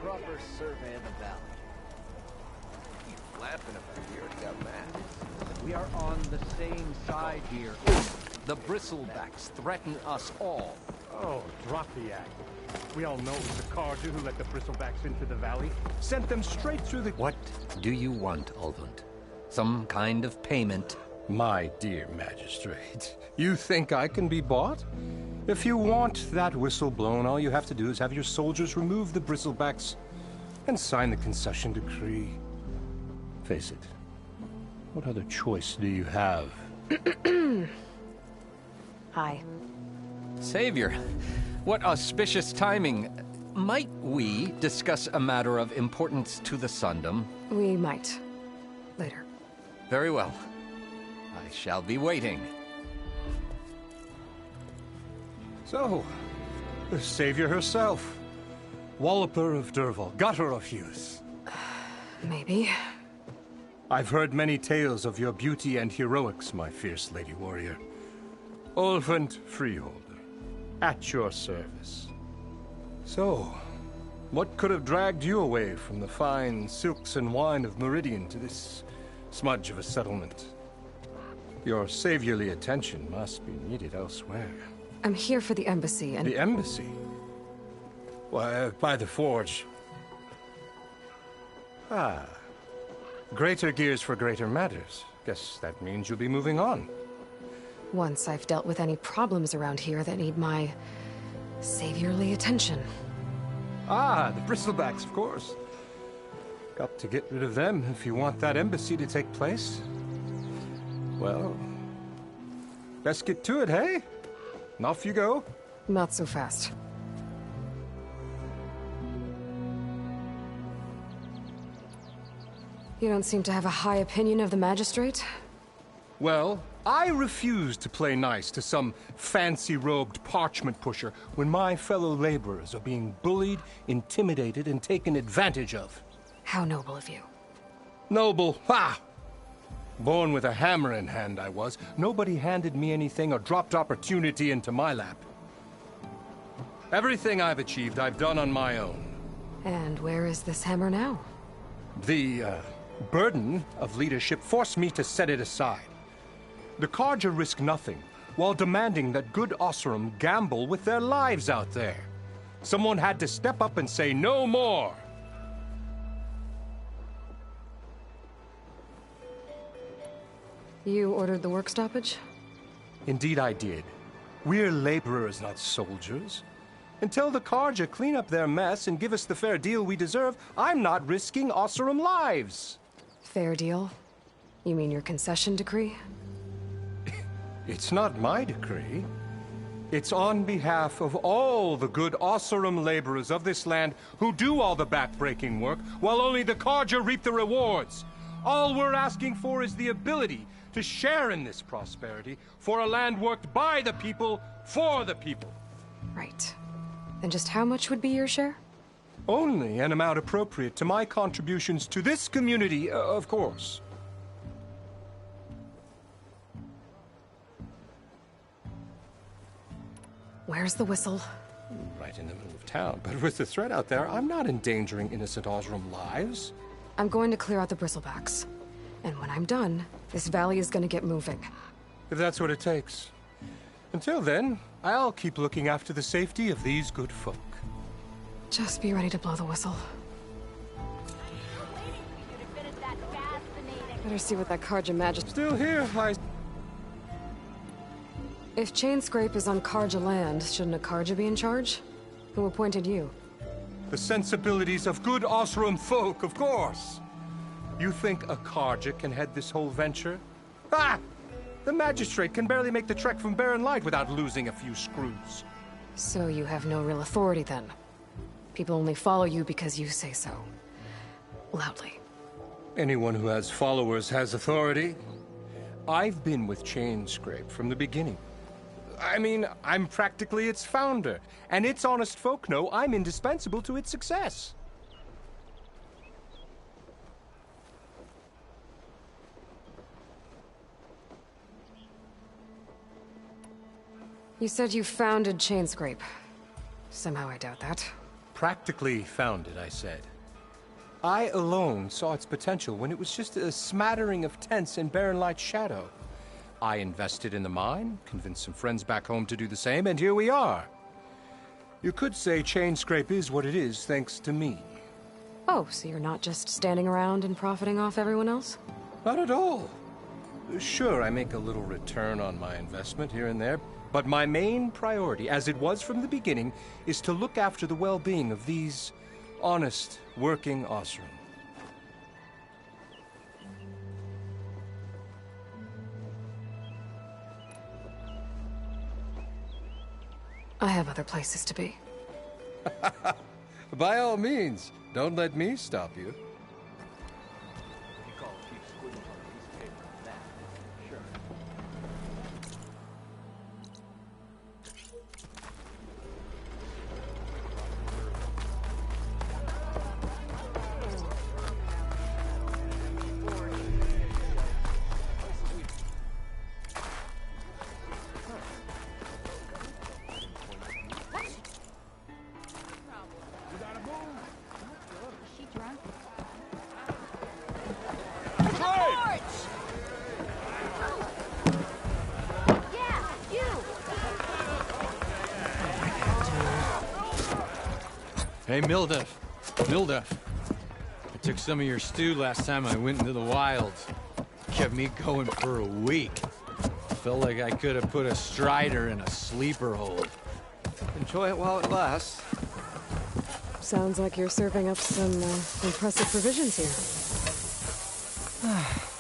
Proper survey of the valley. You flapping about here, got mad. We are on the same side here. The bristlebacks threaten us all. Oh, drop the act. We all know it was the Carja who let the bristlebacks into the valley. Sent them straight through the... What do you want, Ulvund? Some kind of payment? My dear magistrate, you think I can be bought? If you want that whistle blown, all you have to do is have your soldiers remove the bristlebacks and sign the concession decree. Face it, what other choice do you have? Hi. Savior, what auspicious timing. Might we discuss a matter of importance to the Sundom? We might. Later. Very well. I shall be waiting. So, the savior herself. Walloper of Derval, gutter of youth. Maybe. I've heard many tales of your beauty and heroics, my fierce lady warrior. Ulvund Freeholder, at your service. So, what could have dragged you away from the fine silks and wine of Meridian to this smudge of a settlement? Your saviorly attention must be needed elsewhere. I'm here for the embassy and... The embassy? Why, by the forge. Ah. Greater gears for greater matters. Guess that means you'll be moving on. Once I've dealt with any problems around here that need my... saviorly attention. Ah, the bristlebacks, of course. Got to get rid of them if you want that embassy to take place. Well, best get to it, hey? And off you go. Not so fast. You don't seem to have a high opinion of the magistrate? Well, I refuse to play nice to some fancy-robed parchment pusher when my fellow laborers are being bullied, intimidated, and taken advantage of. How noble of you. Noble? Ha! Born with a hammer in hand, I was. Nobody handed me anything or dropped opportunity into my lap. Everything I've achieved, I've done on my own. And where is this hammer now? The, burden of leadership forced me to set it aside. The Carja risk nothing, while demanding that good Osseram gamble with their lives out there. Someone had to step up and say no more. You ordered the work stoppage? Indeed I did. We're laborers, not soldiers. Until the Carja clean up their mess and give us the fair deal we deserve, I'm not risking Osseram lives. Fair deal? You mean your concession decree? It's not my decree. It's on behalf of all the good Osseram laborers of this land who do all the back-breaking work, while only the Carja reap the rewards. All we're asking for is the ability to share in this prosperity for a land worked by the people, for the people. Right. And just how much would be your share? Only an amount appropriate to my contributions to this community, of course. Where's the whistle? Right in the middle of town. But with the threat out there, I'm not endangering innocent Osseram lives. I'm going to clear out the bristlebacks. And when I'm done, this valley is going to get moving. If that's what it takes. Until then, I'll keep looking after the safety of these good folk. Just be ready to blow the whistle. Better see what that Carja magic... Still here, If Chainscrape is on Carja land, shouldn't a Carja be in charge? Who appointed you? The sensibilities of good Osseram folk, of course. You think a Carja can head this whole venture? Ah! The magistrate can barely make the trek from Barren Light without losing a few screws. So you have no real authority then? People only follow you because you say so. Loudly. Anyone who has followers has authority. I've been with Chainscrape from the beginning. I mean, I'm practically its founder, and its honest folk know I'm indispensable to its success. You said you founded Chainscrape. Somehow I doubt that. Practically founded, I said. I alone saw its potential when it was just a smattering of tents in Barren Light's shadow. I invested in the mine, convinced some friends back home to do the same, and here we are. You could say Chainscrape is what it is thanks to me. Oh, so you're not just standing around and profiting off everyone else? Not at all. Sure, I make a little return on my investment here and there, but my main priority, as it was from the beginning, is to look after the well-being of these honest, working Osran. I have other places to be. By all means, don't let me stop you. Hey, Mildef. Mildef. I took some of your stew last time I went into the wilds. Kept me going for a week. Felt like I could have put a strider in a sleeper hold. Enjoy it while it lasts. Sounds like you're serving up some impressive provisions here.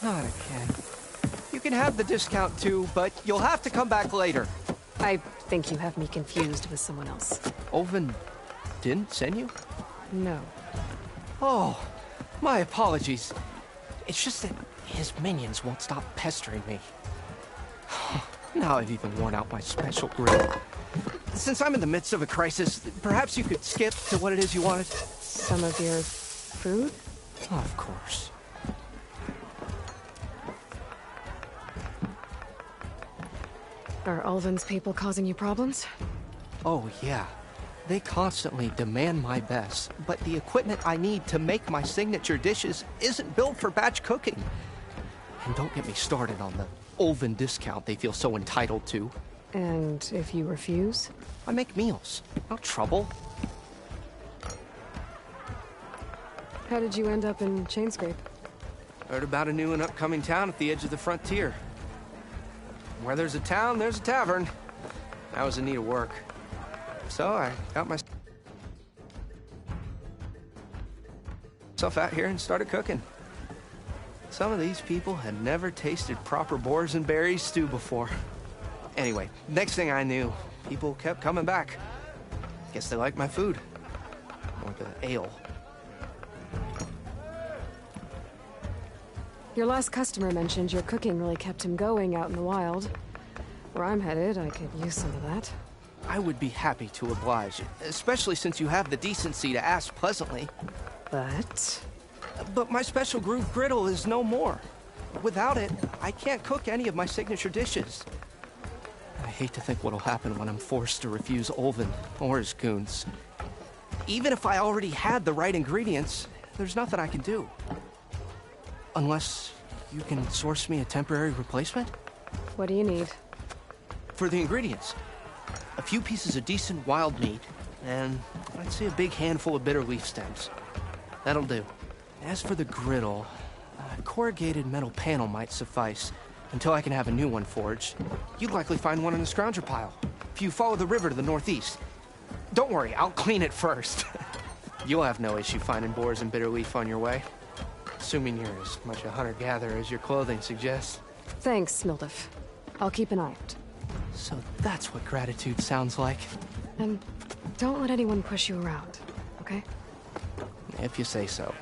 Not again. You can have the discount too, but you'll have to come back later. I think you have me confused with someone else. Oven didn't send you? No. Oh, my apologies. It's just that his minions won't stop pestering me. Now I've even worn out my special grill. Since I'm in the midst of a crisis, perhaps you could skip to what it is you wanted? Some of your food? Of course. Are Ulvin's people causing you problems? Oh, yeah. They constantly demand my best, but the equipment I need to make my signature dishes isn't built for batch cooking. And don't get me started on the Ulvin discount they feel so entitled to. And if you refuse? I make meals, not trouble. How did you end up in Chainscrape? Heard about a new and upcoming town at the edge of the frontier. Where there's a town, there's a tavern. I was in need of work. So I got myself out here and started cooking. Some of these people had never tasted proper boars and berries stew before. Anyway, next thing I knew, people kept coming back. Guess they liked my food. Or the ale. Your last customer mentioned your cooking really kept him going out in the wild. Where I'm headed, I could use some of that. I would be happy to oblige, especially since you have the decency to ask pleasantly. But my special groove griddle is no more. Without it, I can't cook any of my signature dishes. I hate to think what'll happen when I'm forced to refuse Ulvin or his goons. Even if I already had the right ingredients, there's nothing I can do. Unless you can source me a temporary replacement? What do you need? For the ingredients, a few pieces of decent wild meat, and I'd say a big handful of bitter leaf stems. That'll do. As for the griddle, a corrugated metal panel might suffice until I can have a new one forged. You'd likely find one in the scrounger pile, if you follow the river to the northeast. Don't worry, I'll clean it first. You'll have no issue finding boars and bitter leaf on your way. Assuming you're as much a hunter-gatherer as your clothing suggests. Thanks, Mildef. I'll keep an eye out. So that's what gratitude sounds like. And don't let anyone push you around, okay? If you say so.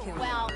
Well,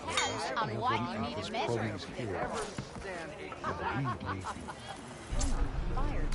depends on what you need to measure. Fired.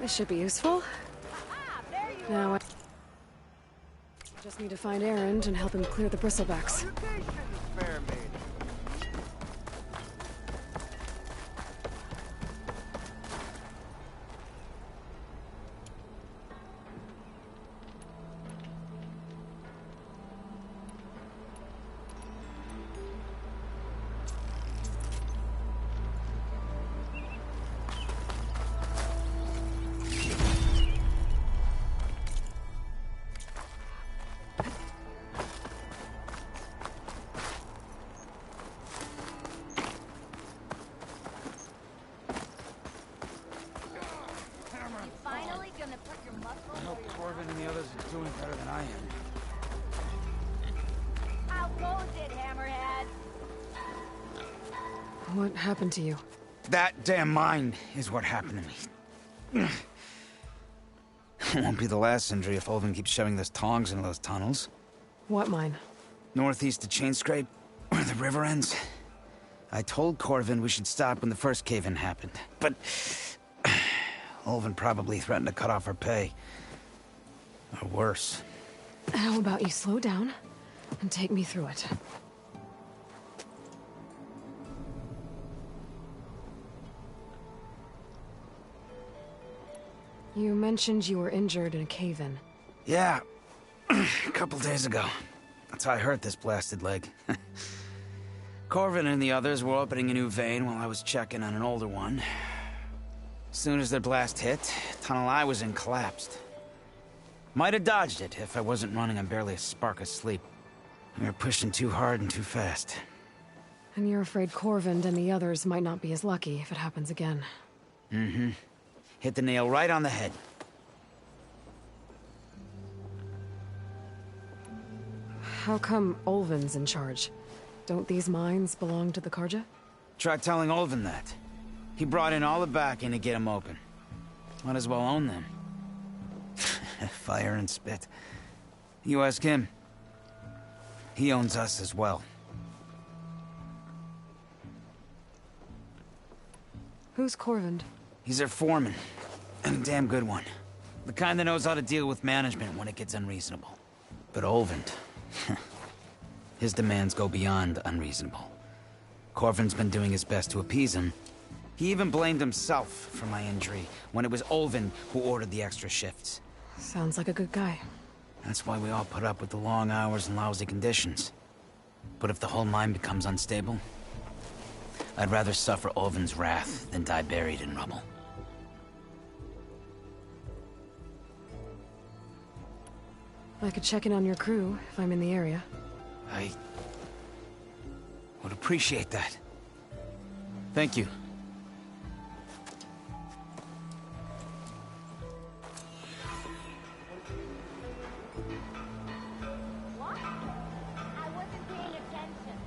This should be useful. Now I just need to find Erend and help him clear the bristlebacks. Finally gonna put your muscle. I hope Corbin and the others are doing better than I am. How goes it, Hammerhead? What happened to you? That damn mine is what happened to me. It won't be the last injury if Olvin keeps shoving those tongs into those tunnels. What mine? Northeast of Chainscrape, where the river ends. I told Corvin we should stop when the first cave-in happened, but Olvin probably threatened to cut off our pay. Or worse. How about you slow down and take me through it? You mentioned you were injured in a cave-in. Yeah, a couple days ago. That's how I hurt this blasted leg. Corvin and the others were opening a new vein while I was checking on an older one. As soon as their blast hit, the tunnel I was in collapsed. Might have dodged it if I wasn't running on barely a spark of sleep. We were pushing too hard and too fast. And you're afraid Corvind and the others might not be as lucky if it happens again. Mm-hmm. Hit the nail right on the head. How come Olvin's in charge? Don't these mines belong to the Karja? Try telling Olvin that. He brought in all the backing to get them open. Might as well own them. Fire and spit. You ask him. He owns us as well. Who's Corvind? He's their foreman. And a damn good one. The kind that knows how to deal with management when it gets unreasonable. But Olvind... his demands go beyond unreasonable. Corvin's been doing his best to appease him. He even blamed himself for my injury when it was Olvin who ordered the extra shifts. Sounds like a good guy. That's why we all put up with the long hours and lousy conditions. But if the whole mine becomes unstable, I'd rather suffer Olvin's wrath than die buried in rubble. I could check in on your crew if I'm in the area. I would appreciate that. Thank you. What? I wasn't paying attention.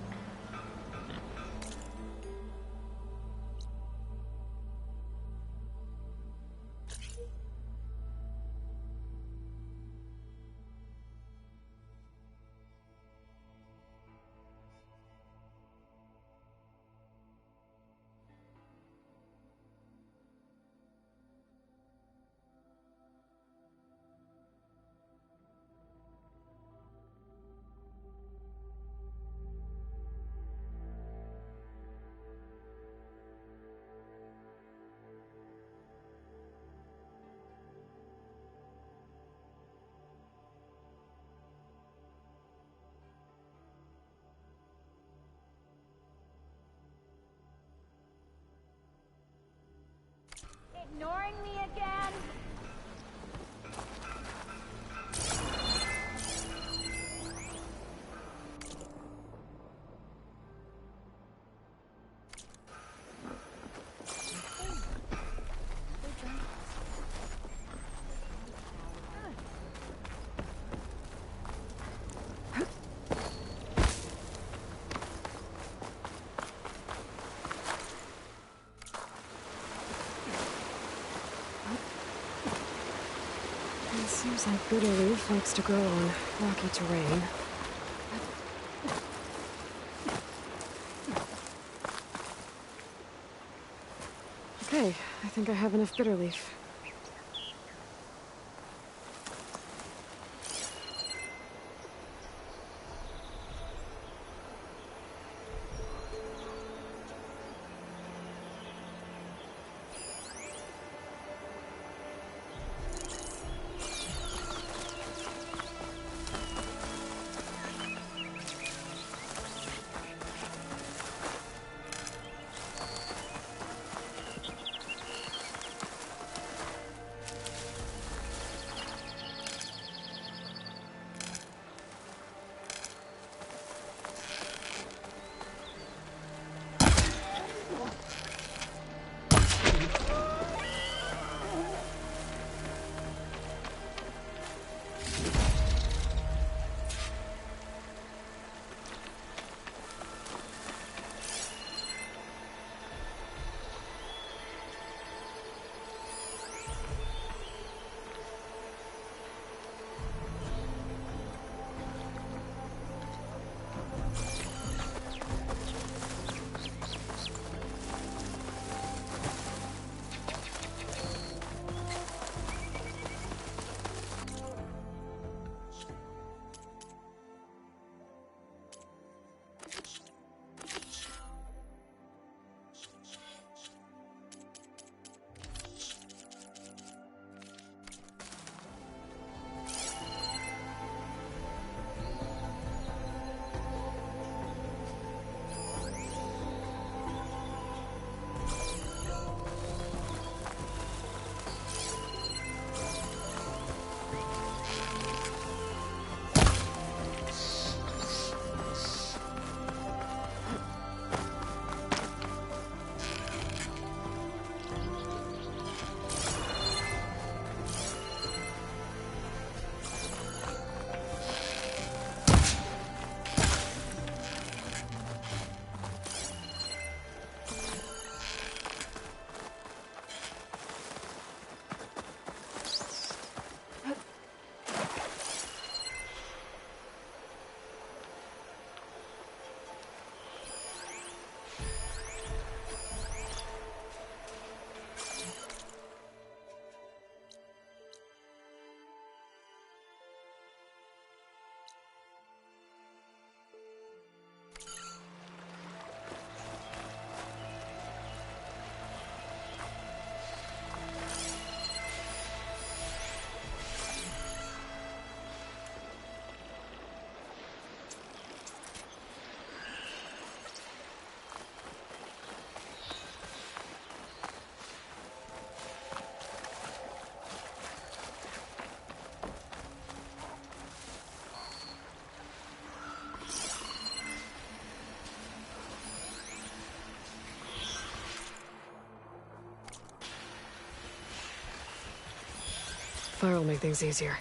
Ignoring me again? It seems like bitter leaf likes to grow on rocky terrain. Okay, I think I have enough bitter leaf. Fire'll make things easier.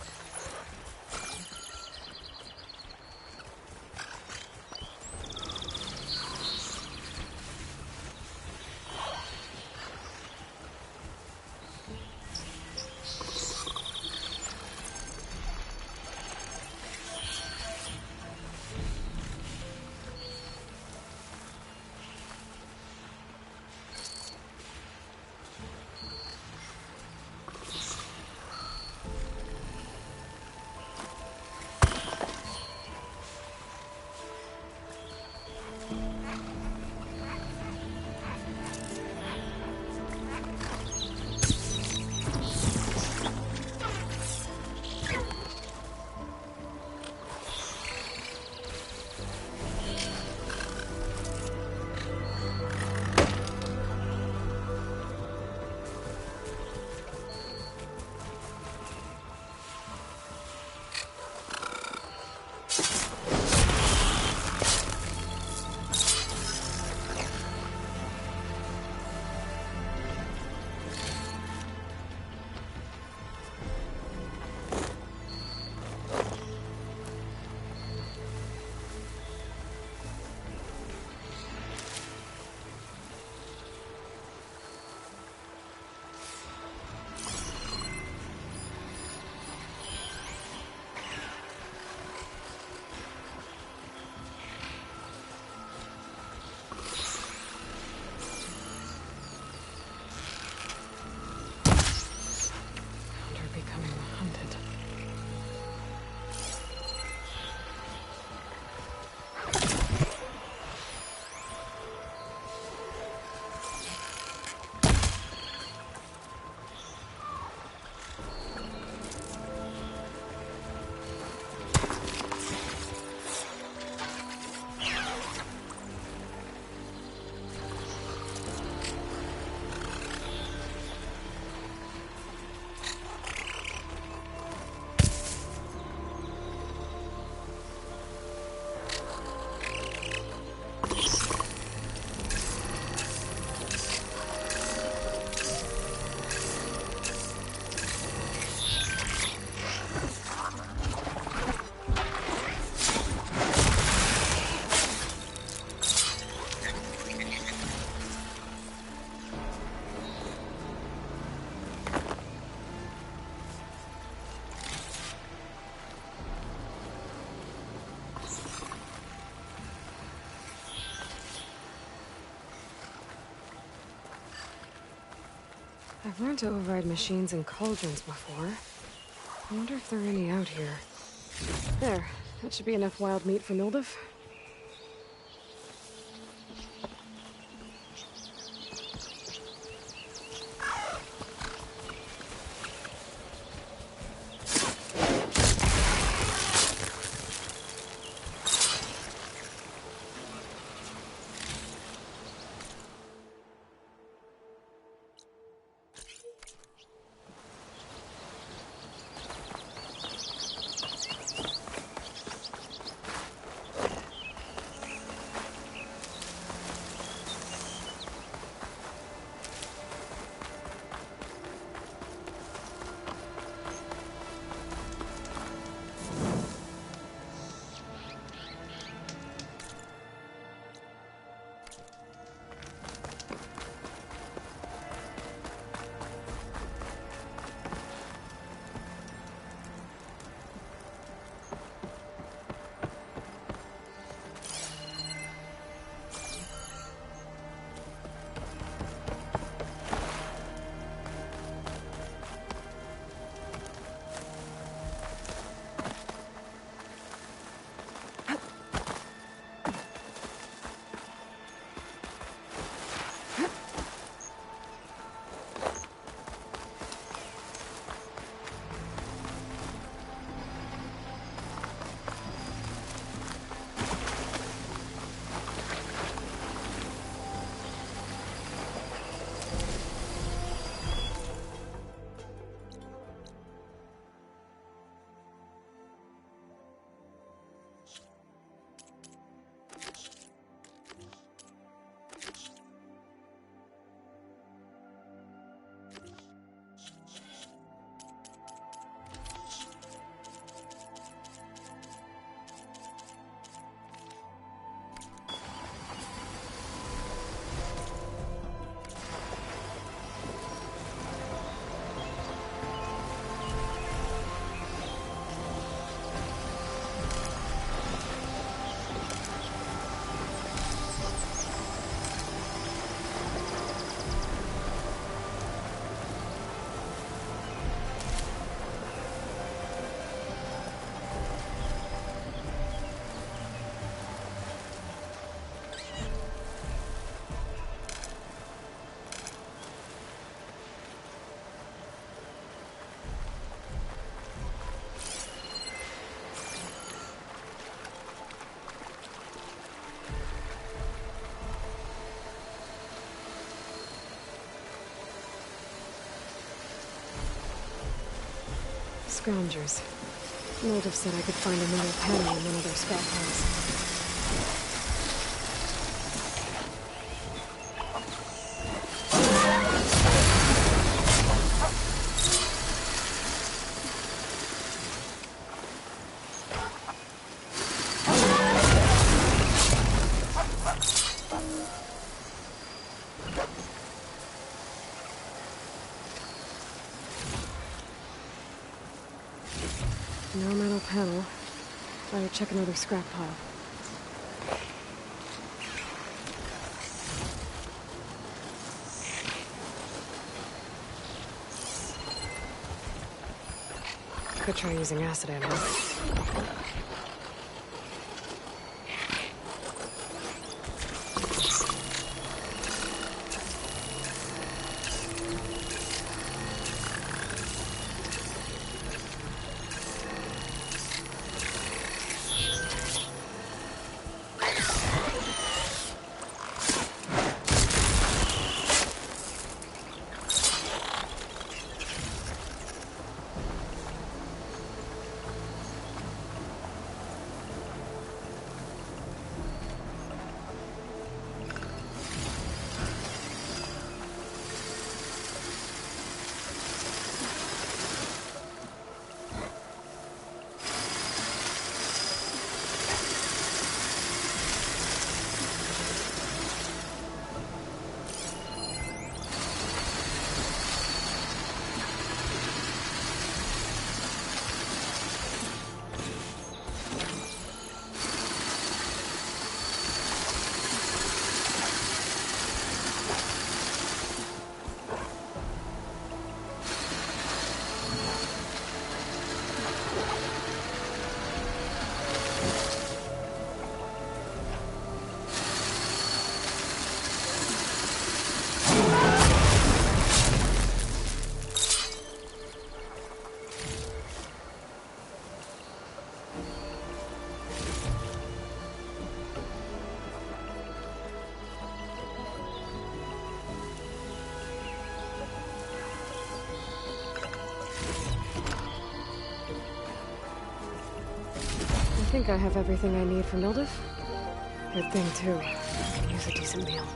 I've learned to override machines and cauldrons before. I wonder if there are any out here. There. That should be enough wild meat for Mildef. Scroungers. Moldov said I could find a metal panel in one of their scrap piles. No metal panel. Better check another scrap pile. Could try using acid ammo. I think I have everything I need for Mildev. Good thing, too. I can use a decent meal.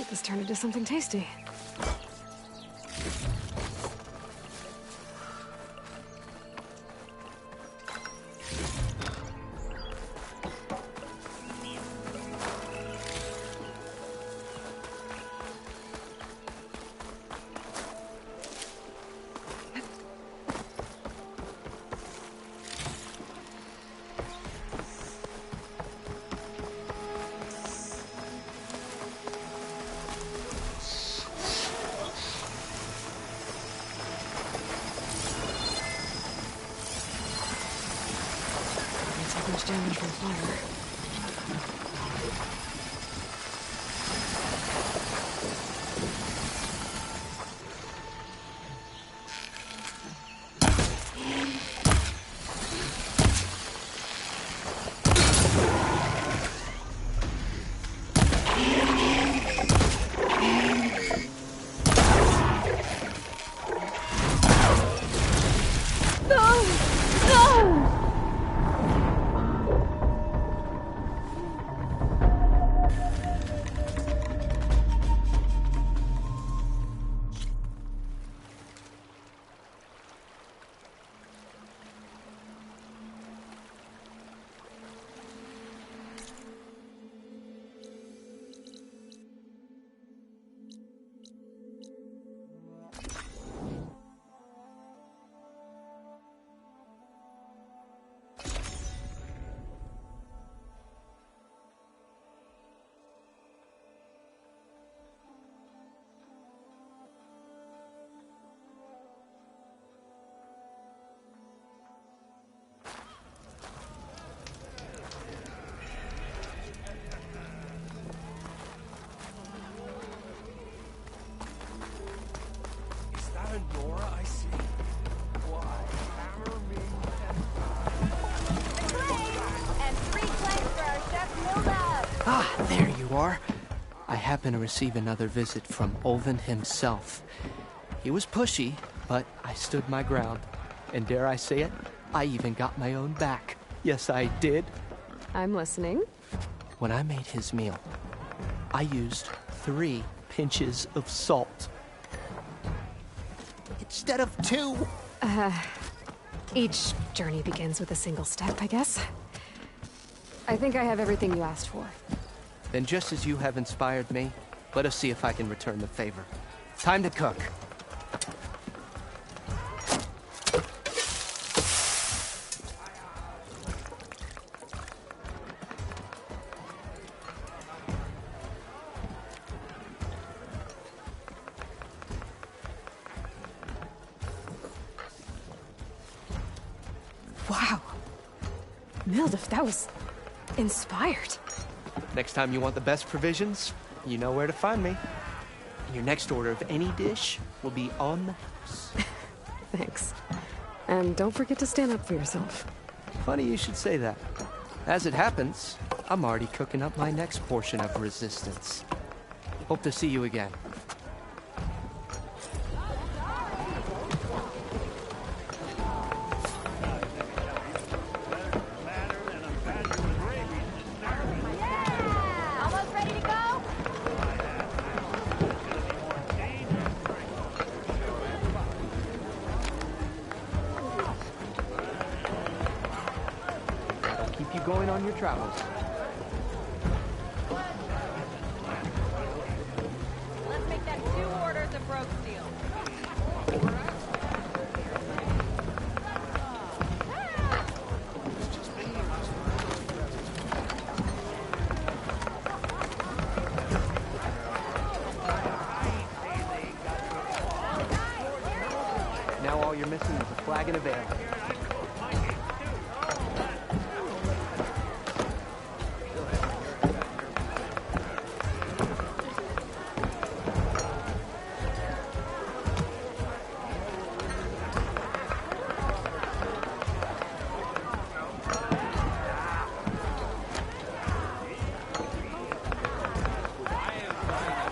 This turned into something tasty. Ah, there you are. I happen to receive another visit from Olvin himself. He was pushy, but I stood my ground. And dare I say it, I even got my own back. Yes, I did. I'm listening. When I made his meal, I used 3 pinches of salt. Instead of 2. Each journey begins with a single step, I guess. I think I have everything you asked for. Then just as you have inspired me, let us see if I can return the favor. Time to cook. Wow. Mildef, that was inspired. Next time you want the best provisions, you know where to find me. And your next order of any dish will be on the house. Thanks. And don't forget to stand up for yourself. Funny you should say that. As it happens, I'm already cooking up my next portion of resistance. Hope to see you again. Almost ready to go? That'll keep you going on your travels. Let's make that 2 orders of broke steel. Now all you're missing is a flagon of ale.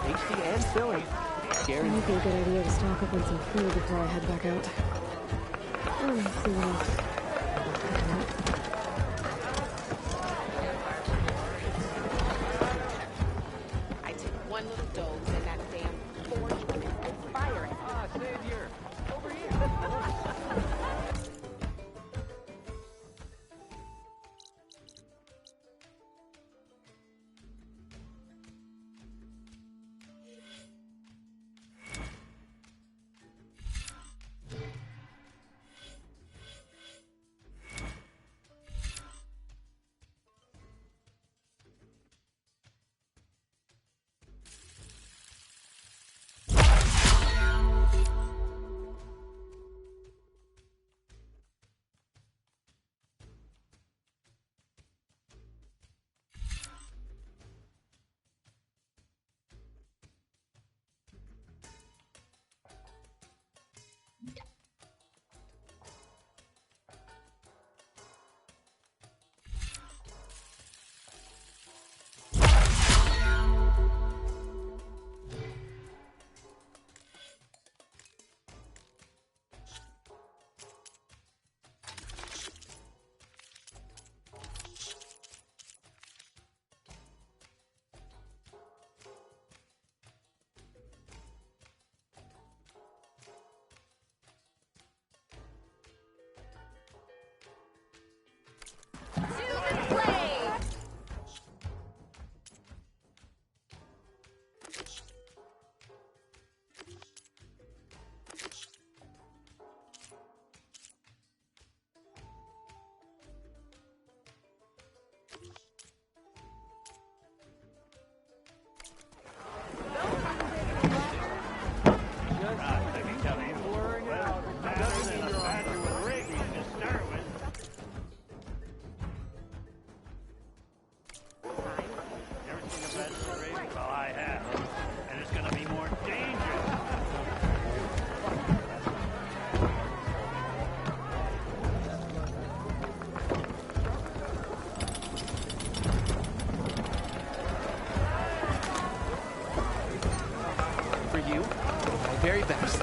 Tasty and filling. It Guaranteed. might be a good idea to stock up on some food before I head back out. Let's see what else. I took one little dose and that damn 40 minutes firing. Ah, Savior! Over here! very best.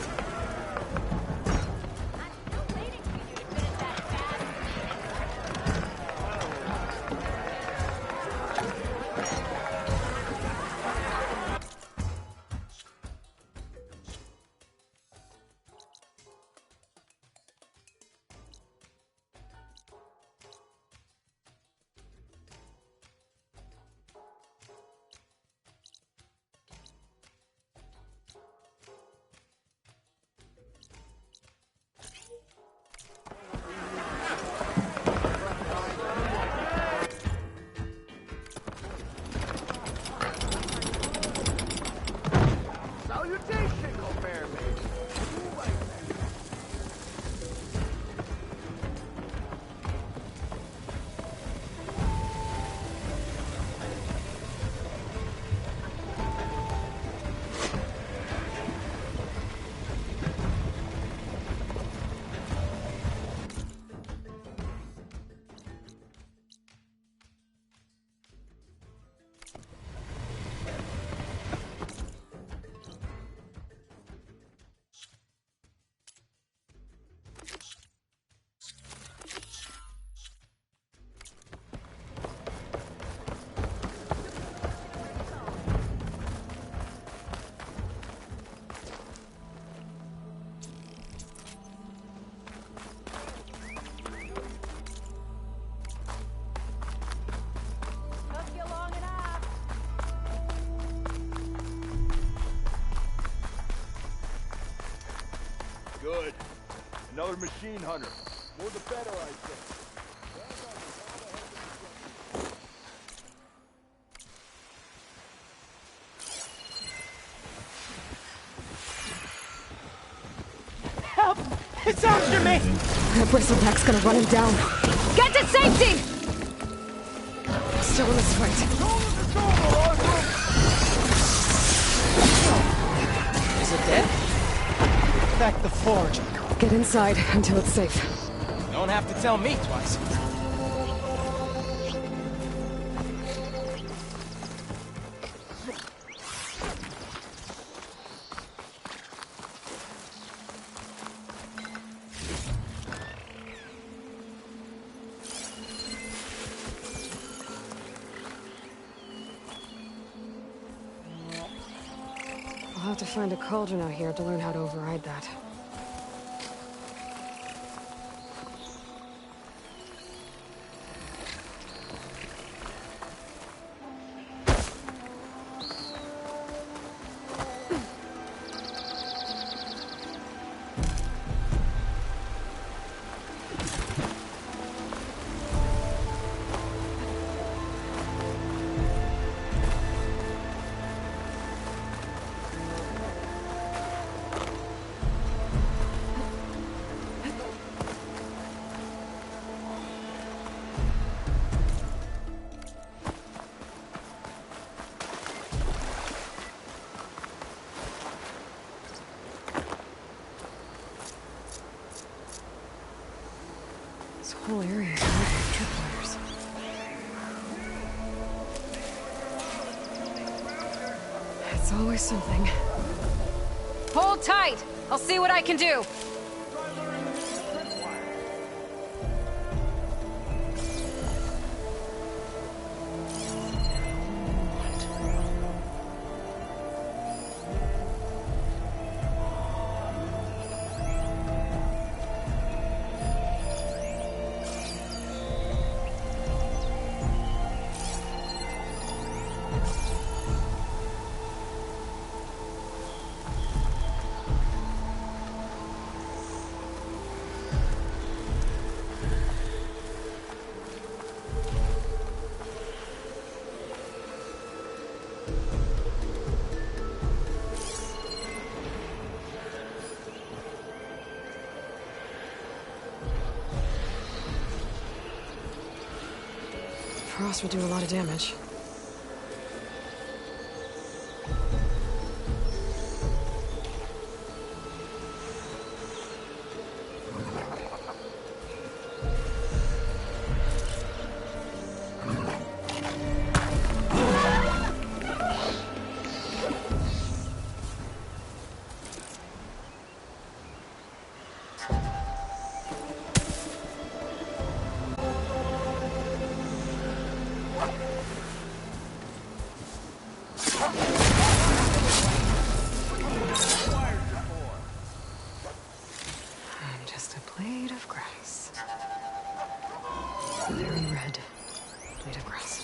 Good. Another machine hunter. More the better, I think. Help! It's after me! That bristleback's gonna run him down. Get to safety! Still in this fight. Is it dead? Back the forge. Get inside until it's safe. Don't have to tell me twice. I'll have to find a cauldron out here to learn how to override that. This whole area is covered with tripwires. It's always something. Hold tight! I'll see what I can do. Frost would do a lot of damage. I'm just a blade of grass. A very red blade of grass.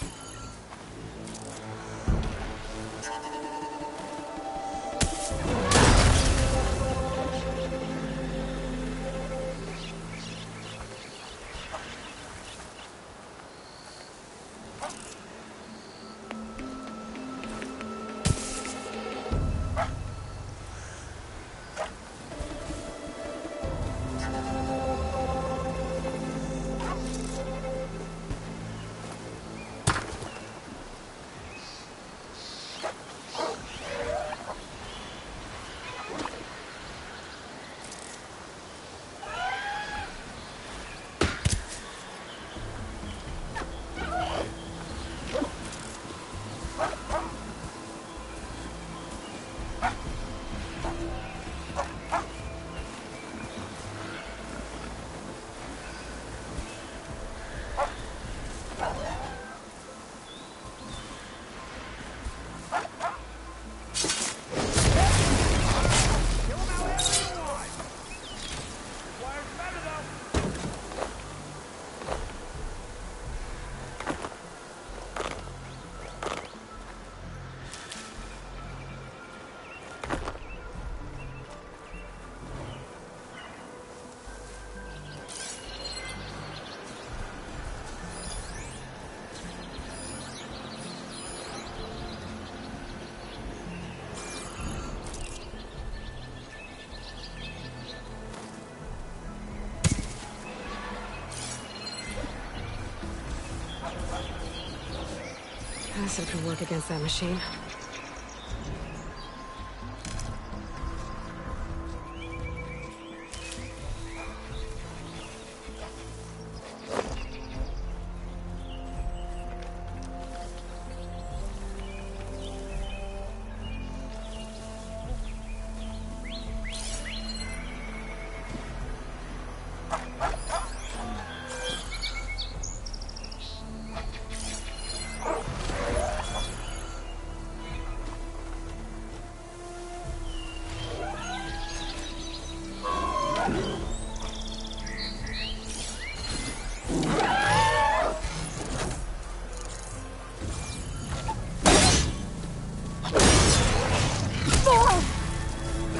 Acid could work against that machine.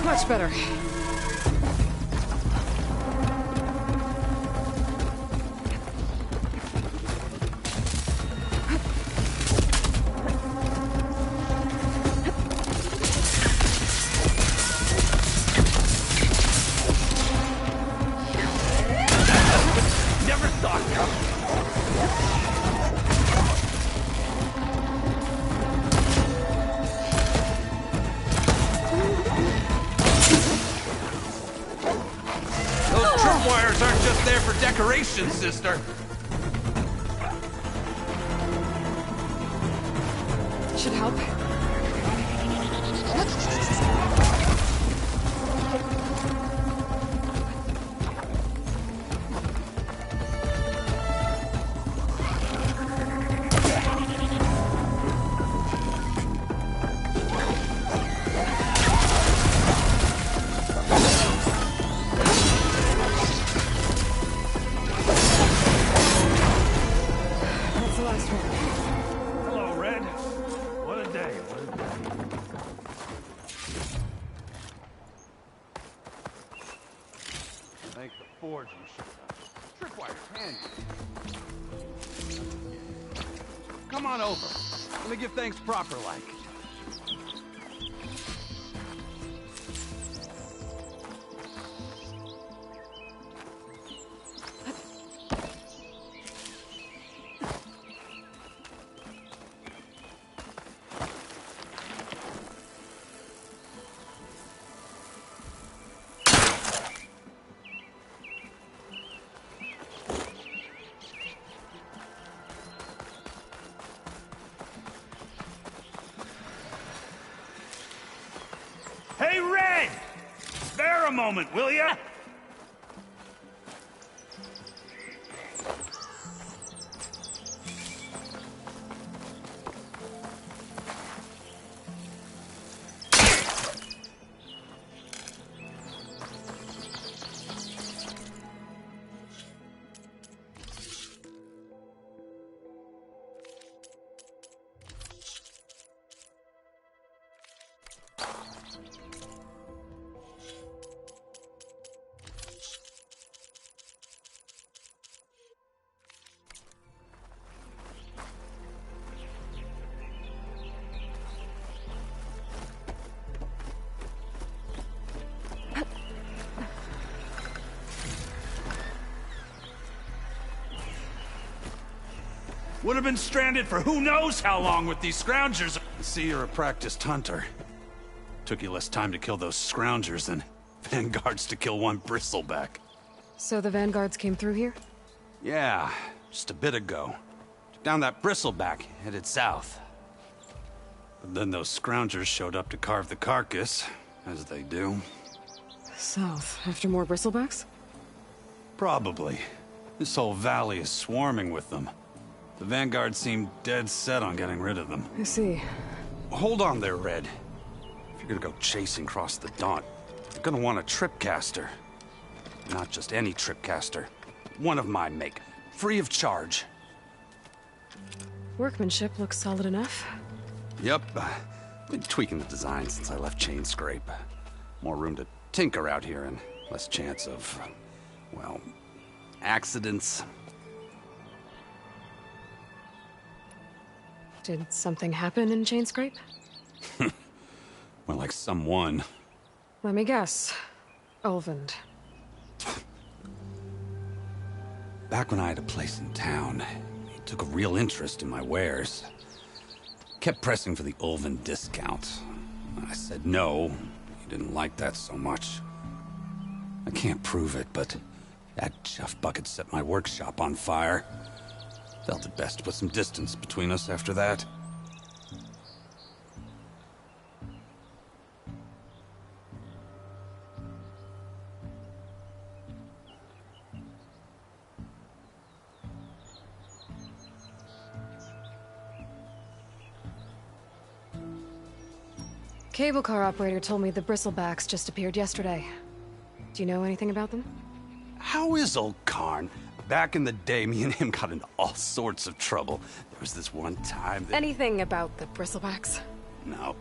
Much better. Never thought. Wires aren't just there for decoration, sister. Should help. Hello, Red. What a day, what a day. Thank the forge you showed up. Tripwire's handy. Come on over. Let me give thanks proper like. Hey, Red! Spare a moment, will ya? Would have been stranded for who knows how long with these scroungers. I see you're a practiced hunter. Took you less time to kill those scroungers than vanguards to kill one bristleback. So the vanguards came through here? Yeah, just a bit ago. Took down that bristleback, headed south. But then those scroungers showed up to carve the carcass, as they do. South, after more bristlebacks? Probably. This whole valley is swarming with them. The vanguard seemed dead set on getting rid of them. I see. Hold on there, Red. If you're gonna go chasing across the Daunt, you're gonna want a tripcaster. Not just any tripcaster. One of my make. Free of charge. Workmanship looks solid enough. Yep. Been tweaking the design since I left Chain Scrape. More room to tinker out here and less chance of, well, accidents. Did something happen in Chain Scrape? Well, like someone. Let me guess. Ulvund. Back when I had a place in town, he took a real interest in my wares. Kept pressing for the Ulvund discount. I said no. He didn't like that so much. I can't prove it, but that chuff bucket set my workshop on fire. Felt it best to put some distance between us after that. Cable car operator told me the bristlebacks just appeared yesterday. Do you know anything about them? How is old Karn? Back in the day, me and him got into all sorts of trouble. There was this one time that... Anything about the bristlebacks? No.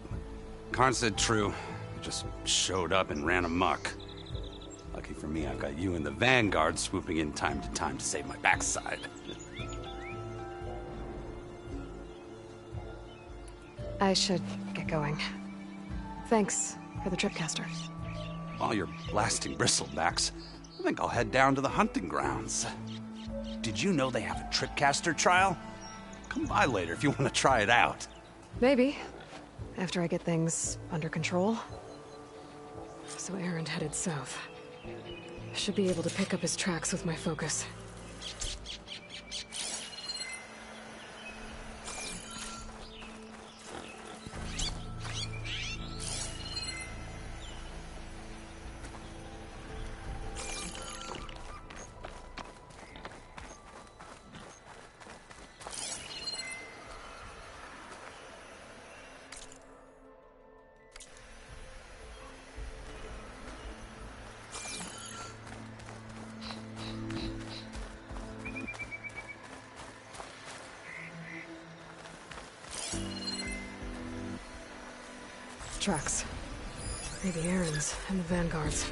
Karn said true. Just showed up and ran amok. Lucky for me, I've got you and the Vanguard swooping in time to save my backside. I should get going. Thanks for the tripcaster. While you're blasting bristlebacks, I think I'll head down to the hunting grounds. Did you know they have a tripcaster trial? Come by later if you want to try it out. Maybe. After I get things under control. So Aaron headed south. Should be able to pick up his tracks with my focus. Tracks. Maybe Aaron's and the Vanguard's.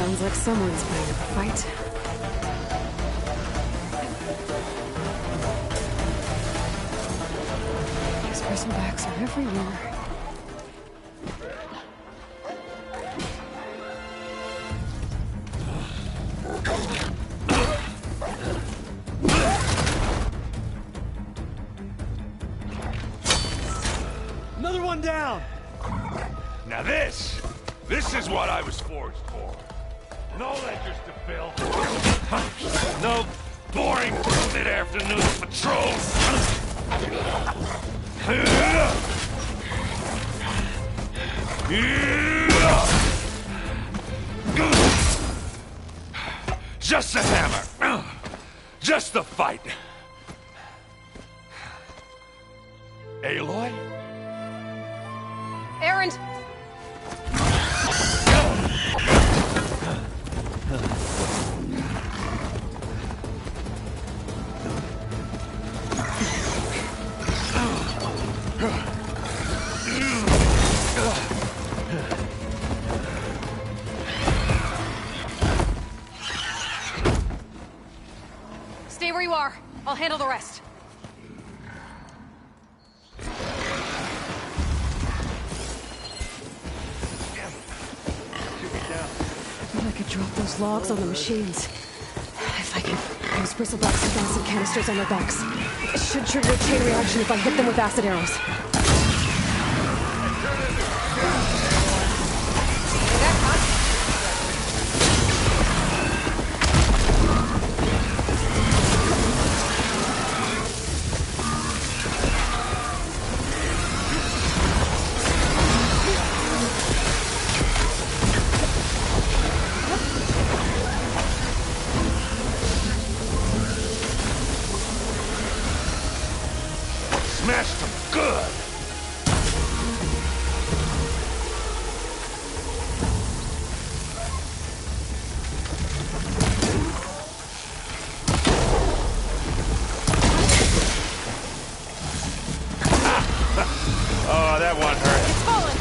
Sounds like someone's putting up a fight. These bristlebacks are everywhere. Another one down! Now this is what I was forged for. No ledgers to fill. No boring mid-afternoon patrols. Just the hammer. Just the fight. Aloy? Erend! Stay where you are. I'll handle the rest. I could drop those logs on the machines. If I can, those bristlebacks have acid canisters on their backs. It should trigger a chain reaction if I hit them with acid arrows. Smashed them good. Oh, that one hurt. It's fallen!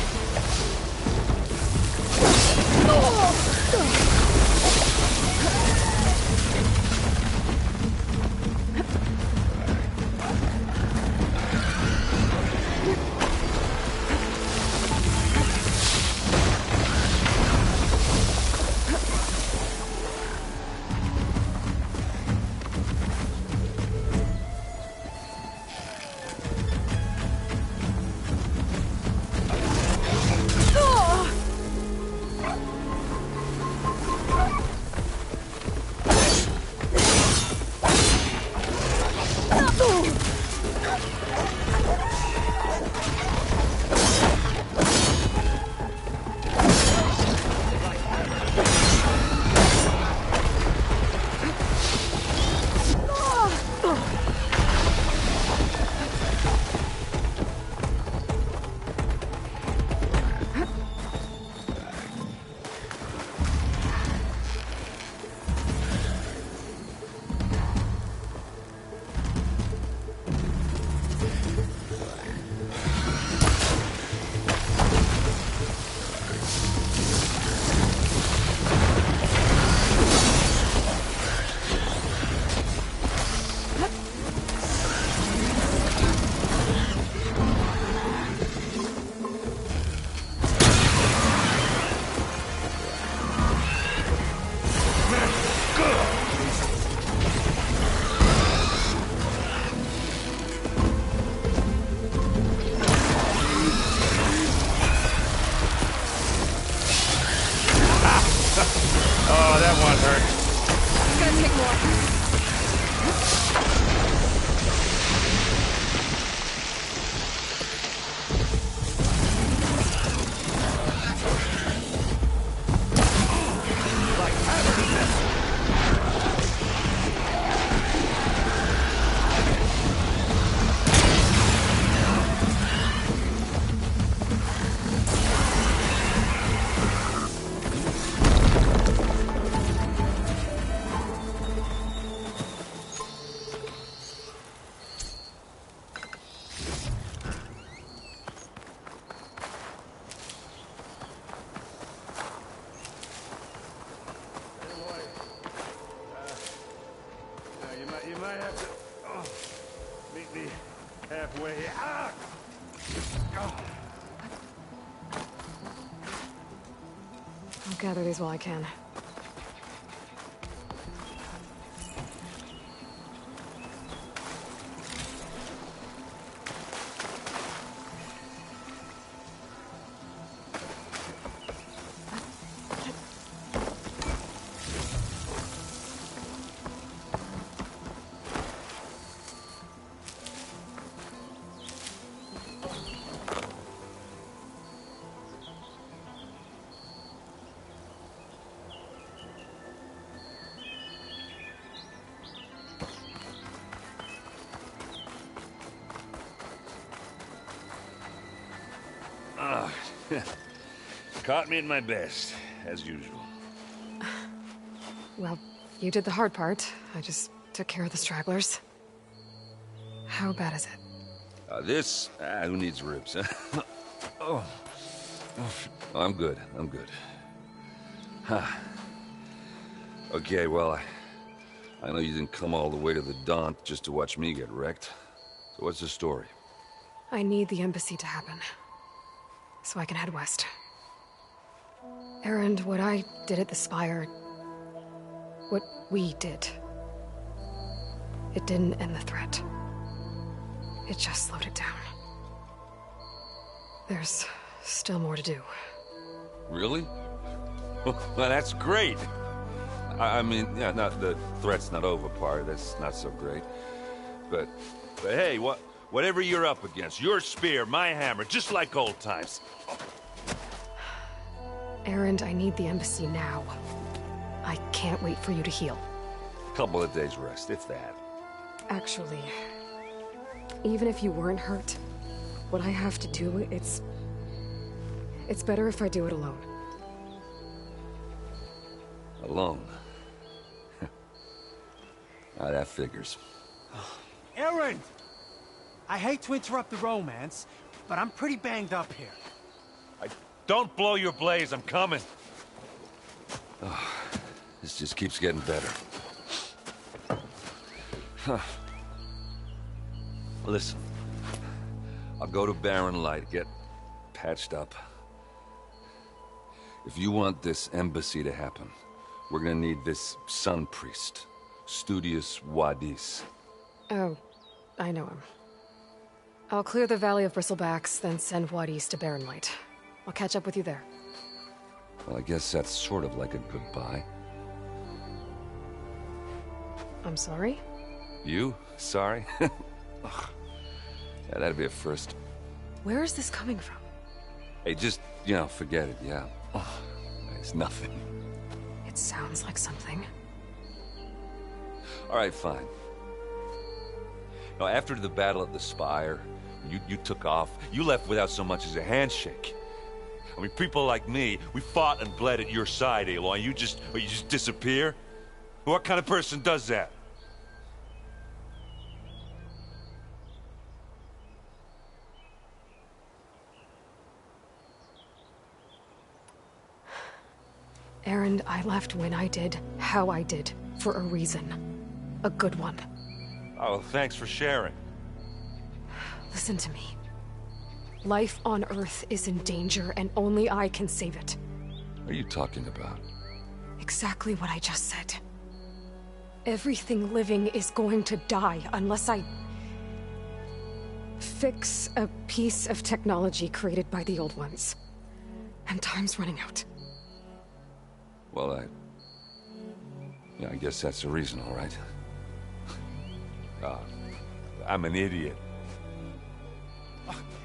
halfway. Ah! I'll gather these while I can. Caught me at my best, as usual. Well, you did the hard part. I just took care of the stragglers. How bad is it? Who needs ribs? Oh. I'm good. I'm good. Huh. Okay, well, I know you didn't come all the way to the Daunt just to watch me get wrecked. So what's the story? I need the embassy to happen, so I can head west. Erend, what I did at the Spire... what we did... it didn't end the threat. It just slowed it down. There's still more to do. Really? Well, that's great. I mean, yeah, not the threat's not over part. That's not so great. But hey, whatever you're up against, your spear, my hammer, just like old times. Erend, I need the embassy now. I can't wait for you to heal. Couple of days rest, if that. Actually, even if you weren't hurt, what I have to do, it's better if I do it alone. Alone? That figures. Erend! I hate to interrupt the romance, but I'm pretty banged up here. Don't blow your blaze, I'm coming. Oh, this just keeps getting better. Huh. Listen, I'll go to Barren Light, get patched up. If you want this embassy to happen, we're gonna need this sun priest, Studius Wadis. Oh, I know him. I'll clear the Valley of Bristlebacks, then send Wadis to Barren Light. I'll catch up with you there. Well, I guess that's sort of like a goodbye. I'm sorry? You? Sorry? Ugh. Yeah, that'd be a first. Where is this coming from? Hey, just, forget it, yeah. Ugh. It's nothing. It sounds like something. All right, fine. Now, after the battle at the Spire, you took off. You left without so much as a handshake. I mean, people like me, we fought and bled at your side, Aloy. You just disappear? What kind of person does that? Erend, I left when I did, how I did, for a reason. A good one. Oh, thanks for sharing. Listen to me. Life on Earth is in danger, and only I can save it. What are you talking about? Exactly what I just said. Everything living is going to die unless I... fix a piece of technology created by the old ones. And time's running out. Well, I guess that's the reason, all right. I'm an idiot.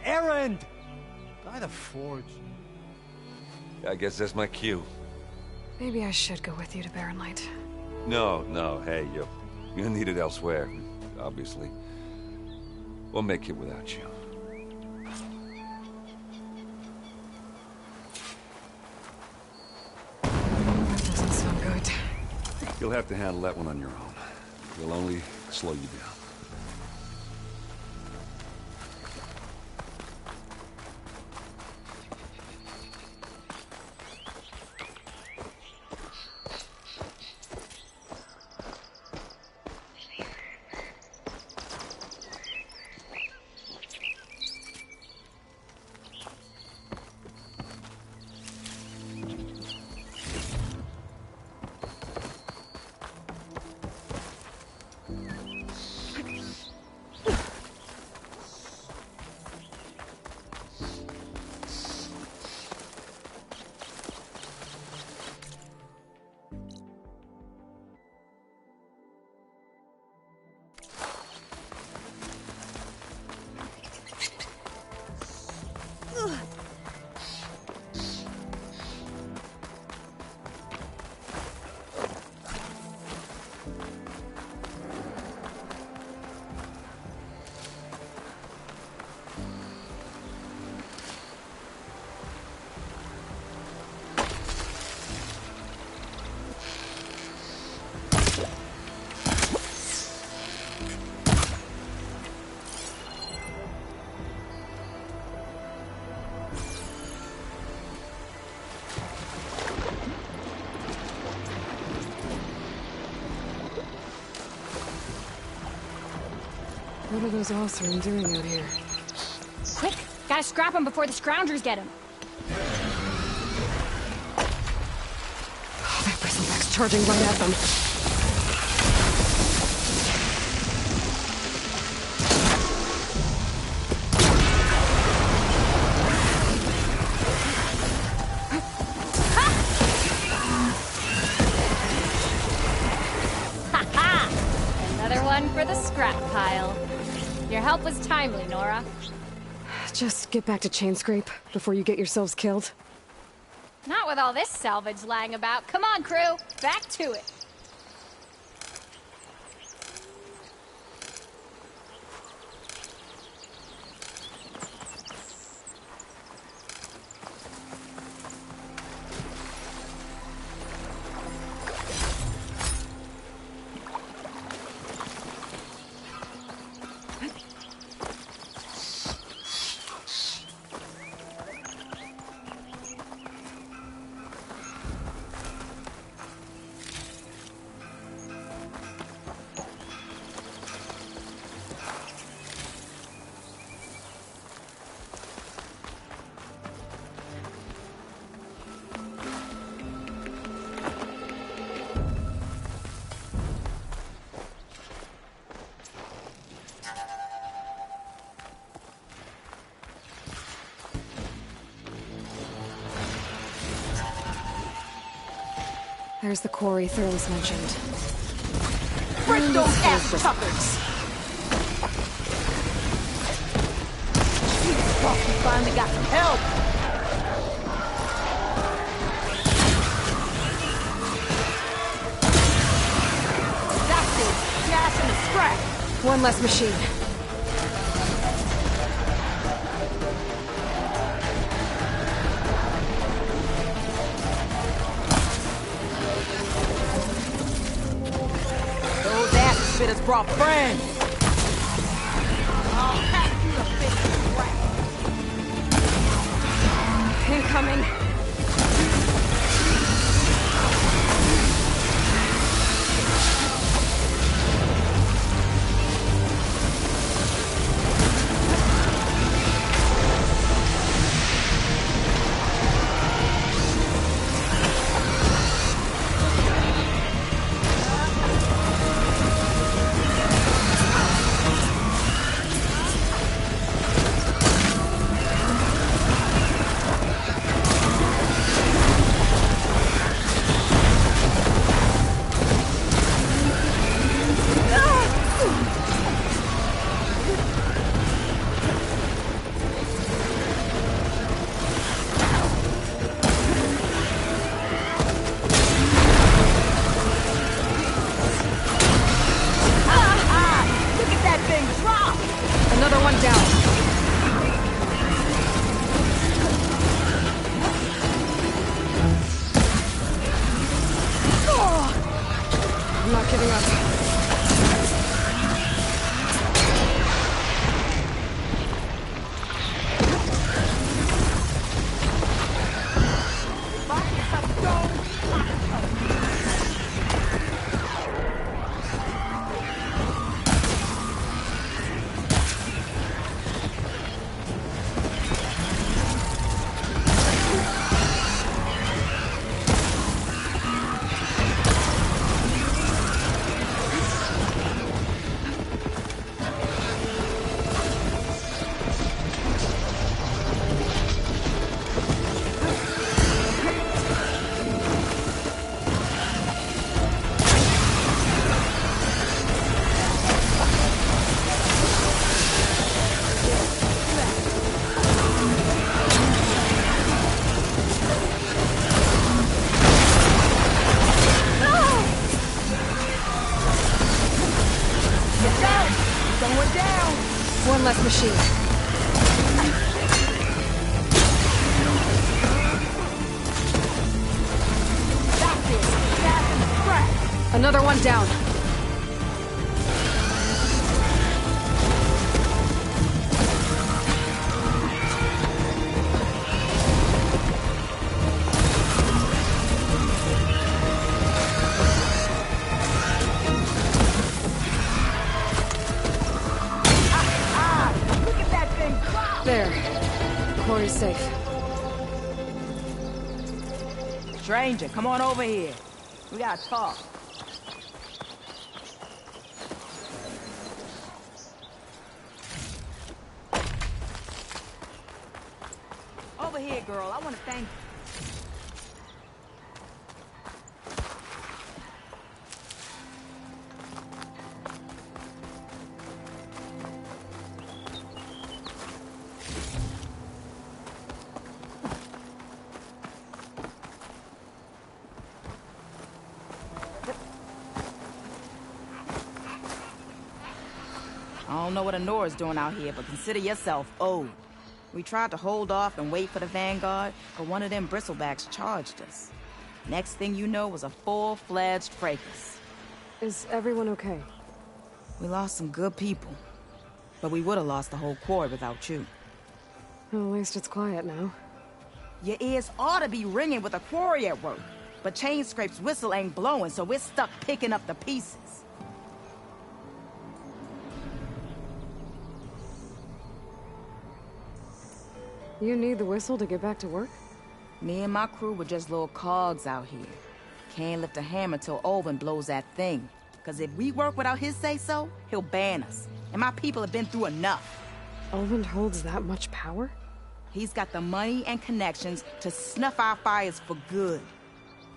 Erend! By the Forge. I guess that's my cue. Maybe I should go with you to Barren Light. No, hey, you need it elsewhere, obviously. We'll make it without you. That doesn't sound good. You'll have to handle that one on your own. We'll only slow you down. What are those Othran doing out here? Quick! Gotta scrap him before the scroungers get him. Oh, that bristleback's charging right at them. For the scrap pile. Your help was timely, Nora. Just get back to Chainscrape before you get yourselves killed. Not with all this salvage lying about. Come on, crew. Back to it. There's the quarry Thurles mentioned. Break those ass chuckers! Jesus, fuck, we finally got some help! That's it! Gas in the scrap! One less machine. Spitters brought friends! I'll pack you a big crap! Incoming! One less machine. That's it! Gas in the scrap! Another one down. There. Quarry's safe. Stranger, come on over here. We gotta talk. Over here, girl. I want to thank you. I don't know what Honora's doing out here, but consider yourself owed. We tried to hold off and wait for the Vanguard, but one of them bristlebacks charged us. Next thing you know was a full-fledged fracas. Is everyone okay? We lost some good people, but we would have lost the whole quarry without you. Well, at least it's quiet now. Your ears ought to be ringing with a quarry at work, but Chainscrape's whistle ain't blowing, so we're stuck picking up the pieces. You need the whistle to get back to work? Me and my crew were just little cogs out here. Can't lift a hammer till Olvin blows that thing. Cause if we work without his say-so, he'll ban us. And my people have been through enough. Olvin holds that much power? He's got the money and connections to snuff our fires for good.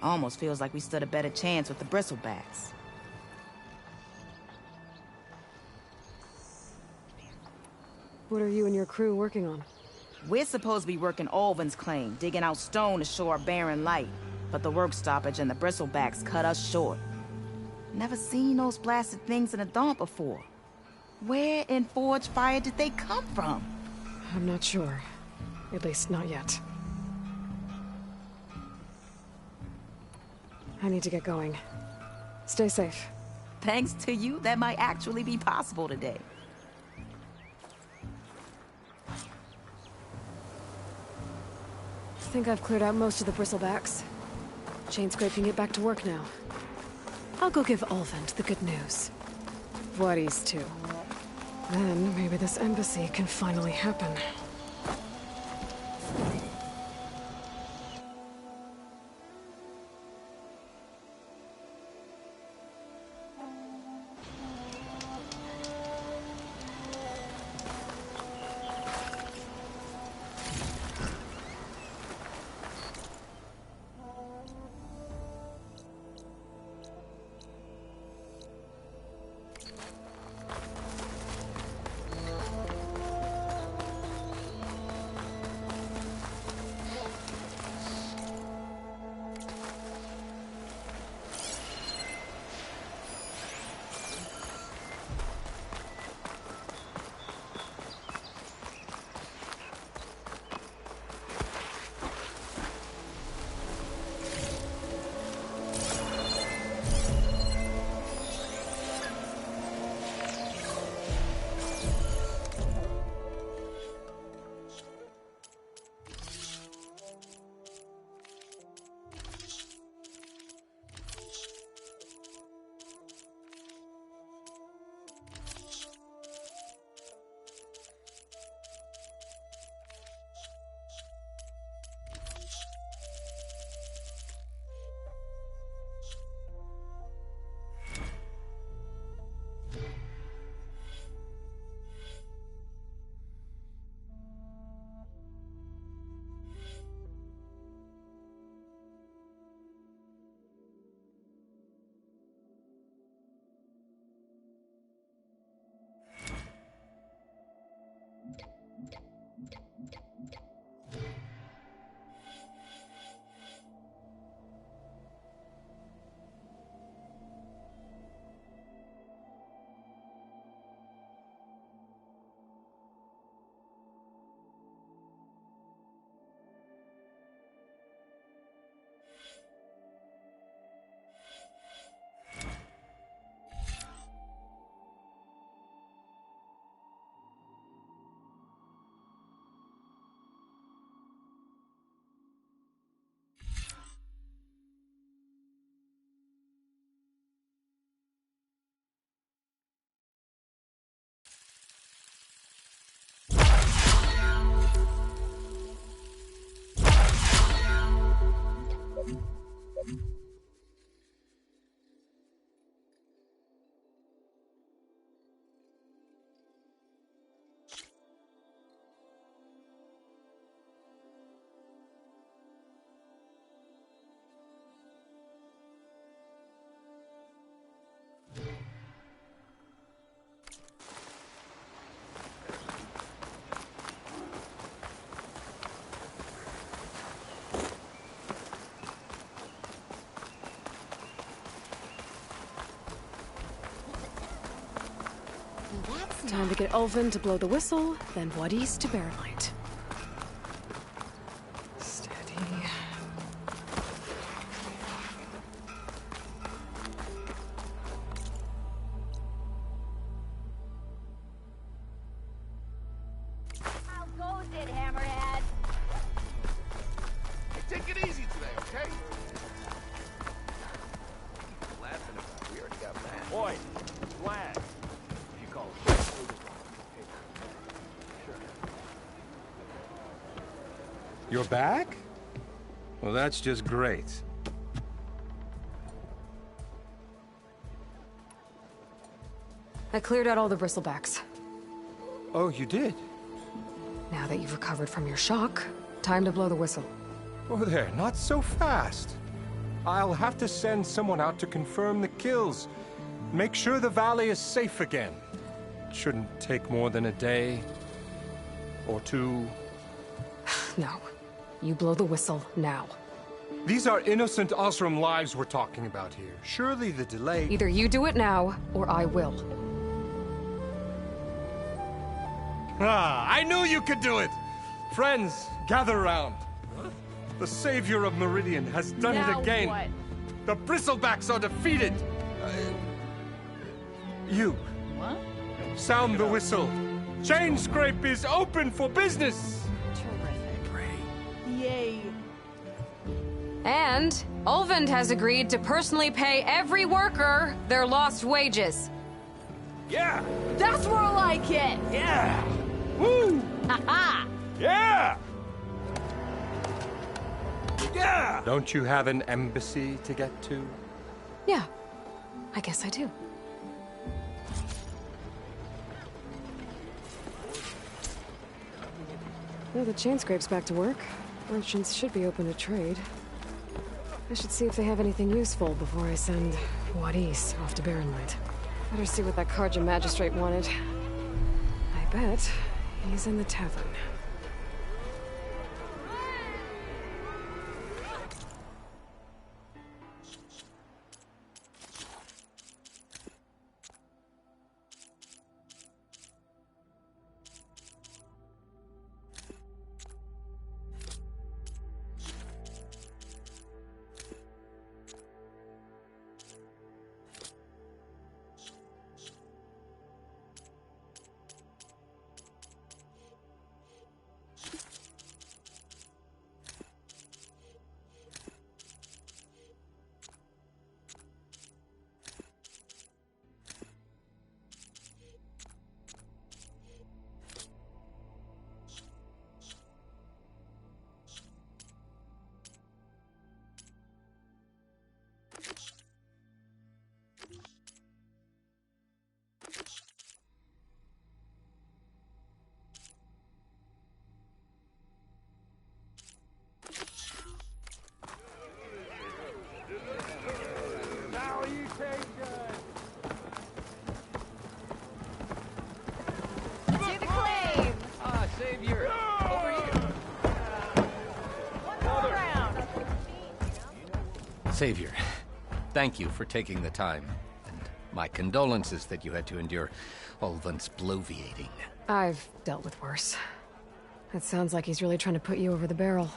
Almost feels like we stood a better chance with the bristlebacks. What are you and your crew working on? We're supposed to be working Olvin's claim, digging out stone to show our barren light. But the work stoppage and the bristlebacks cut us short. Never seen those blasted things in a dawn before. Where in Forge Fire did they come from? I'm not sure. At least not yet. I need to get going. Stay safe. Thanks to you, that might actually be possible today. I think I've cleared out most of the bristlebacks. Chainscrape can get back to work now. I'll go give Olvent the good news. Voorhees too. Then maybe this embassy can finally happen. Time to get Ulvin to blow the whistle, then Wadis to bear light. Steady. How goes it, Hammerhead? Hey, take it easy today, okay? Laughing about it. We already got that. Boy, flag. You call it. You're back? Well, that's just great. I cleared out all the bristlebacks. Oh, you did? Now that you've recovered from your shock, time to blow the whistle. Oh, there, not so fast. I'll have to send someone out to confirm the kills. Make sure the valley is safe again. It shouldn't take more than a day. Or two. No. You blow the whistle now. These are innocent Osram lives we're talking about here. Surely the delay... Either you do it now, or I will. Ah, I knew you could do it! Friends, gather round. The savior of Meridian has done it again. What? The bristlebacks are defeated. You. What? Sound the whistle. Chain Scrape is open for business. Yay. And Ulvin has agreed to personally pay every worker their lost wages. Yeah! That's more like it! Yeah! Woo! Ha-ha! Yeah! Yeah! Don't you have an embassy to get to? Yeah, I guess I do. Well, the chain scrape's back to work. Merchants should be open to trade. I should see if they have anything useful before I send Wadis off to Barrenlight. Better see what that Karja magistrate wanted. I bet he's in the tavern. Savior! Over here! Savior, thank you for taking the time. And my condolences that you had to endure Ulvin's bloviating. I've dealt with worse. It sounds like he's really trying to put you over the barrel.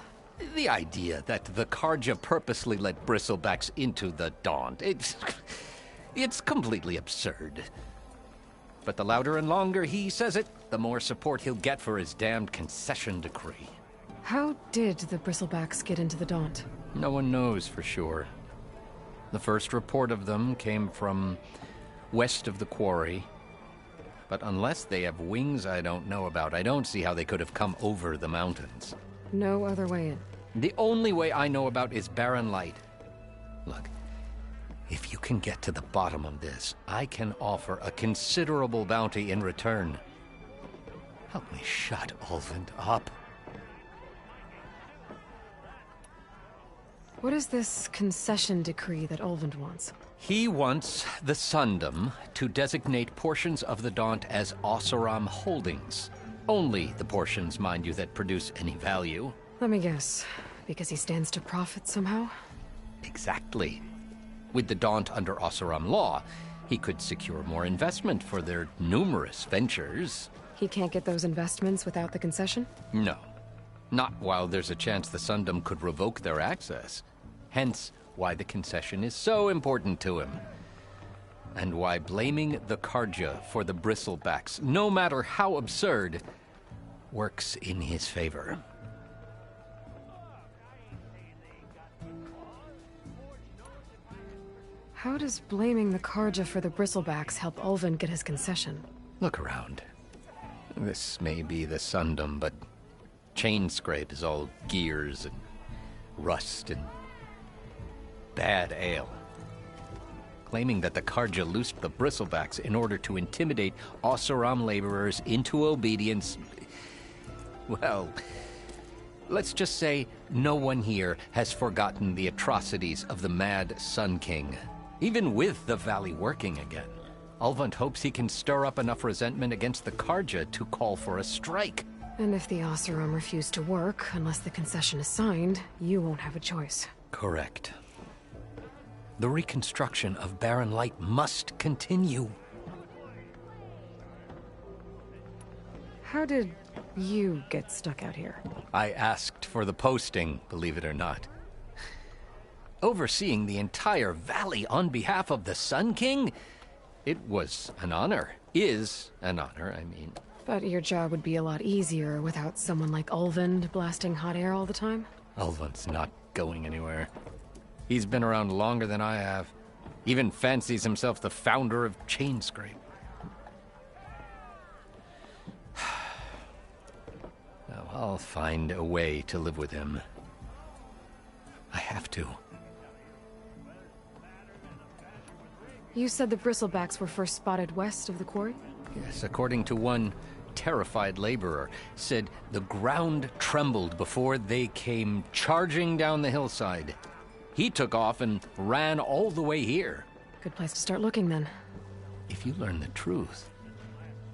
The idea that the Karja purposely let bristlebacks into the Daunt, it's completely absurd. But the louder and longer he says it, the more support he'll get for his damned concession decree. How did the bristlebacks get into the Daunt? No one knows for sure. The first report of them came from west of the quarry. But unless they have wings I don't know about, I don't see how they could have come over the mountains. No other way in. The only way I know about is Barren Light. Look, if you can get to the bottom of this, I can offer a considerable bounty in return. Help me shut Ulvin up. What is this concession decree that Ulvin wants? He wants the Sundom to designate portions of the Daunt as Oseram holdings. Only the portions, mind you, that produce any value. Let me guess. Because he stands to profit somehow? Exactly. With the Daunt under Oseram law, He could secure more investment for their numerous ventures. He can't get those investments without the concession? No. Not while there's a chance the Sundom could revoke their access. Hence, why the concession is so important to him. And why blaming the Karja for the bristlebacks, no matter how absurd, works in his favor. How does blaming the Karja for the bristlebacks help Ulvin get his concession? Look around. This may be the Sundom, but Chainscrape is all gears and rust and bad ale. Claiming that the Karja loosed the bristlebacks in order to intimidate Oseram laborers into obedience. Well, let's just say no one here has forgotten the atrocities of the Mad Sun King. Even with the valley working again, Ulvund hopes he can stir up enough resentment against the Karja to call for a strike. And if the Oseram refuse to work, unless the concession is signed, you won't have a choice. Correct. The reconstruction of Barren Light must continue. How did you get stuck out here? I asked for the posting, believe it or not. Overseeing the entire valley on behalf of the Sun King? It was an honor. Is an honor, I mean. But your job would be a lot easier without someone like Ulvund blasting hot air all the time? Ulvund's not going anywhere. He's been around longer than I have. Even fancies himself the founder of Chainscrape. Now, I'll find a way to live with him. I have to. You said the bristlebacks were first spotted west of the quarry? Yes, according to one terrified laborer, said the ground trembled before they came charging down the hillside. He took off and ran all the way here. Good place to start looking, then. If you learn the truth,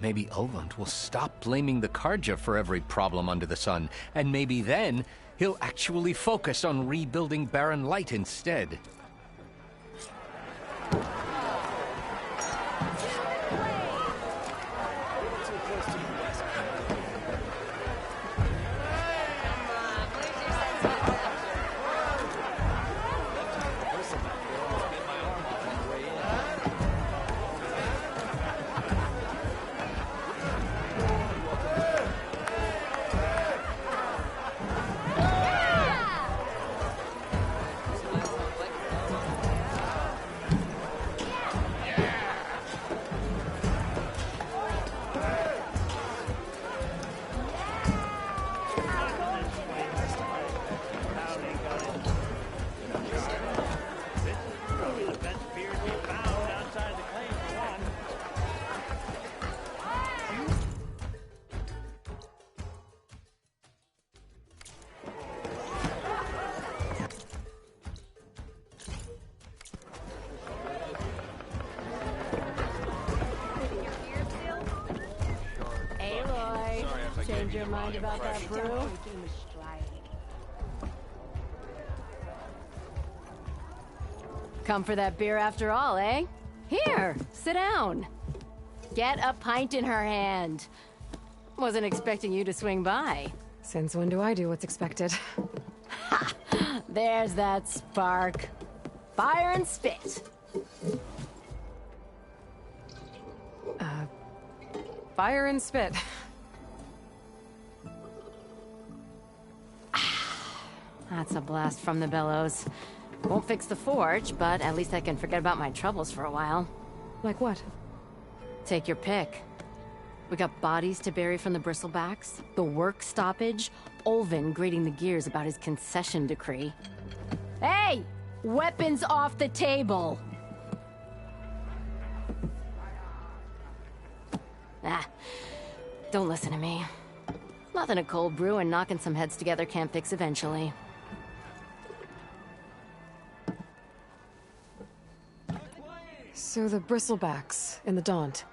maybe Ulvund will stop blaming the Karja for every problem under the sun, and maybe then he'll actually focus on rebuilding Barren Light instead. Change your mind about that brew? Come for that beer after all, eh? Here, sit down. Get a pint in her hand. Wasn't expecting you to swing by. Since when do I do what's expected? Ha! There's that spark. Fire and spit. Fire and spit. That's a blast from the bellows. Won't fix the forge, but at least I can forget about my troubles for a while. Like what? Take your pick. We got bodies to bury from the bristlebacks, the work stoppage, Ulvin grating the gears about his concession decree. Hey! Weapons off the table! Don't listen to me. Nothing a cold brew and knocking some heads together can't fix eventually. So the bristlebacks in the Daunt.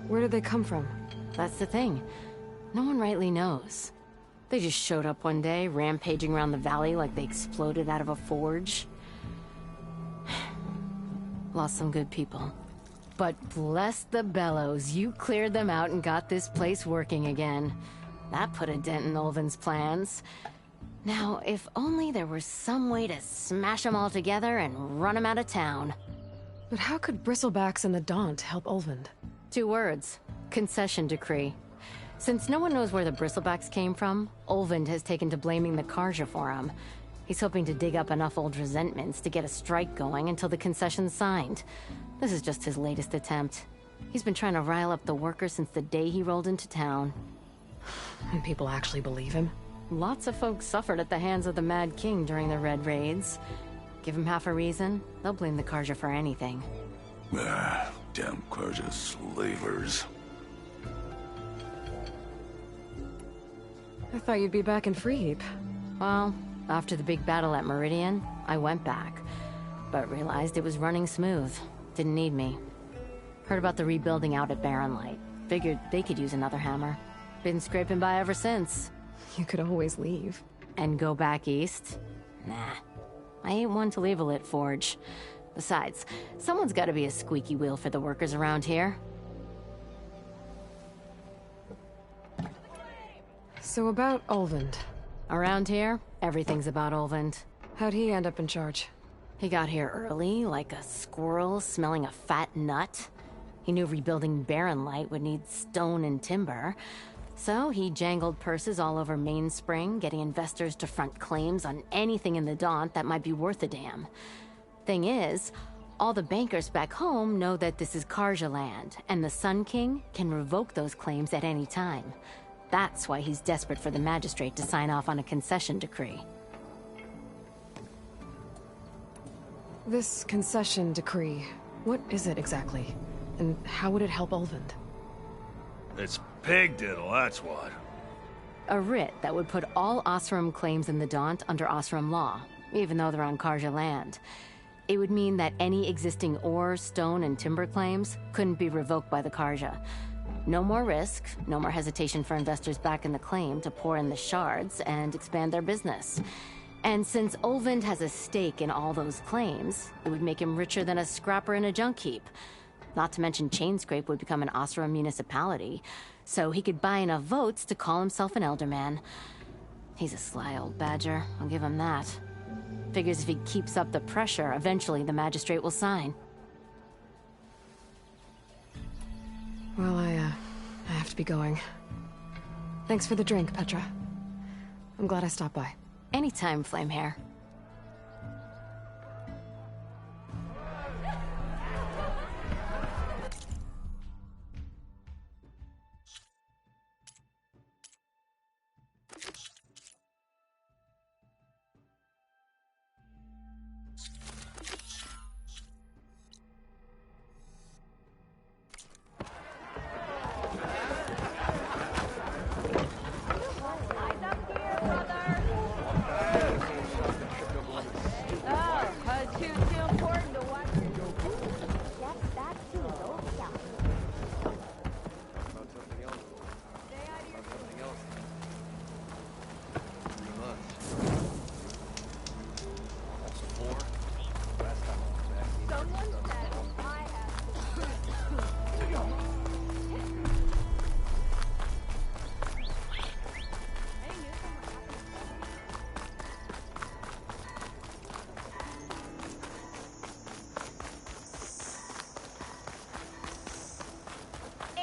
Where did they come from? That's the thing. No one rightly knows. They just showed up one day, rampaging around the valley like they exploded out of a forge. Lost some good people. But bless the bellows, you cleared them out and got this place working again. That put a dent in Ulvin's plans. Now, if only there were some way to smash them all together and run them out of town. But how could Bristlebacks and the Daunt help Ulvund? 2 words. Concession decree. Since no one knows where the Bristlebacks came from, Ulvund has taken to blaming the Karja for them. He's hoping to dig up enough old resentments to get a strike going until the concession's signed. This is just his latest attempt. He's been trying to rile up the workers since the day he rolled into town. And people actually believe him? Lots of folks suffered at the hands of the Mad King during the Red Raids. Give him half a reason, they'll blame the Karja for anything. Damn Karja slavers. I thought you'd be back in Freeheap. Well, after the big battle at Meridian, I went back. But realized it was running smooth. Didn't need me. Heard about the rebuilding out at Barren Light. Figured they could use another hammer. Been scraping by ever since. You could always leave. And go back east? Nah. I ain't one to leave a lit forge. Besides, someone's gotta be a squeaky wheel for the workers around here. So about Ulvund. Around here, everything's about Ulvund. How'd he end up in charge? He got here early, like a squirrel smelling a fat nut. He knew rebuilding Barren Light would need stone and timber. So he jangled purses all over Mainspring, getting investors to front claims on anything in the Daunt that might be worth a damn. Thing is, all the bankers back home know that this is Karja land, and the Sun King can revoke those claims at any time. That's why he's desperate for the magistrate to sign off on a concession decree. This concession decree, what is it exactly? And how would it help Ulvund? It's pig diddle, that's what. A writ that would put all Osram claims in the Daunt under Osram law, even though they're on Karja land. It would mean that any existing ore, stone, and timber claims couldn't be revoked by the Karja. No more risk, no more hesitation for investors back in the claim to pour in the shards and expand their business. And since Ulvund has a stake in all those claims, it would make him richer than a scrapper in a junk heap. Not to mention Chainscrape would become an Osram municipality, so he could buy enough votes to call himself an elderman. He's a sly old badger, I'll give him that. Figures if he keeps up the pressure, eventually the magistrate will sign. Well, I have to be going. Thanks for the drink, Petra. I'm glad I stopped by. Anytime, Flamehair.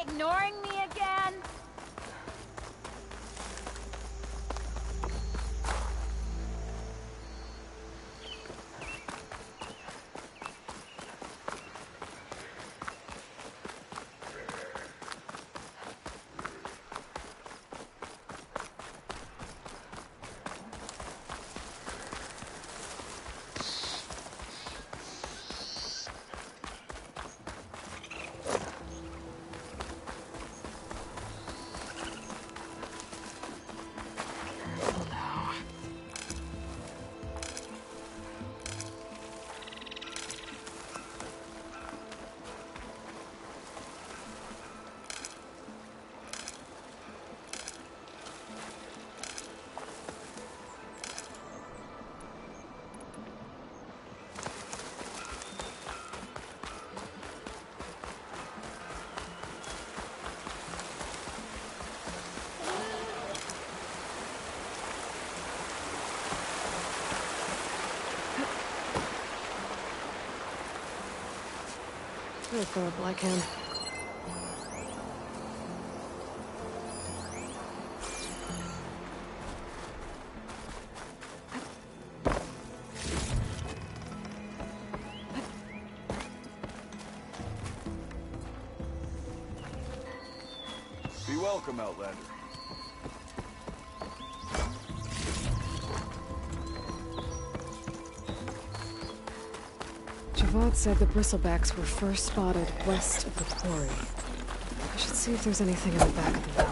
Ignoring me again? Right there, Black Hand. Be welcome, Outlander. Javad said the bristlebacks were first spotted west of the quarry. I should see if there's anything in the back of the valley.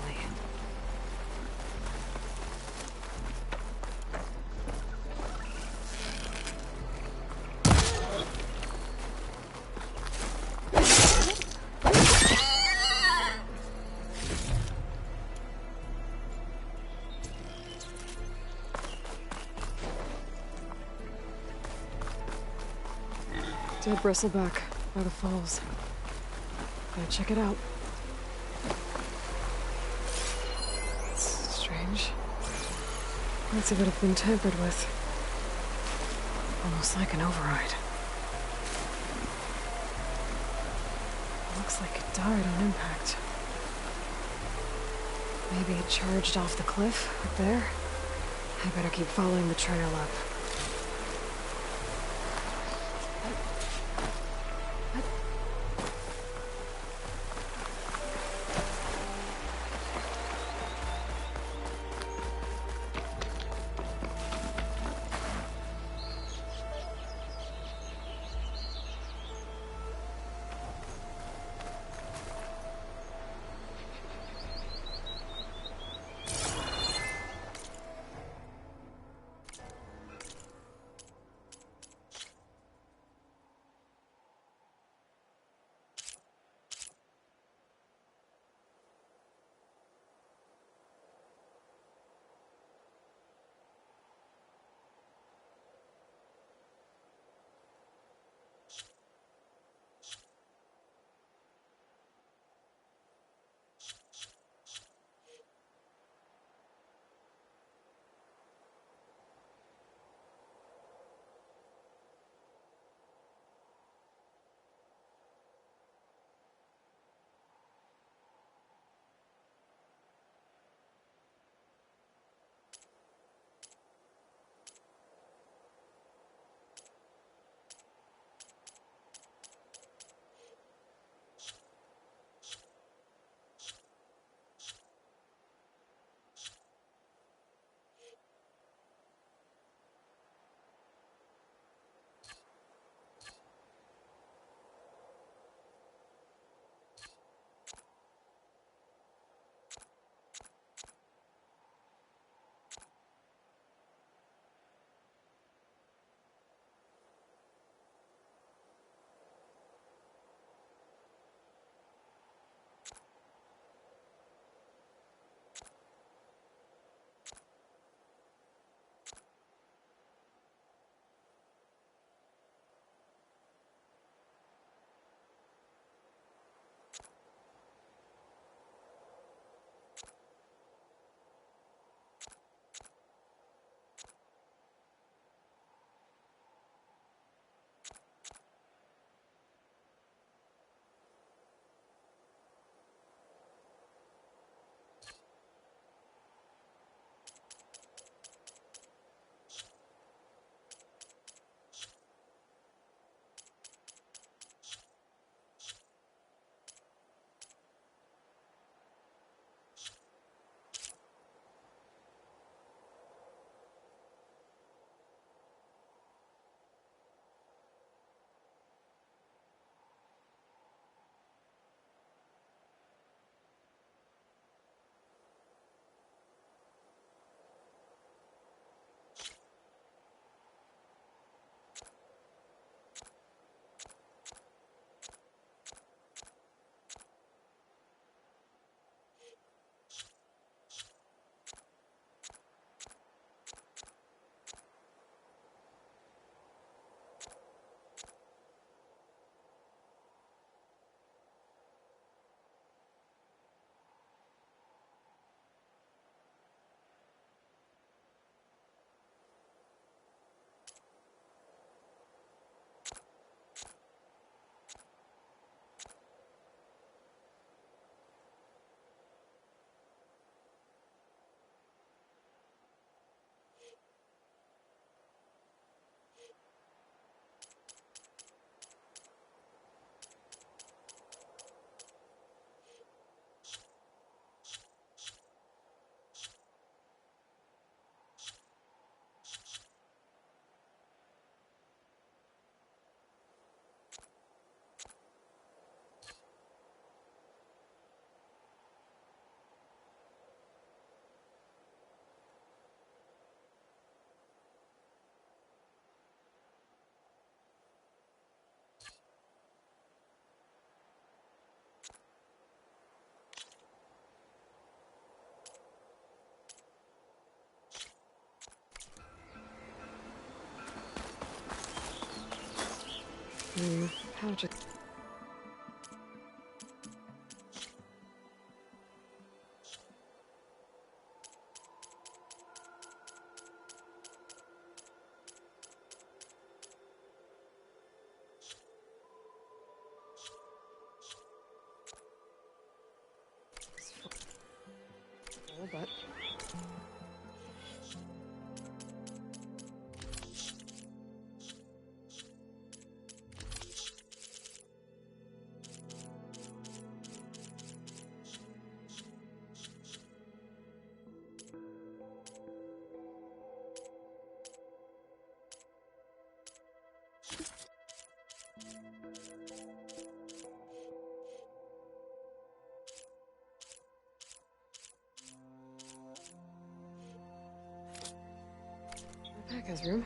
Dead bristleback by the falls. Gotta check it out. It's strange. Parts of it have been tampered with. Almost like an override. Looks like it died on impact. Maybe it charged off the cliff up there. I better keep following the trail up. Pouches. But my pack has room.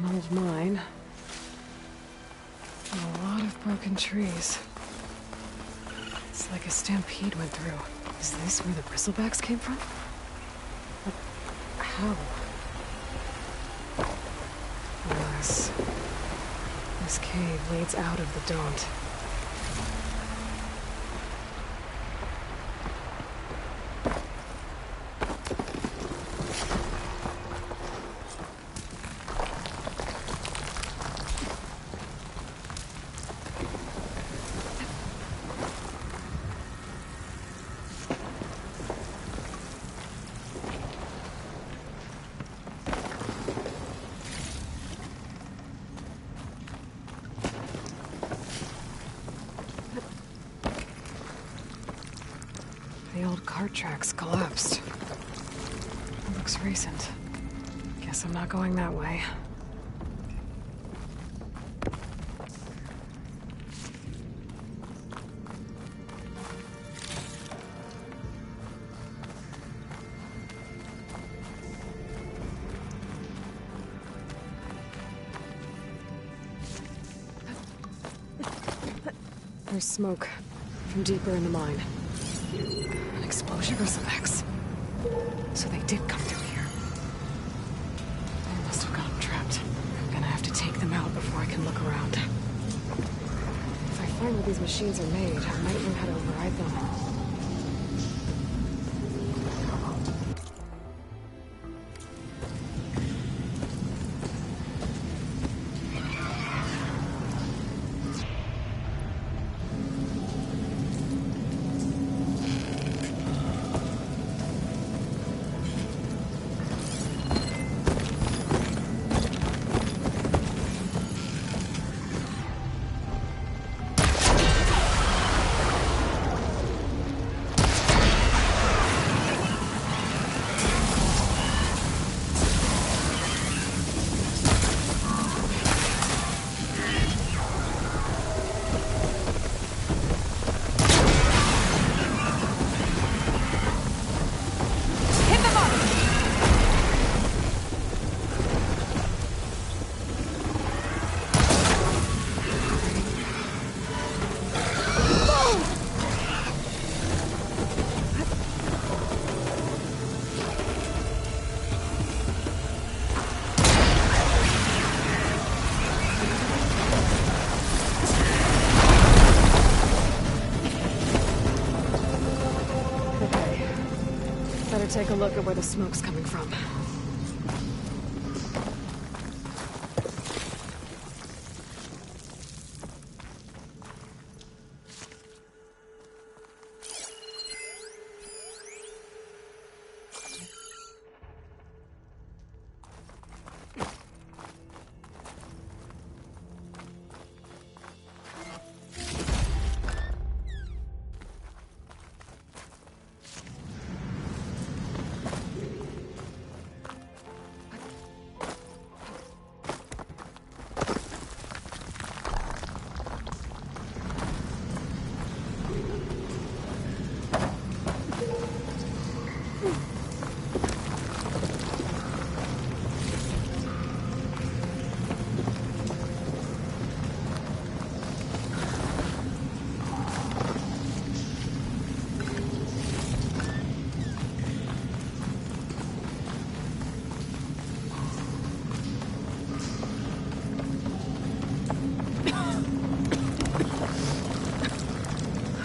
An old mine. And a lot of broken trees. It's like a stampede went through. Is this where the bristlebacks came from? But how? Yes. This cave leads out of the Daunt. The old cart tracks collapsed. It looks recent. Guess I'm not going that way. There's smoke from deeper in the mine. An explosion bristlebacks. So they did come through here. They must have gotten trapped. I'm gonna have to take them out before I can look around. If I find where these machines are made, I might know how to override them. Better take a look at where the smoke's coming from.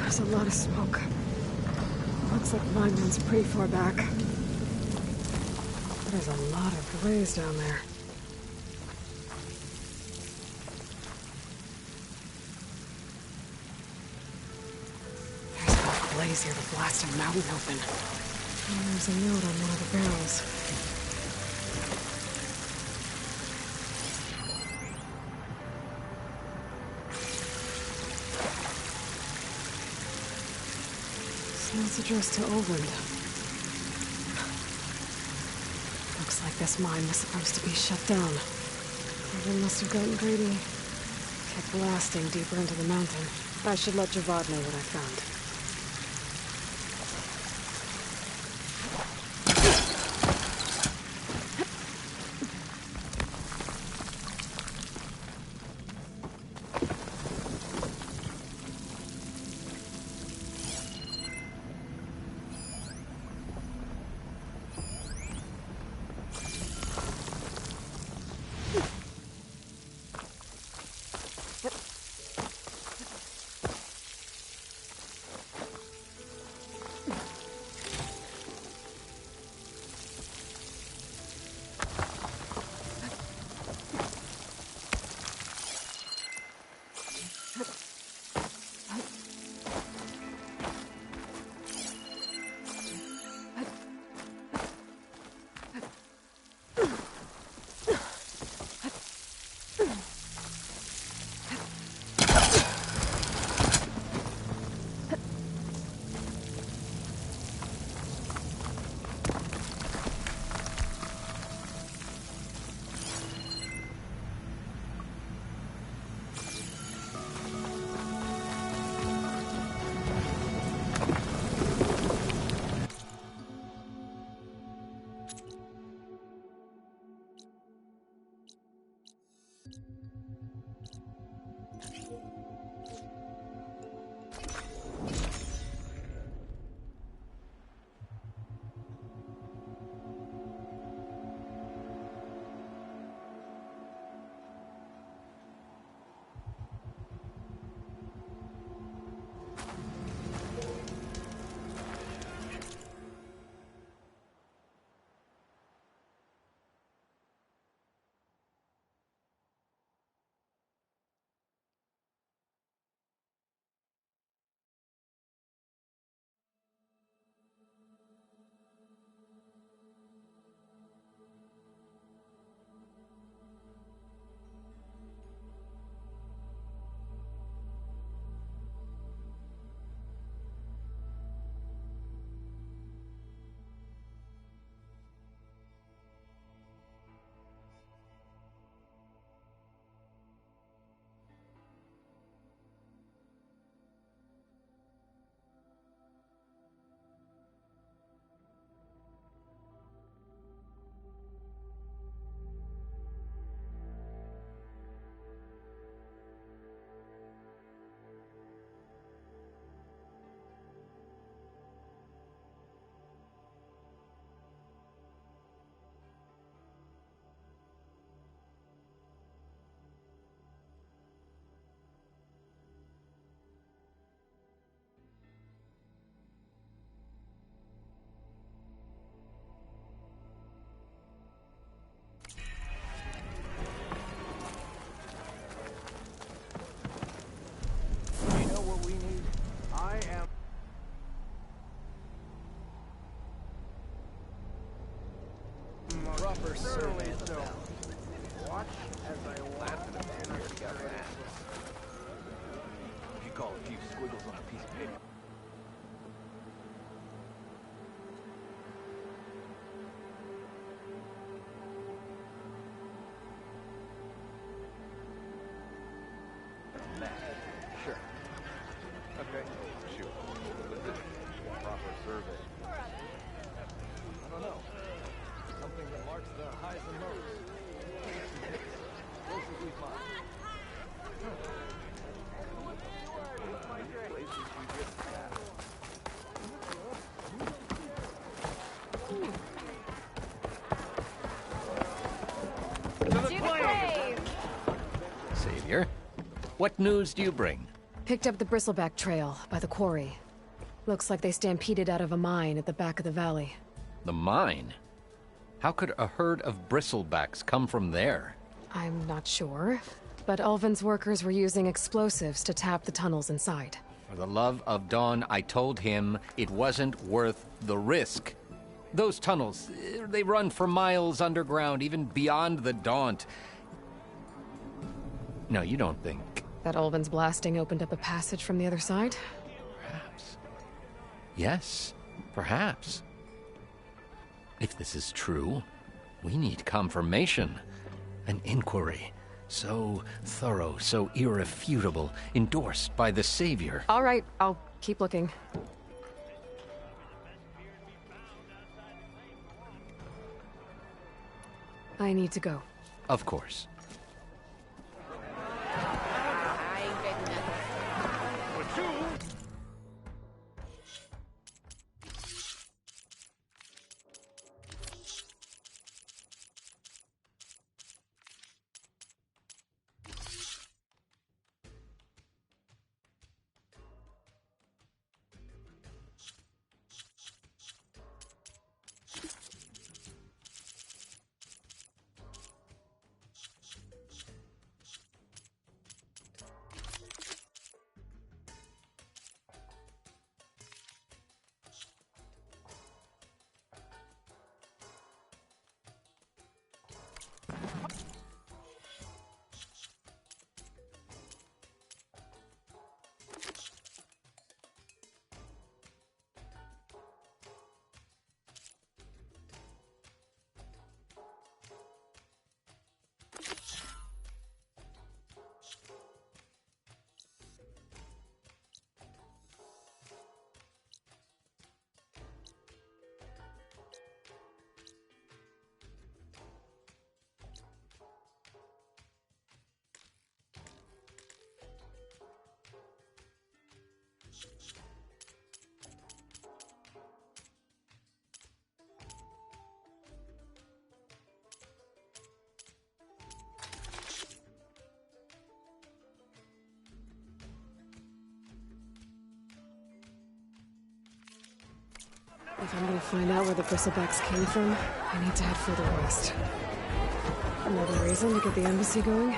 There's a lot of smoke. Looks like mine runs pretty far back. There's a lot of blaze down there. There's enough blaze here to blast a mountain open. And there's a note on one of the barrels. It's addressed to Olvin. Looks like this mine was supposed to be shut down. Olvin must have gotten greedy. Kept blasting deeper into the mountain. I should let Javad know what I found. on a piece of paper. Sure. Okay, shoot. Proper survey. I don't know. Something that marks the highs and lows. Close as we find. Places we just passed. To the grave! Savior, what news do you bring? Picked up the bristleback trail by the quarry. Looks like they stampeded out of a mine at the back of the valley. The mine? How could a herd of bristlebacks come from there? I'm not sure, but Ulvin's workers were using explosives to tap the tunnels inside. For the love of Dawn, I told him it wasn't worth the risk. Those tunnels, they run for miles underground, even beyond the Daunt. No, you don't think... That Ulvin's blasting opened up a passage from the other side? Perhaps. Yes, perhaps. If this is true, we need confirmation. An inquiry. So thorough, so irrefutable, endorsed by the Savior. All right, I'll keep looking. I need to go. Of course. I ain't getting nothing. If I'm gonna find out where the bristlebacks came from, I need to head further west. Another reason to get the embassy going?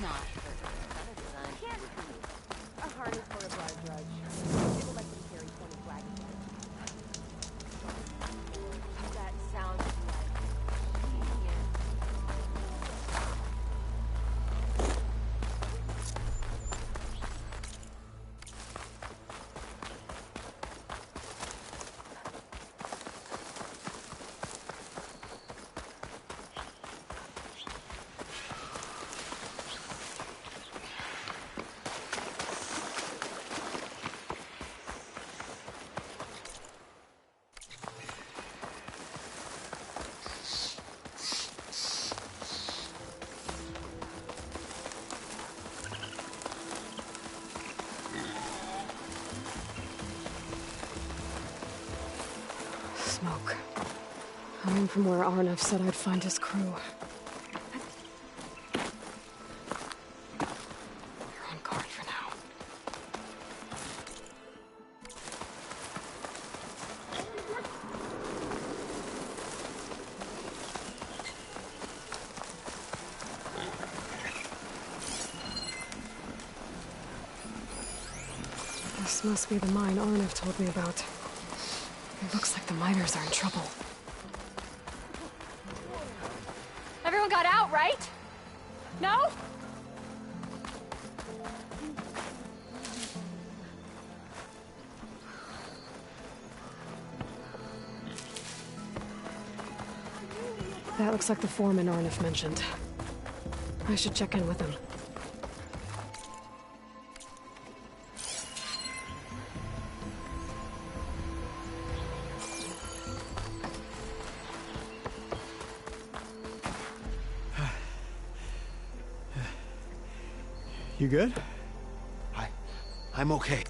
not hurt. Another design Can't would be. a harness for a bar drudge. It will let you carry 20 flags. That sounds like genius. Smoke. Coming from where Arnav said I'd find his crew. You're on guard for now. This must be the mine Arnav told me about. It looks like the miners are in trouble. Everyone got out, right? No? That looks like the foreman Arnav mentioned. I should check in with him. You good? I'm okay.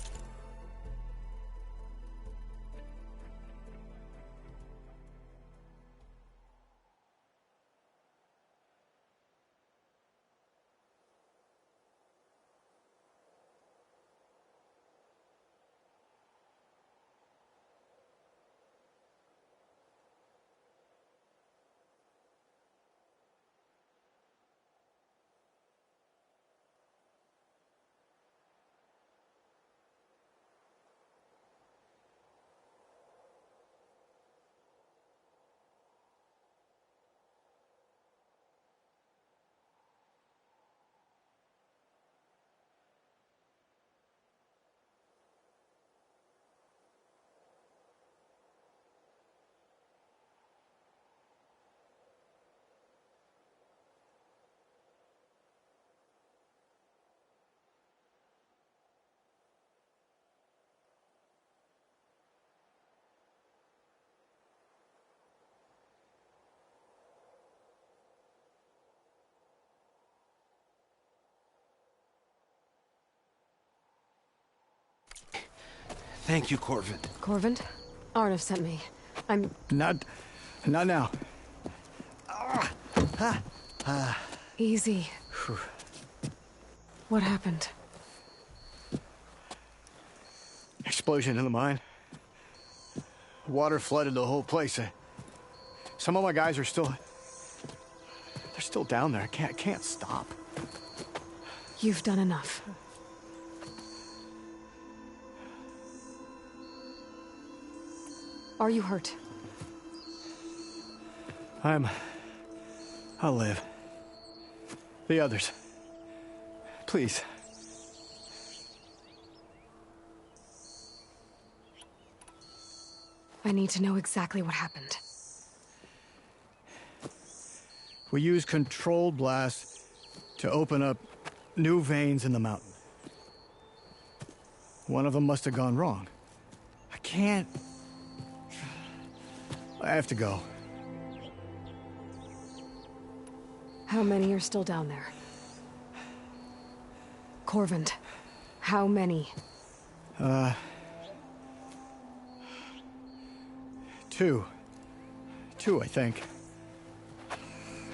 Thank you, Corvin. Corvin? Arnav sent me. I'm... Not now. Easy. What happened? Explosion in the mine. Water flooded the whole place. Some of my guys are still... They're still down there. I can't stop. You've done enough. Are you hurt? I'll live. The others. Please. I need to know exactly what happened. We used controlled blasts to open up new veins in the mountain. One of them must have gone wrong. I have to go. How many are still down there? Corvin, how many? Two. Two, I think.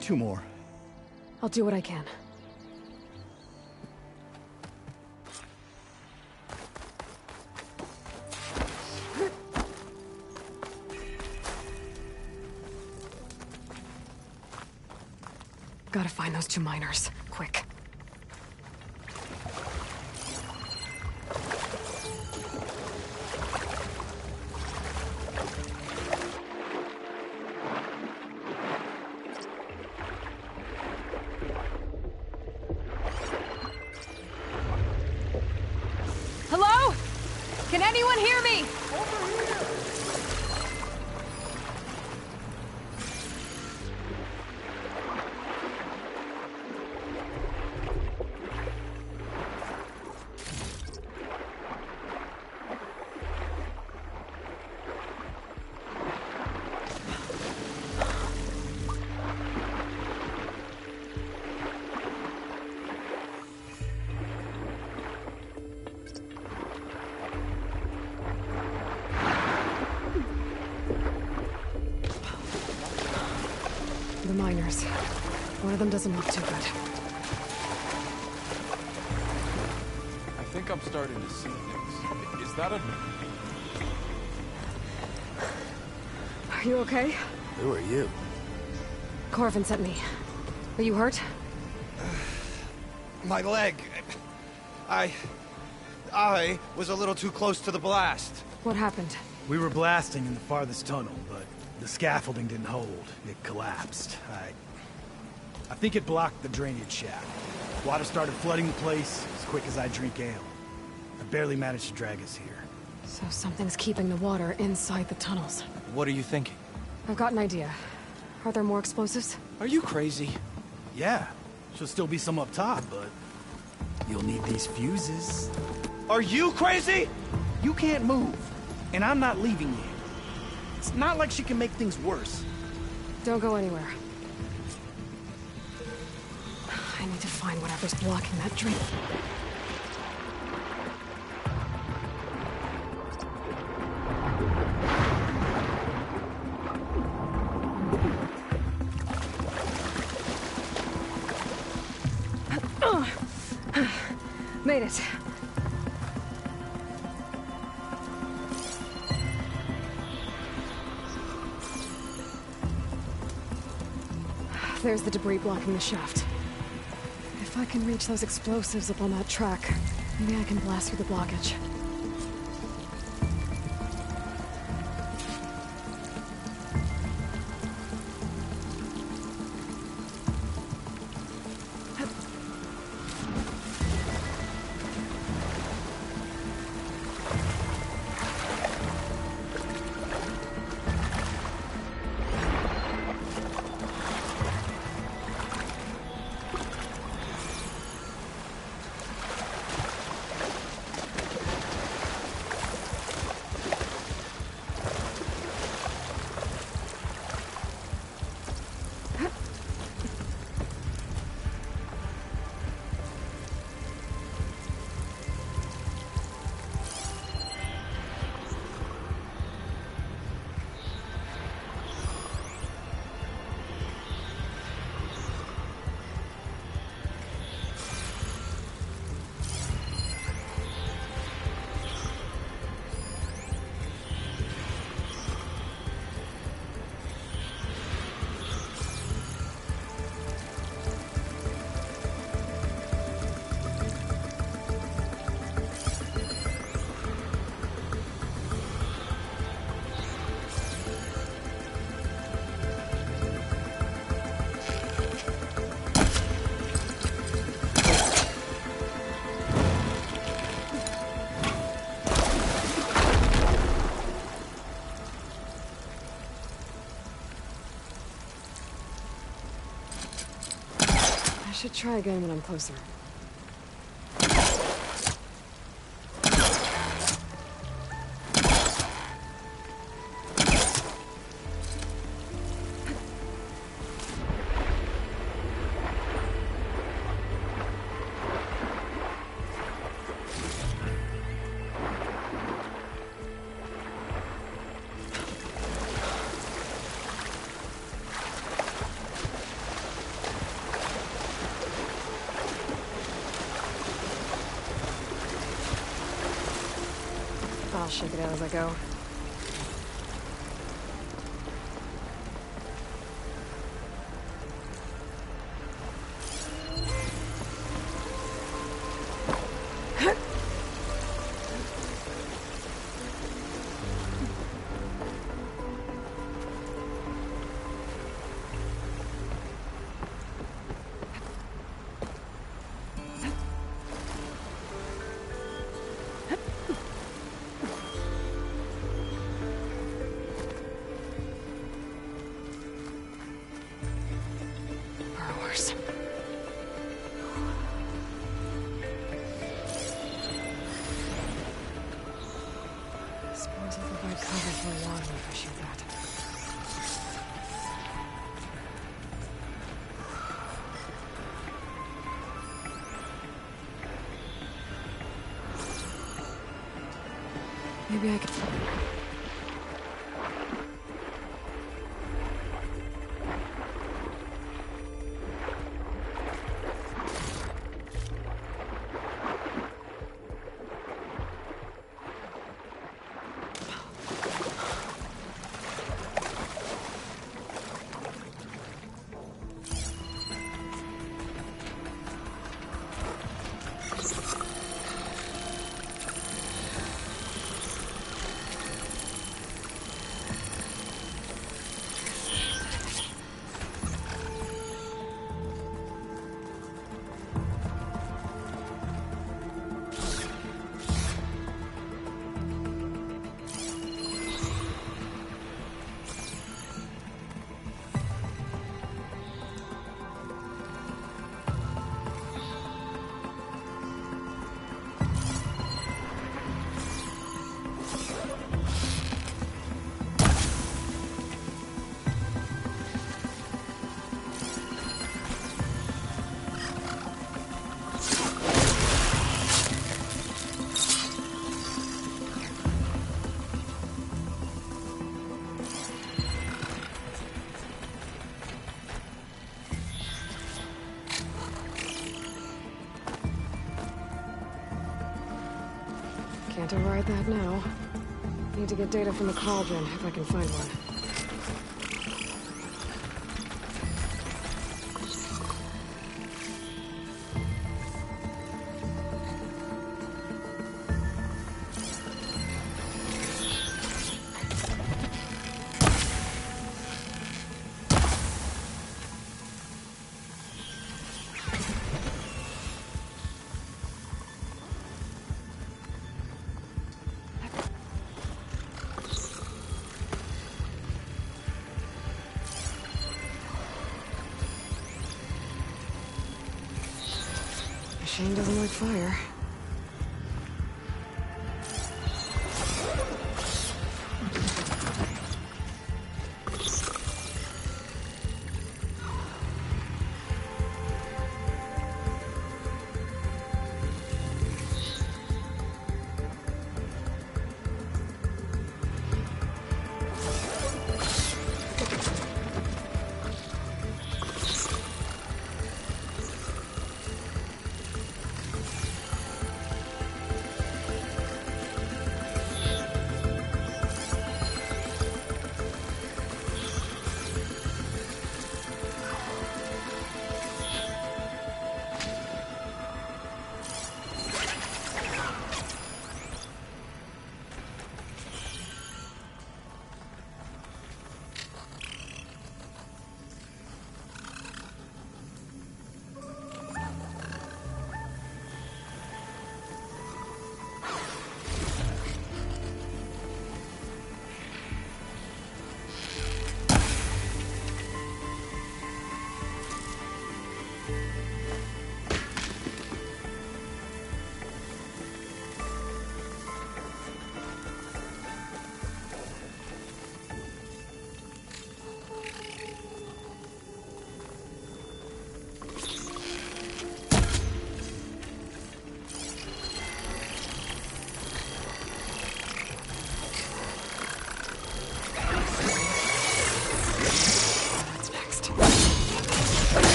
Two more. I'll do what I can. Gotta find those two miners, quick. Can anyone hear me? The miners. One of them doesn't look too good. I think I'm starting to see things. Is that a... Are you okay? Who are you? Corvin sent me. Are you hurt? My leg. I was a little too close to the blast. What happened? We were blasting in the farthest tunnel, but the scaffolding didn't hold. It collapsed. I think it blocked the drainage shaft. Water started flooding the place as quick as I drink ale. I barely managed to drag us here. So something's keeping the water inside the tunnels. What are you thinking? I've got an idea. Are there more explosives? Are you crazy? Yeah, should still be some up top, but you'll need these fuses. Are you crazy? You can't move, and I'm not leaving you. It's not like she can make things worse. Don't go anywhere. I need to find whatever's blocking that drain. Made it. There's the debris blocking the shaft. If I can reach those explosives up on that track, maybe I can blast through the blockage. I should try again when I'm closer. I'll shake it out as I go. A lot would appreciate that. Maybe I could... Can't override that now. Need to get data from the cauldron, if I can find one. Machine doesn't like fire.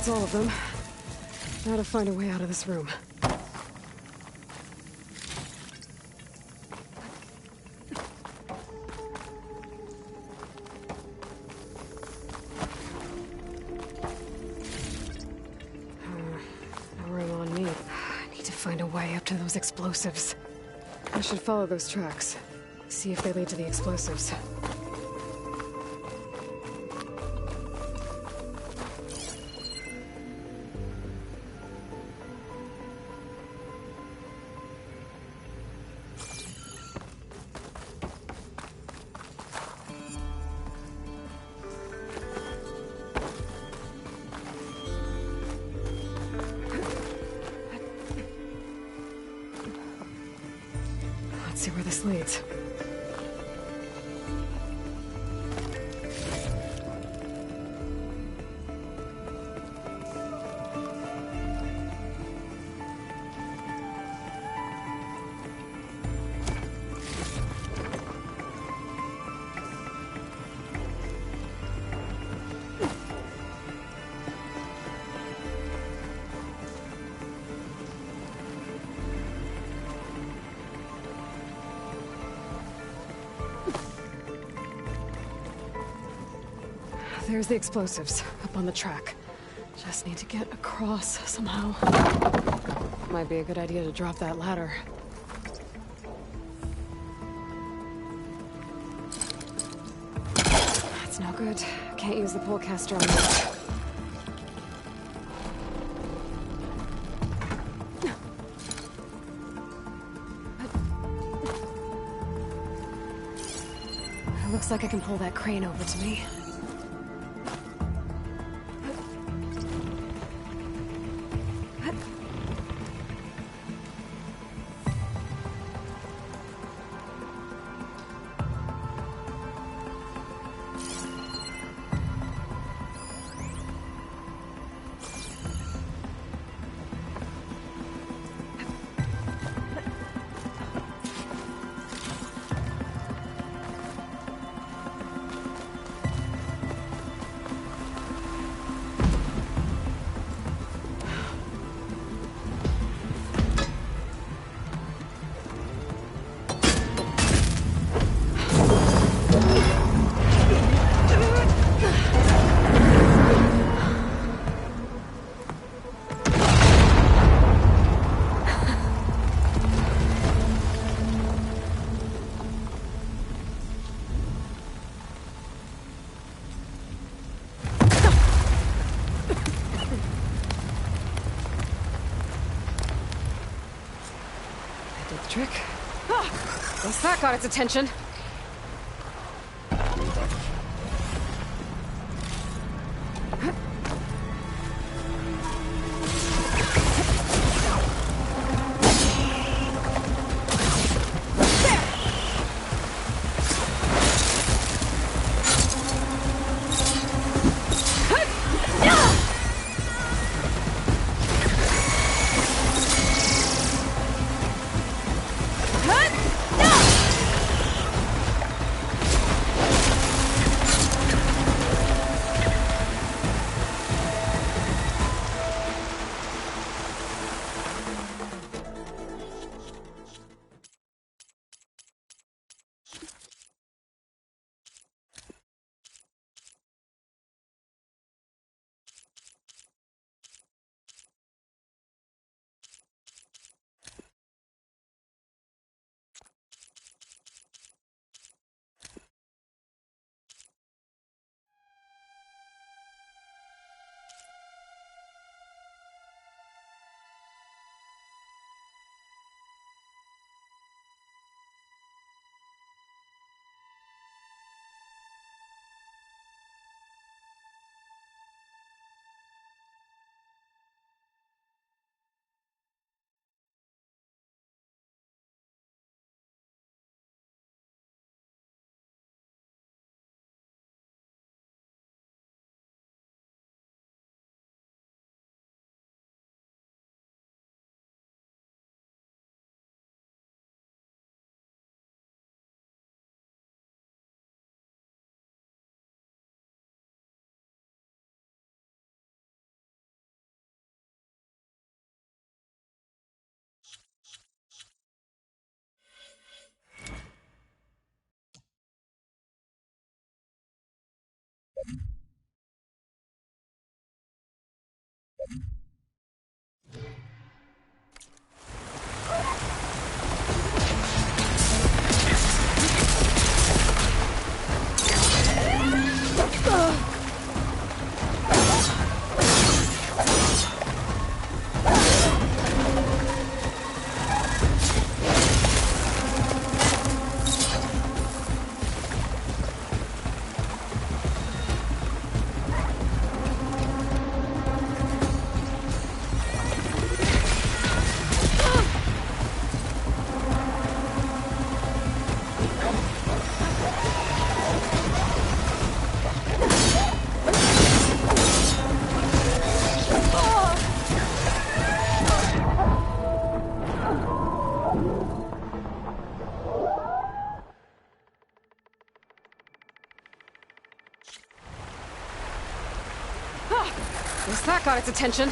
That's all of them. Now to find a way out of this room. No room on me. I need to find a way up to those explosives. I should follow those tracks. See if they lead to the explosives. Let's see where this leads. There's the explosives, up on the track. Just need to get across somehow. Might be a good idea to drop that ladder. That's no good. Can't use the pull caster on this. It looks like I can pull that crane over to me. Trick. Ah, guess that got its attention. That got its attention.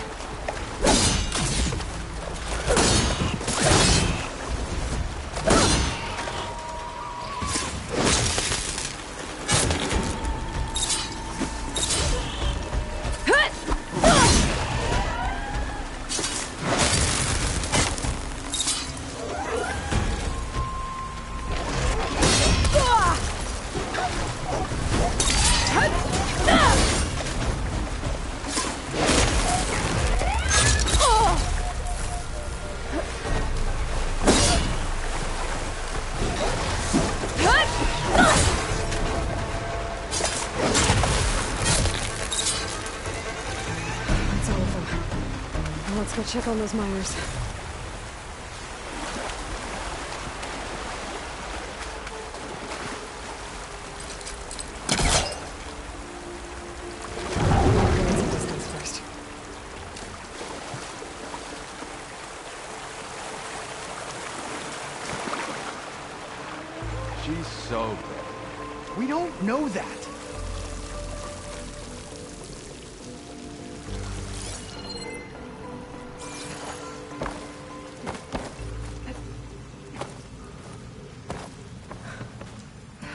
Let's go check on those miners. Get some distance first. She's so good. We don't know that.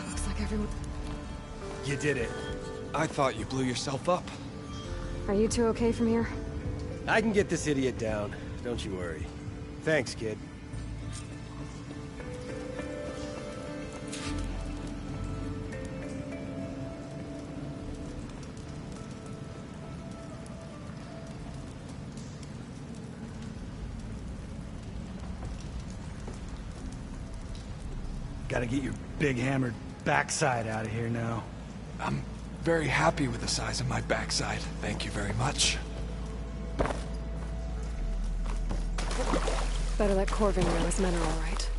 Looks like everyone... You did it. I thought you blew yourself up. Are you two okay from here? I can get this idiot down. Don't you worry. Thanks, kid. Gotta get your big hammered backside out of here now. I'm very happy with the size of my backside. Thank you very much. Better let Corvin know his men are all right.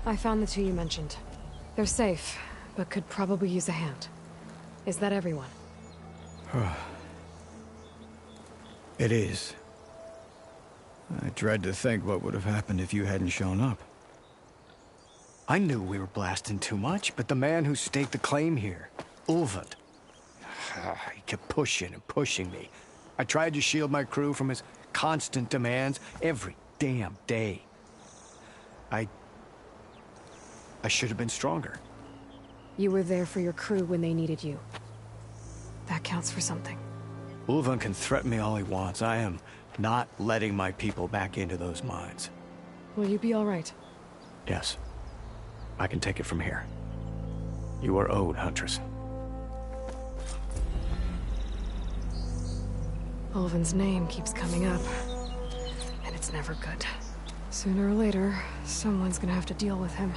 I found the two you mentioned. They're safe, but could probably use a hand. Is that everyone? It is. I dread to think what would have happened if you hadn't shown up. I knew we were blasting too much, but the man who staked the claim here, Ulvund, he kept pushing and pushing me. I tried to shield my crew from his constant demands every damn day. I should have been stronger. You were there for your crew when they needed you. That counts for something. Ulvund can threaten me all he wants. I am not letting my people back into those mines. Will you be all right? Yes. I can take it from here. You are owed, Huntress. Ulvund's name keeps coming up. And it's never good. Sooner or later, someone's gonna have to deal with him.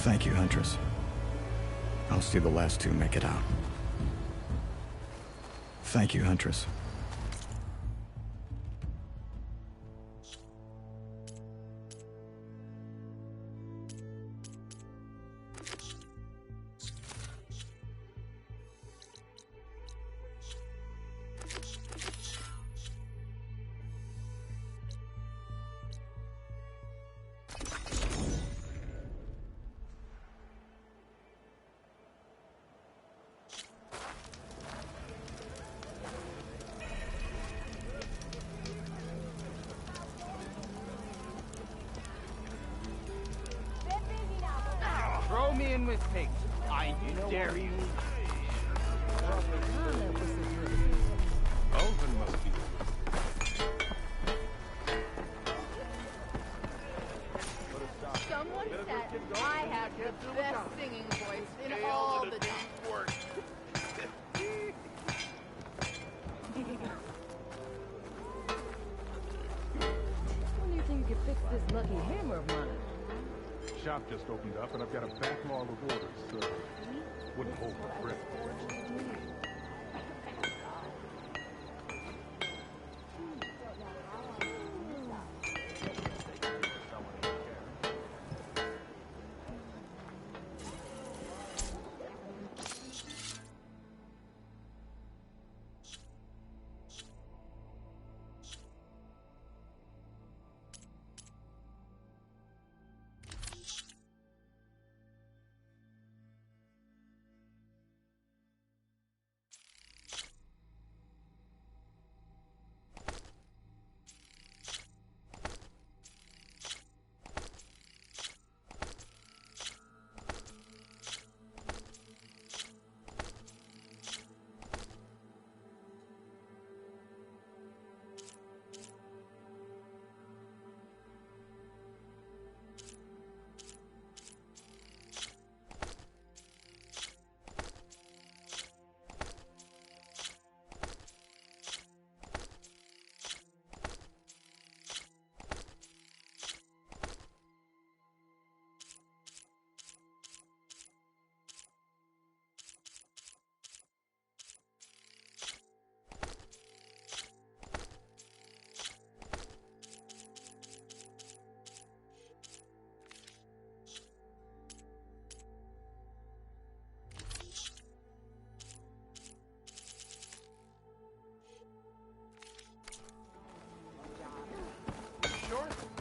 Thank you, Huntress. I'll see the last two make it out. Thank you, Huntress. Throw me in with pigs. I dare you. Elvin must be. Someone said I have the best singing voice in all the deep work. When do you think you can fix this lucky hammer of mine? Shop just opened up, and I've got a backlog of orders, so wouldn't hold my breath.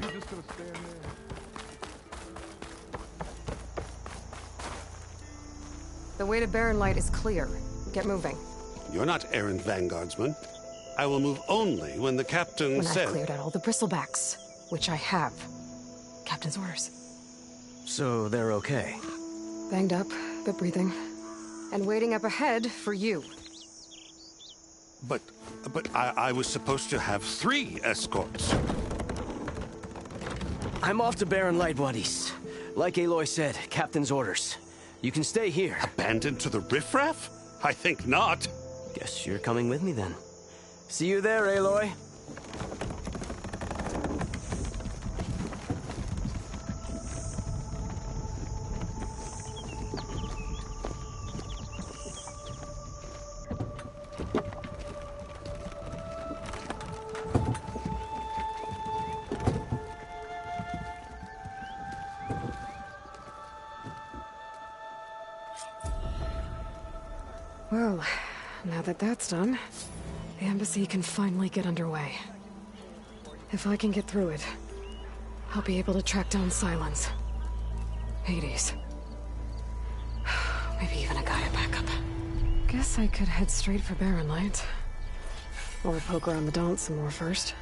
You're just gonna stand there. The way to Barren Light is clear. Get moving. You're not errant vanguardsman. I will move only when the captain When says... I've cleared out all the bristlebacks, which I have. Captain's orders. So they're okay? Banged up, but breathing. And waiting up ahead for you. But I was supposed to have 3 escorts. I'm off to Barren Light, buddies. Like Aloy said, Captain's orders. You can stay here. Abandoned to the riffraff? I think not. Guess you're coming with me then. See you there, Aloy. Well, now that that's done, the embassy can finally get underway. If I can get through it, I'll be able to track down Silence. Hades. Maybe even a Gaia backup. Guess I could head straight for Barren Light. Or poke around the Daunt some more first.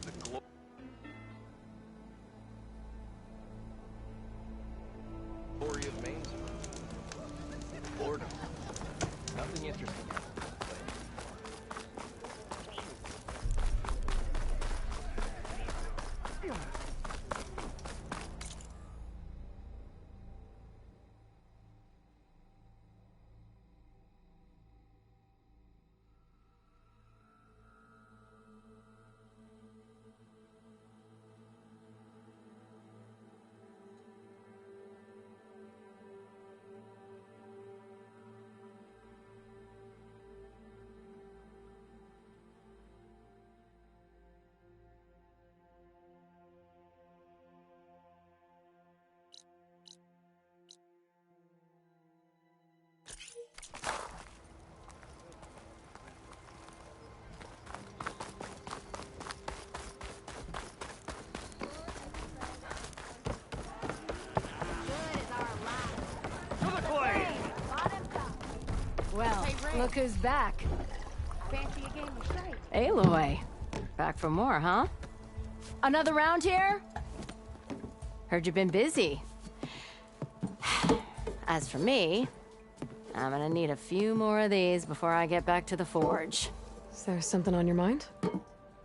save the glory of Maine. Boredom. Nothing interesting happens. Well, look who's back. Fancy a game of sight. Aloy. Back for more, huh? Another round here? Heard you've been busy. As for me, I'm gonna need a few more of these before I get back to the forge. Is there something on your mind?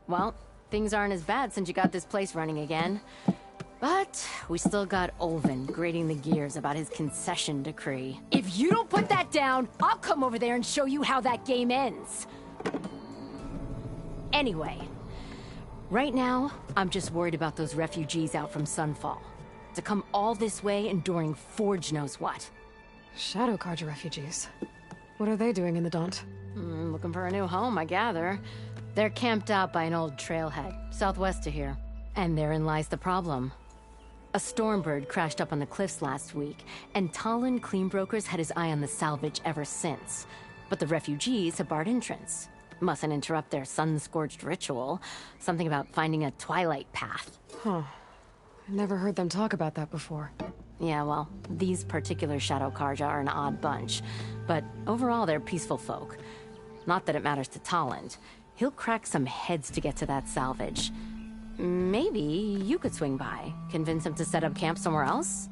Well, things aren't as bad since you got this place running again. But we still got Olvin grating the gears about his concession decree. If you don't put that down, I'll come over there and show you how that game ends. Anyway, right now, I'm just worried about those refugees out from Sunfall. To come all this way enduring Forge knows what. Shadow Carja refugees. What are they doing in the Daunt? Looking for a new home, I gather. They're camped out by an old trailhead, southwest of here. And therein lies the problem. A Stormbird crashed up on the cliffs last week, and Talon Cleanbrokers had his eye on the salvage ever since. But the refugees have barred entrance. Mustn't interrupt their sun-scorched ritual. Something about finding a twilight path. Huh. I never heard them talk about that before. Yeah, well, these particular Shadow Carja are an odd bunch. But overall, they're peaceful folk. Not that it matters to Talon. He'll crack some heads to get to that salvage. Maybe you could swing by, convince him to set up camp somewhere else?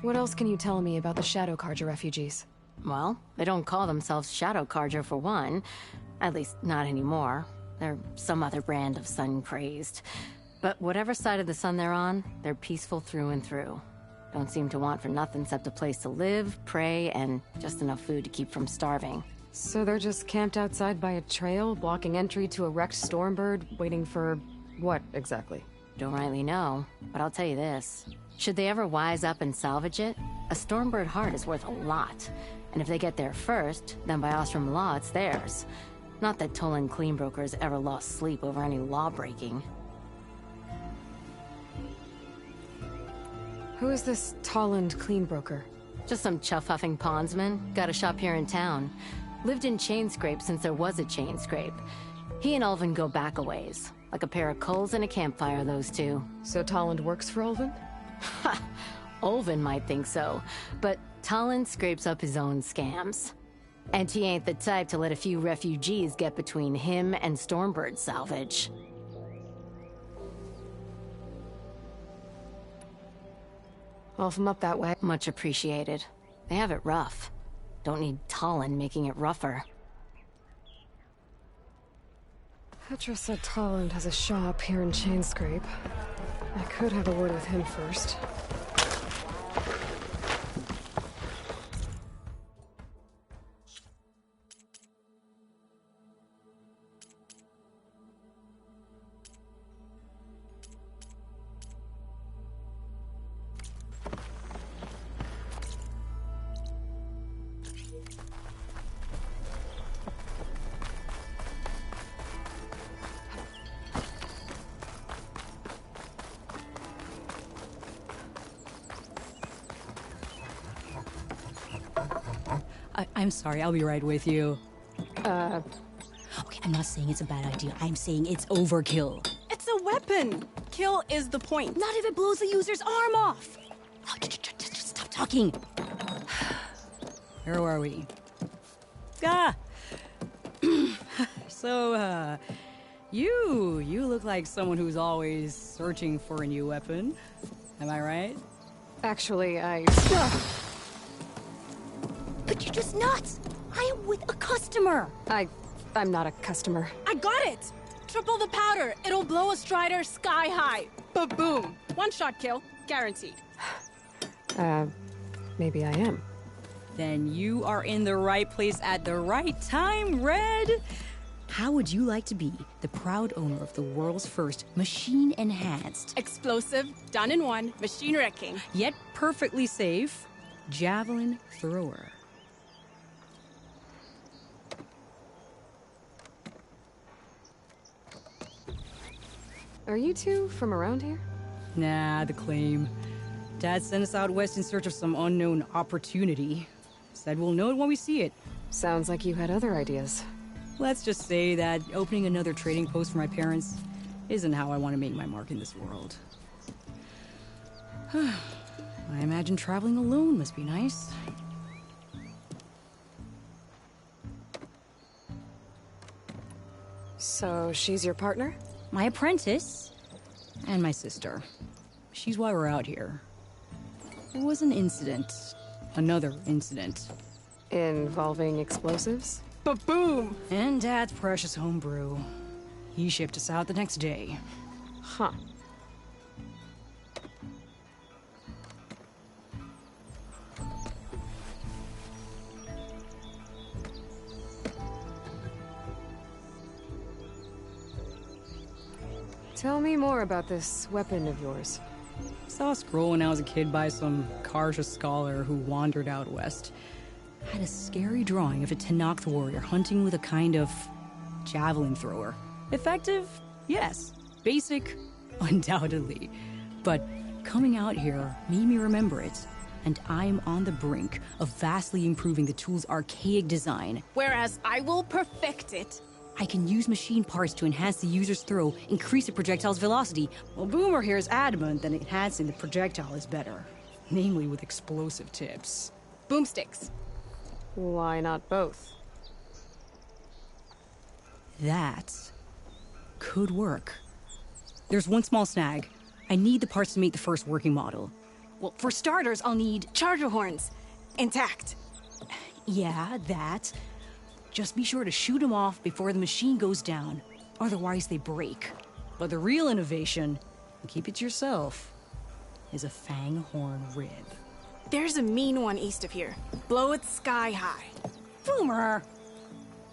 What else can you tell me about the Shadow Carja refugees? Well, they don't call themselves Shadow Carja for one. At least, not anymore. They're some other brand of sun-crazed. But whatever side of the sun they're on, they're peaceful through and through. Don't seem to want for nothing except a place to live, pray, and just enough food to keep from starving. So they're just camped outside by a trail, blocking entry to a wrecked Stormbird, waiting for what exactly? Don't rightly know, but I'll tell you this. Should they ever wise up and salvage it, a Stormbird heart is worth a lot. And if they get there first, then by Ostrom law, it's theirs. Not that Tolan Cleanbrokers ever lost sleep over any law-breaking. Who is this Talland Cleanbroker? Just some chuff-huffing pondsman. Got a shop here in town. Lived in Chainscrape since there was a Chainscrape. He and Ulvin go back a ways. Like a pair of coals and a campfire, those two. So Talland works for Ulvin? Ha! Ulvin might think so, but Talland scrapes up his own scams. And he ain't the type to let a few refugees get between him and Stormbird salvage. Off him up that way. Much appreciated. They have it rough. Don't need Talon making it rougher. Petra said Talland has a shop here in Chainscrape. I could have a word with him first. I'm sorry, I'll be right with you. Okay, I'm not saying it's a bad idea. I'm saying it's overkill. It's a weapon! Kill is the point. Not if it blows the user's arm off! Oh, just stop talking. Where are we? Ah. So, you look like someone who's always searching for a new weapon. Am I right? Actually, But you're just nuts! I am with a customer! I'm not a customer. I got it! Triple the powder. It'll blow a Strider sky high. Ba-boom. One shot kill. Guaranteed. Maybe I am. Then you are in the right place at the right time, Red. How would you like to be the proud owner of the world's first machine-enhanced, explosive, done in one, machine wrecking, yet perfectly safe, javelin thrower? Are you two from around here? Nah, the claim. Dad sent us out west in search of some unknown opportunity. Said we'll know it when we see it. Sounds like you had other ideas. Let's just say that opening another trading post for my parents isn't how I want to make my mark in this world. I imagine traveling alone must be nice. So she's your partner? My apprentice and my sister. She's why we're out here. There was an incident. Another incident. Involving explosives? Ba-boom! And Dad's precious homebrew. He shipped us out the next day. Huh. Tell me more about this weapon of yours. Saw a scroll when I was a kid by some Karja scholar who wandered out west. Had a scary drawing of a Tenakth warrior hunting with a kind of javelin thrower. Effective? Yes. Basic? Undoubtedly. But coming out here made me remember it. And I'm on the brink of vastly improving the tool's archaic design. Whereas I will perfect it. I can use machine parts to enhance the user's throw, increase the projectile's velocity. Well, Boomer here is adamant that enhancing the projectile is better. Namely with explosive tips. Boomsticks. Why not both? That could work. There's one small snag. I need the parts to make the first working model. Well, for starters, I'll need charger horns. Intact. Yeah, that. Just be sure to shoot them off before the machine goes down. Otherwise, they break. But the real innovation, and keep it to yourself, is a fang horn rib. There's a mean one east of here. Blow it sky high. Boomer!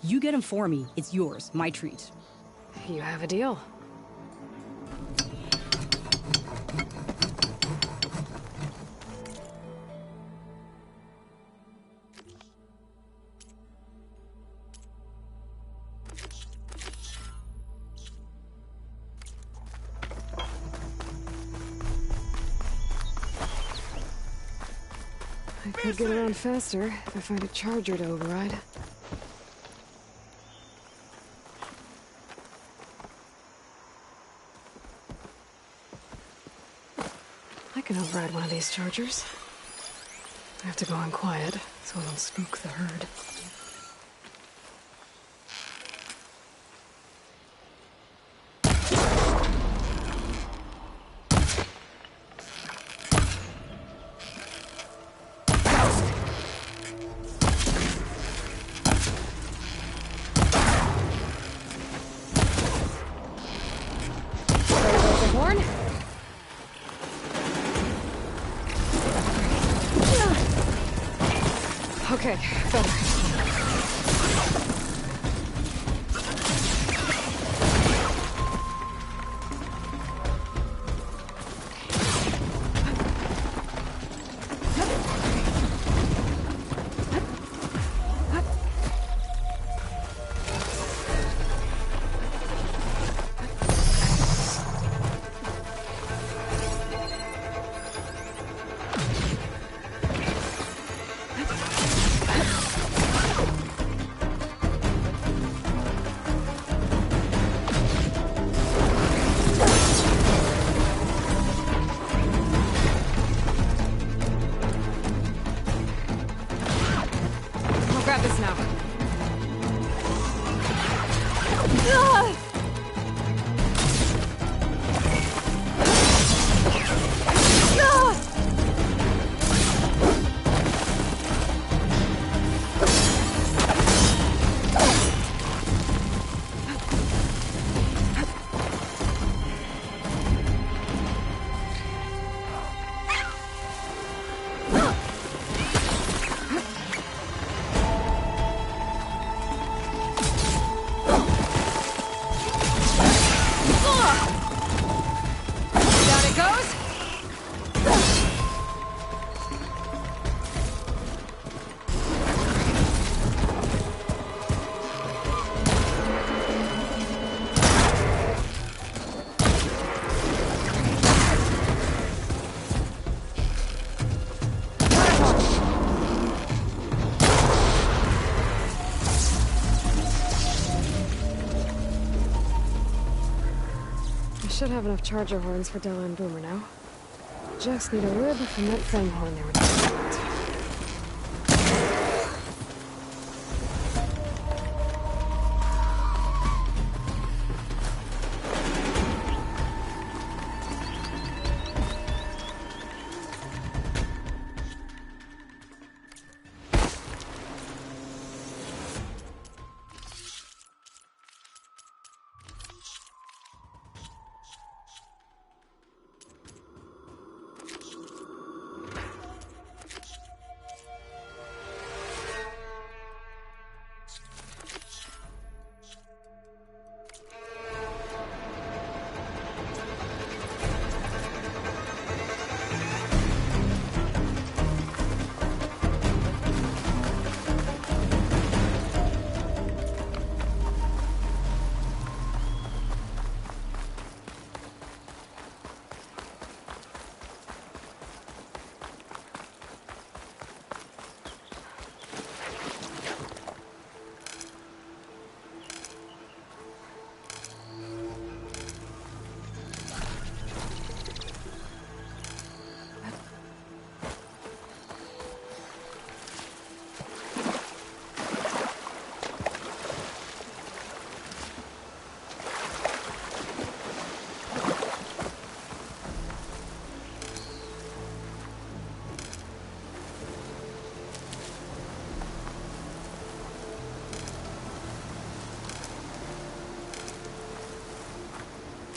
You get him for me. It's yours. My treat. You have a deal. I could get around faster if I find a charger to override. I can override one of these chargers. I have to go in quiet, so I don't spook the herd. Okay, better. Grab this now. have enough charger horns for Della and Boomer now. Just need a rib from that fang horn they were talking about.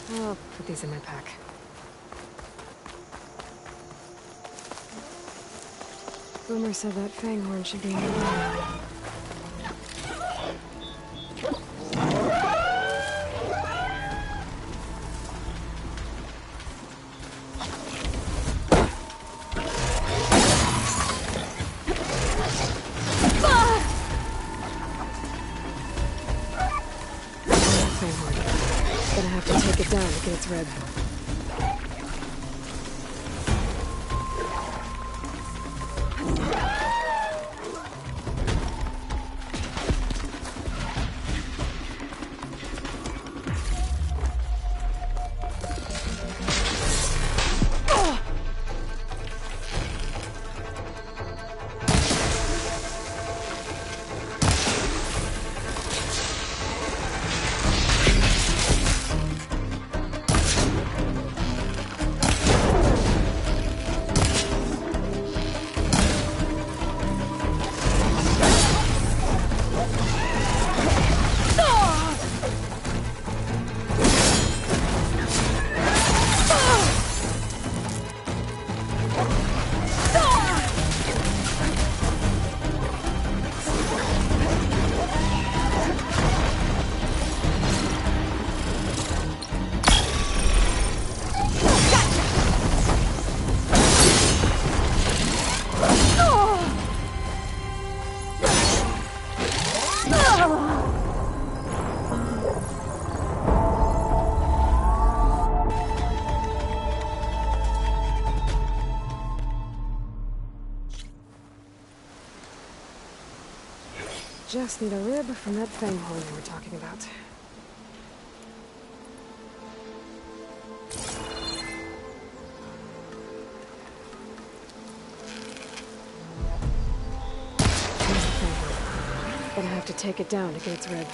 I'll put these in my pack. Boomer said that fang horn should be in the bag. Its rib. Just need a rib from that fang horn they were talking about. Here's the fang horn. Gonna have to take it down to get its rib.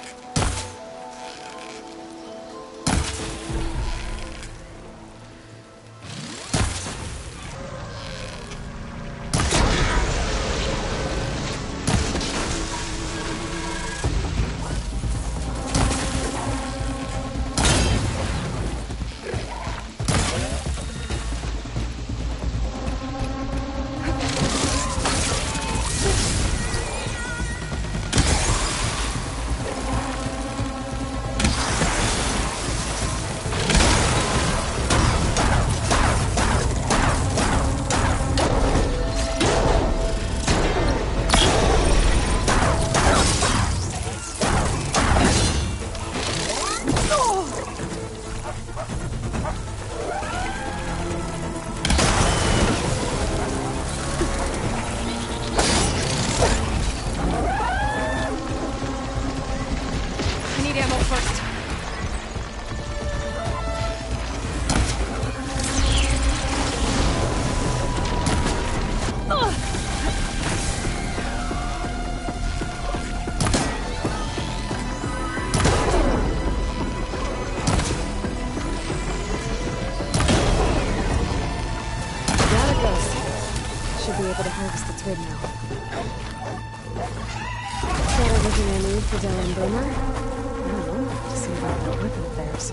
Should be able to harvest the thread now. Got everything I need for Dell and Boomer. Now, to see about that whipping of theirs.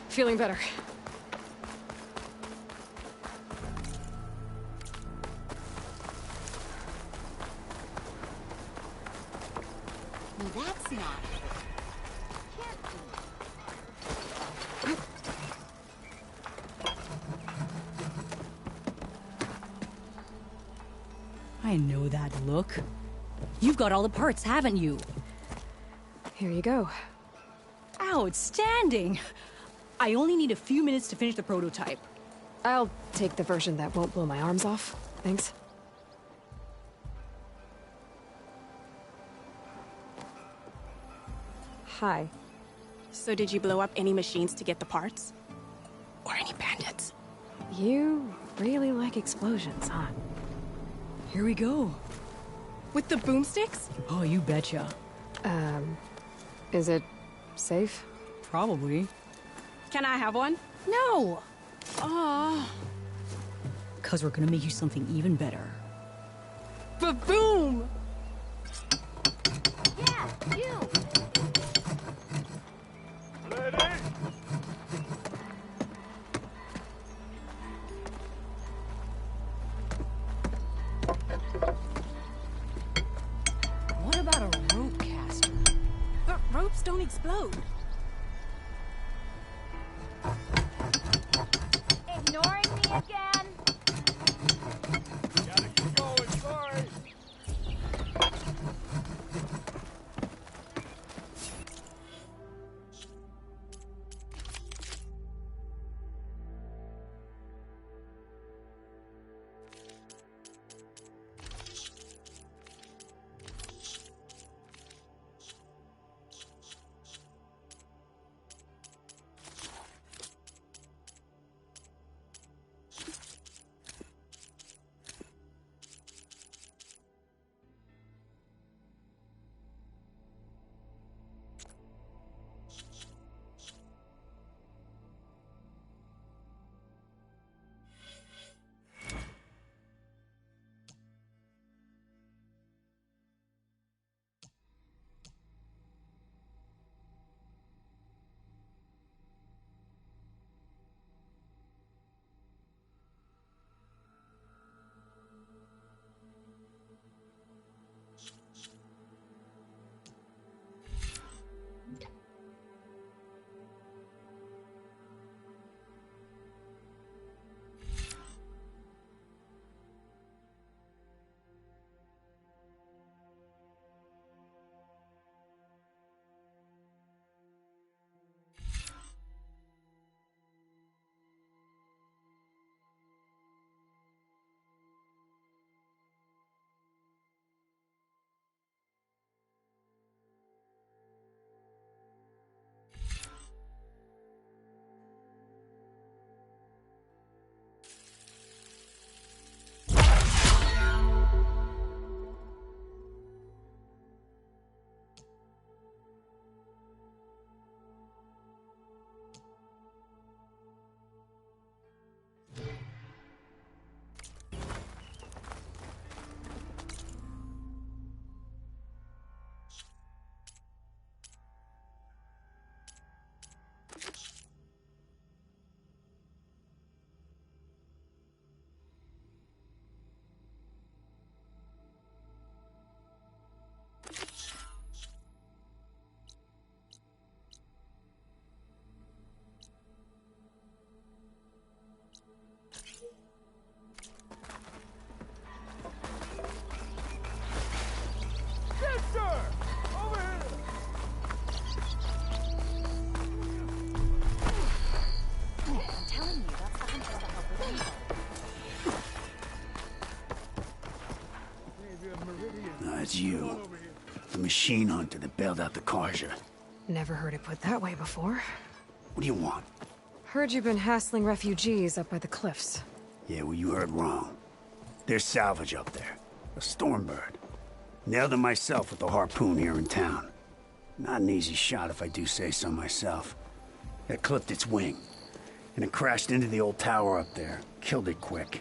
Feeling better. Well, that's not. I know that look. You've got all the parts, haven't you? Here you go. Outstanding! I only need a few minutes to finish the prototype. I'll take the version that won't blow my arms off. Thanks. Hi. So did you blow up any machines to get the parts? Or any bandits? You really like explosions, huh? Here we go. With the boomsticks? Oh, you betcha. Is it safe? Probably. Can I have one? No! Aw. 'Cause we're gonna make you something even better. Ba-boom! Yeah, you! What about a rope caster? But ropes don't explode. Ignoring me again? Gotta keep going, sorry. machine hunter that bailed out the Karja. Never heard it put that way before. What do you want? Heard you've been hassling refugees up by the cliffs. Yeah, well, you heard wrong. There's salvage up there. A Stormbird. Nailed it myself with the harpoon here in town. Not an easy shot if I do say so myself. It clipped its wing, and it crashed into the old tower up there. Killed it quick.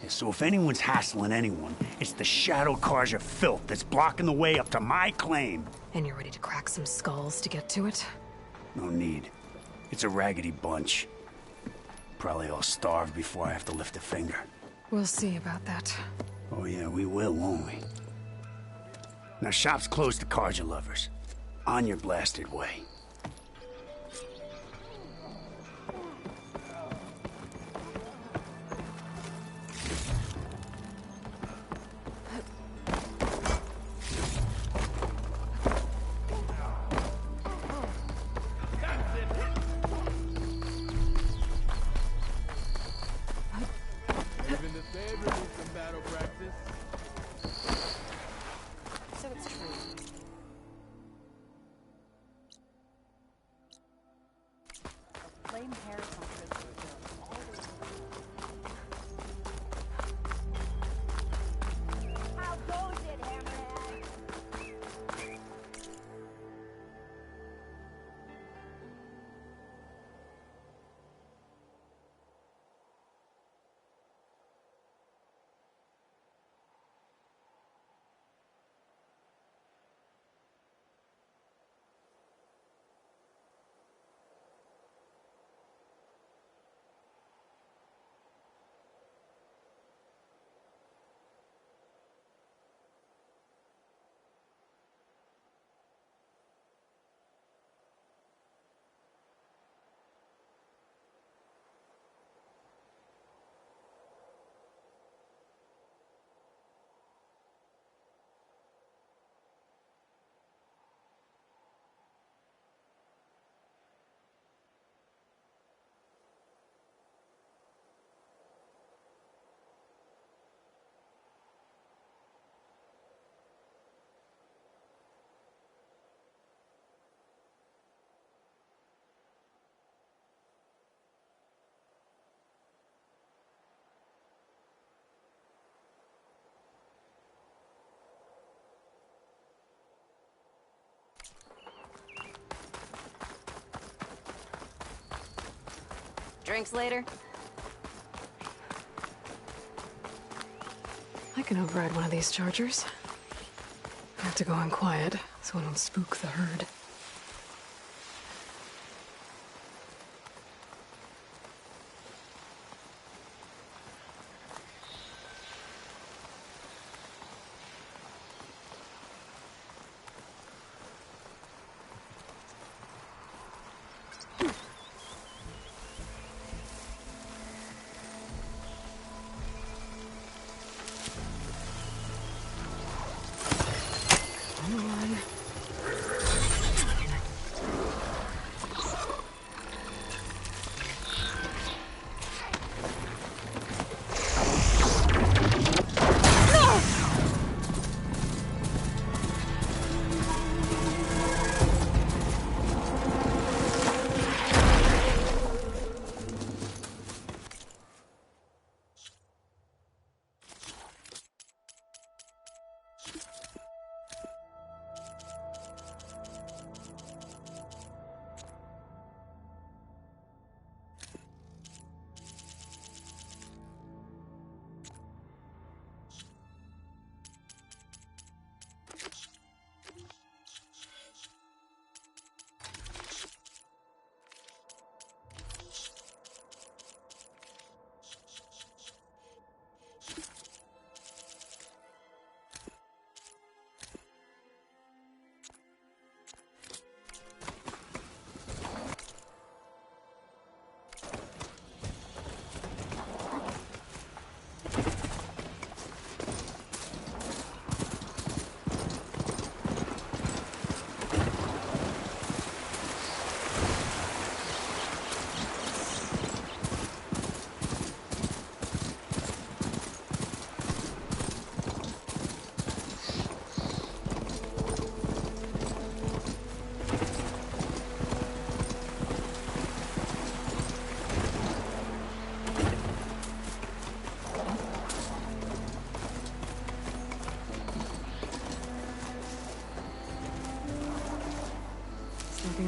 Yeah, so if anyone's hassling anyone, it's the Shadow Karja filth that's blocking the way up to my claim. And you're ready to crack some skulls to get to it? No need. It's a raggedy bunch. Probably all starved before I have to lift a finger. We'll see about that. Oh yeah, we will, won't we? Now shop's closed to Karja lovers. On your blasted way. So it's true. Flame hair How goes it, Hammerhead? Drinks later? I can override one of these chargers. I have to go in quiet, so I don't spook the herd. Come on.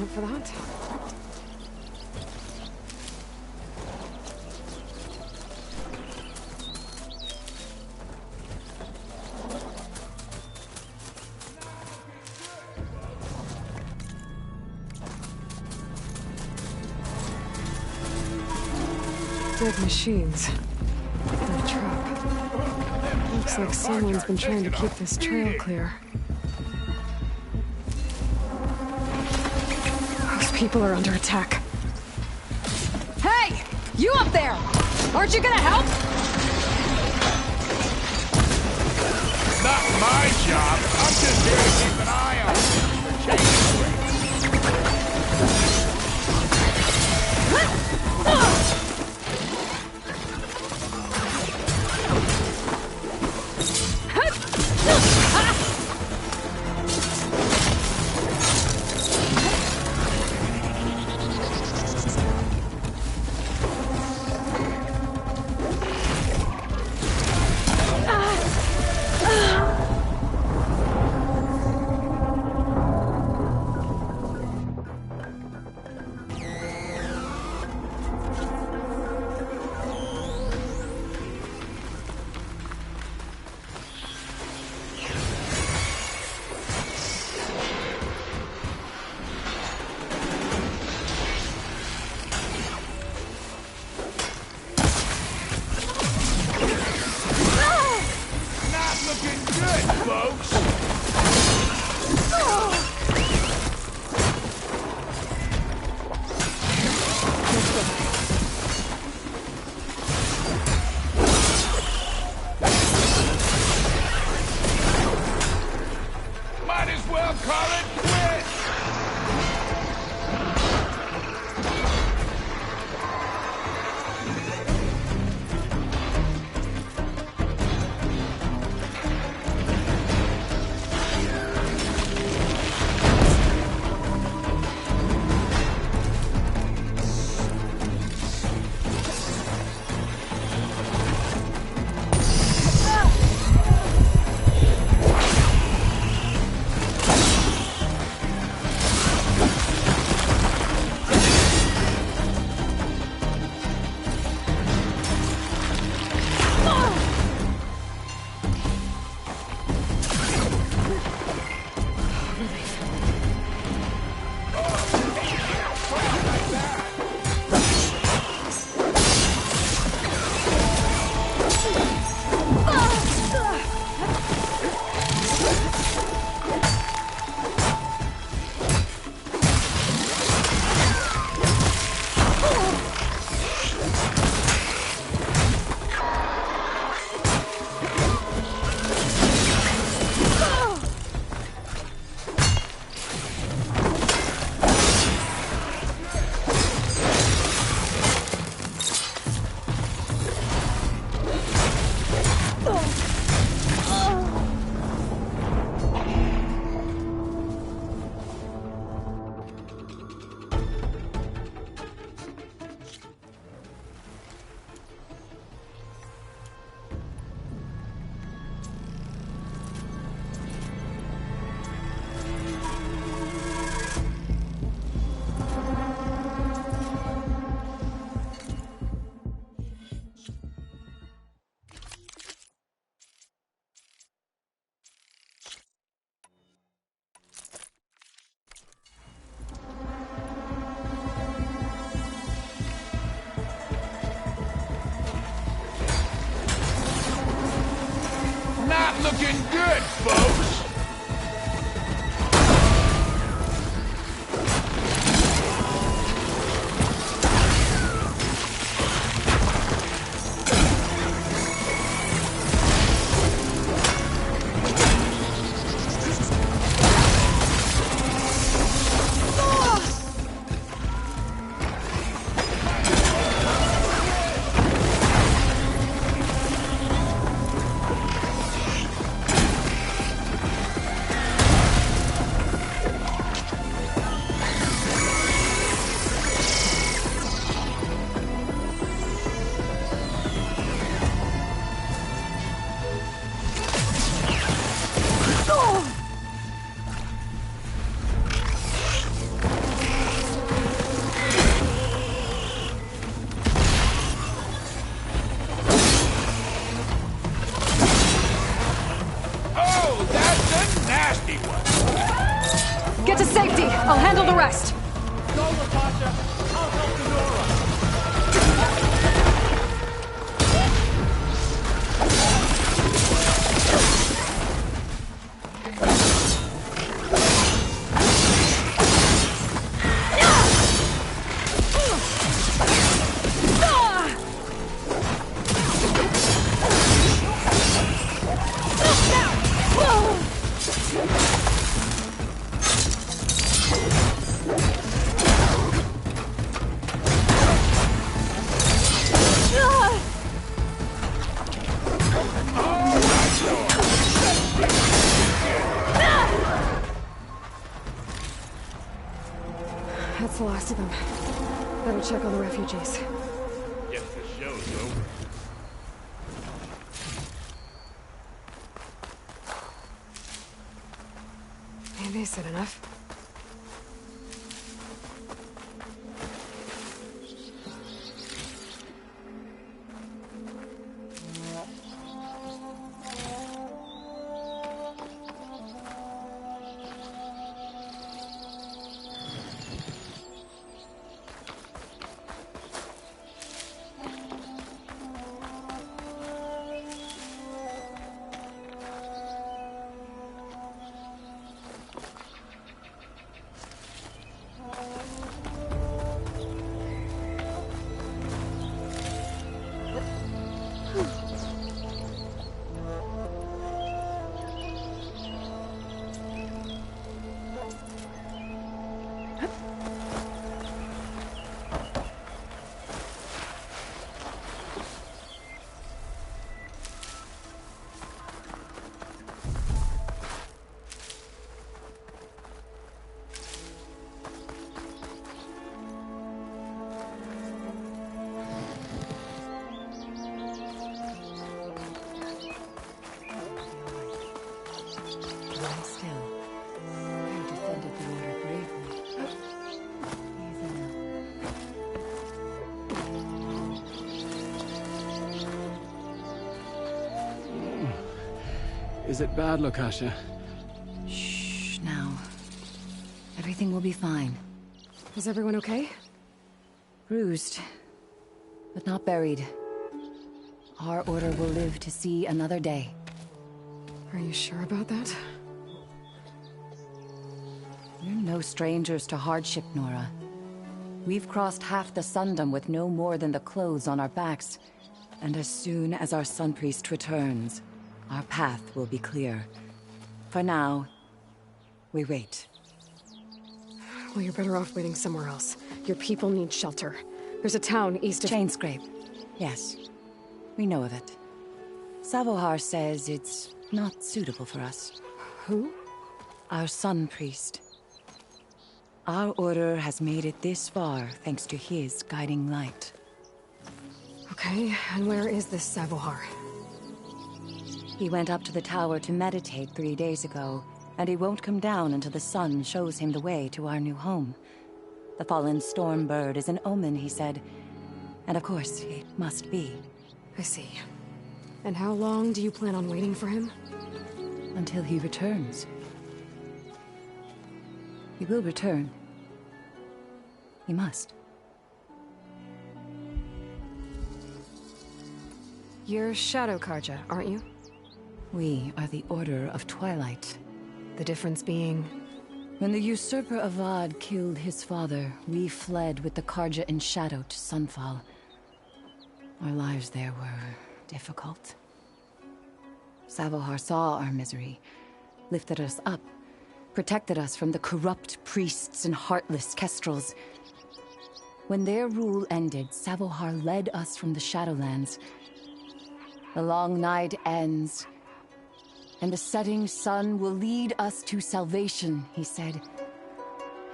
sign up for that. Dead machines. And a trap. Looks like someone's been trying to keep this trail clear. Those people are under attack. Hey! You up there! Aren't you gonna help? Not my job. I'm just here to keep an eye on you. Go, Latasha! I'll help Nora! That's the last of them. Better check on the refugees. Guess the show's over. Maybe they said enough. Lie still. You defended the order bravely. Is it bad, Lokasha? Shh, now. Everything will be fine. Is everyone okay? Bruised, but not buried. Our order will live to see another day. Are you sure about that? We're no strangers to hardship, Nora. We've crossed half the Sundom with no more than the clothes on our backs. And as soon as our Sun Priest returns, our path will be clear. For now, we wait. Well, you're better off waiting somewhere else. Your people need shelter. There's a town east of... Chainscrape. Yes. We know of it. Savohar says it's not suitable for us. Who? Our Sun Priest. Our order has made it this far thanks to his guiding light. Okay, and where is this Savohar? He went up to the tower to meditate 3 days ago, and he won't come down until the sun shows him the way to our new home. The fallen storm bird is an omen, he said. And of course, it must be. I see. And how long do you plan on waiting for him? Until he returns. He will return. He must. You're Shadow Karja, aren't you? We are the Order of Twilight. The difference being... When the usurper Avad killed his father, we fled with the Karja in shadow to Sunfall. Our lives there were difficult. Savohar saw our misery, lifted us up, protected us from the corrupt priests and heartless kestrels. When their rule ended, Savohar led us from the Shadowlands. The long night ends, and the setting sun will lead us to salvation, he said.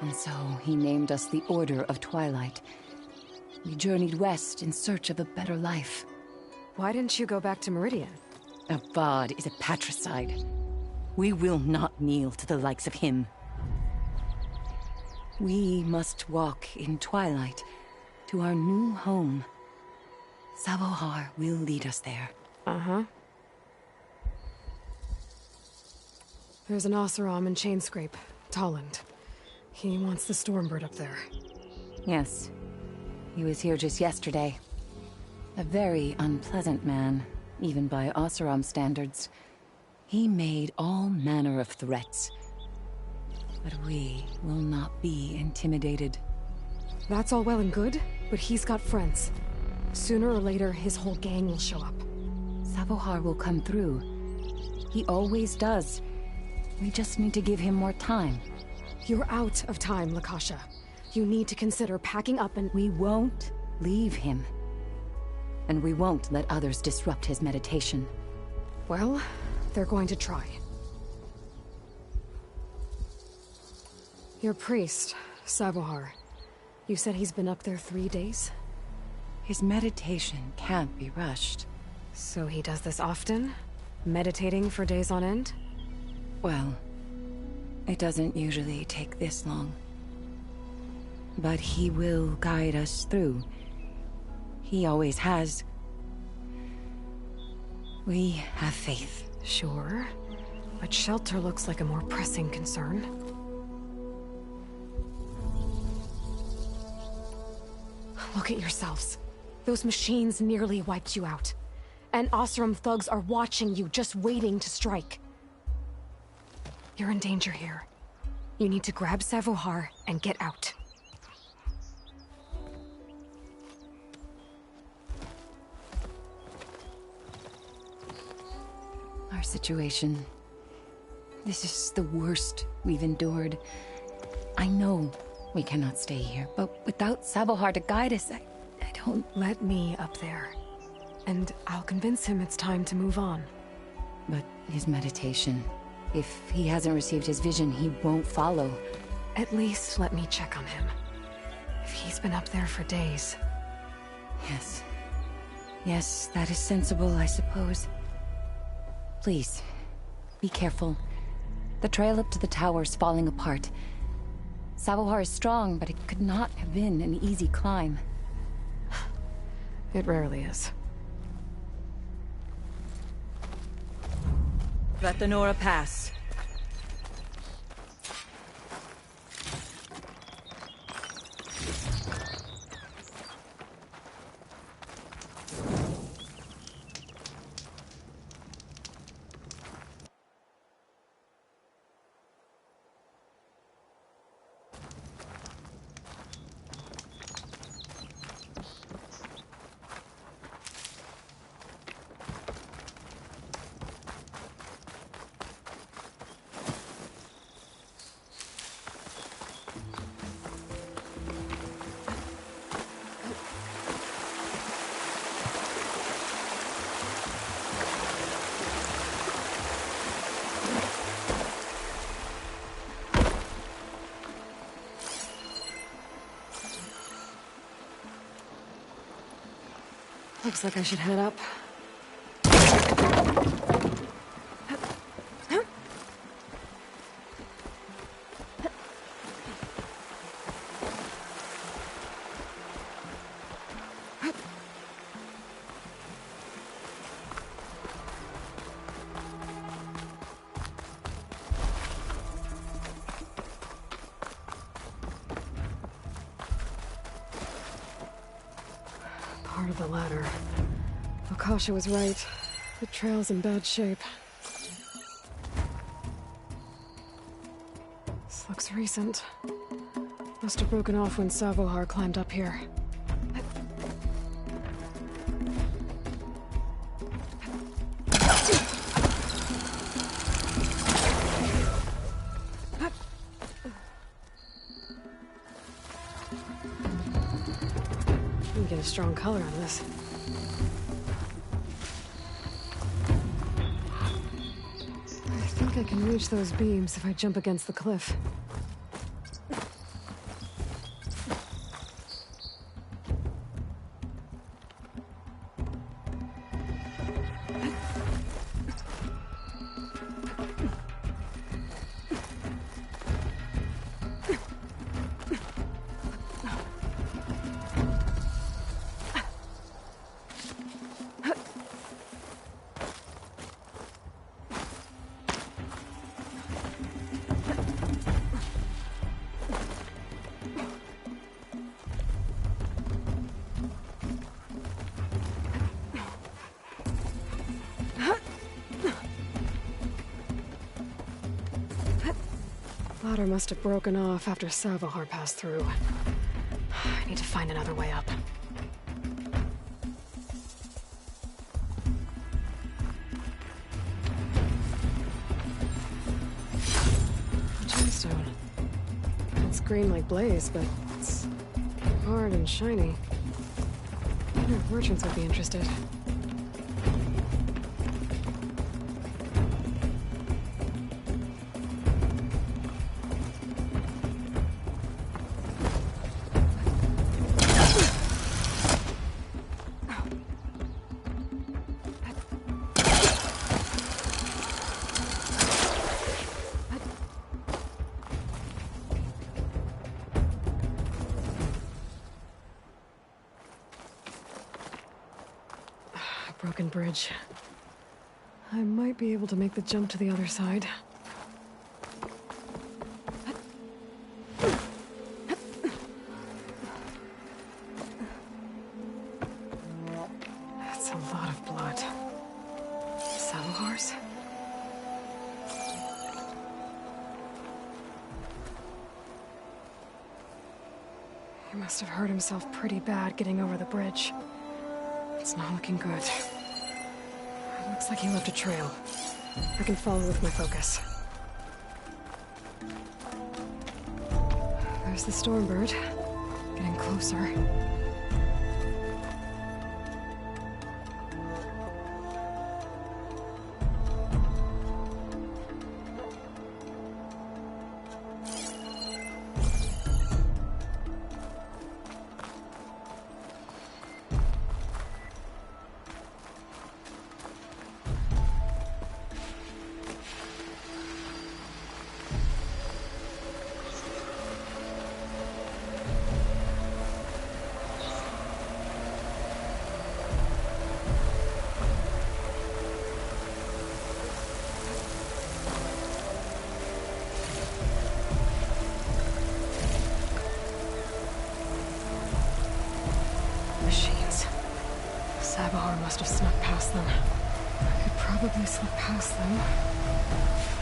And so he named us the Order of Twilight. We journeyed west in search of a better life. Why didn't you go back to Meridian? Avad is a patricide. We will not kneel to the likes of him. We must walk in twilight to our new home. Savohar will lead us there. Uh-huh. There's an Oseram in Chainscrape, Tolland. He wants the Stormbird up there. Yes. He was here just yesterday. A very unpleasant man, even by Oseram standards. He made all manner of threats. But we will not be intimidated. That's all well and good, but he's got friends. Sooner or later, his whole gang will show up. Savohar will come through. He always does. We just need to give him more time. You're out of time, Lakasha. You need to consider packing up and— We won't leave him. And we won't let others disrupt his meditation. Well, they're going to try. Your priest, Savohar. You said he's been up there 3 days? His meditation can't be rushed. So he does this often? Meditating for days on end? Well, it doesn't usually take this long. But he will guide us through. He always has. We have faith. Sure. But shelter looks like a more pressing concern. Look at yourselves. Those machines nearly wiped you out. And Oseram thugs are watching you, just waiting to strike. You're in danger here. You need to grab Savohar and get out. Our situation. This is the worst we've endured. I know we cannot stay here, but without Savohar to guide us, I don't... Let me up there. And I'll convince him it's time to move on. But his meditation... If he hasn't received his vision, he won't follow. At least let me check on him. If he's been up there for days... Yes. Yes, that is sensible, I suppose. Please, be careful. The trail up to the tower is falling apart. Savohar is strong, but it could not have been an easy climb. It rarely is. Let the Nora pass. Looks like I should head up. Part of the ladder. Akasha was right. The trail's in bad shape. This looks recent. Must have broken off when Savohar climbed up here. Get a strong color on this. I think I can reach those beams if I jump against the cliff. ladder must have broken off after Savahar passed through. I need to find another way up. Gemstone. It's green like blaze, but it's hard and shiny. I wonder if merchants would be interested. Broken bridge. I might be able to make the jump to the other side. That's a lot of blood. Savahar's? He must have hurt himself pretty bad getting over the bridge. It's not looking good. Looks like he left a trail. I can follow with my focus. There's the Stormbird. Getting closer. Savahar must have snuck past them. I could probably slip past them.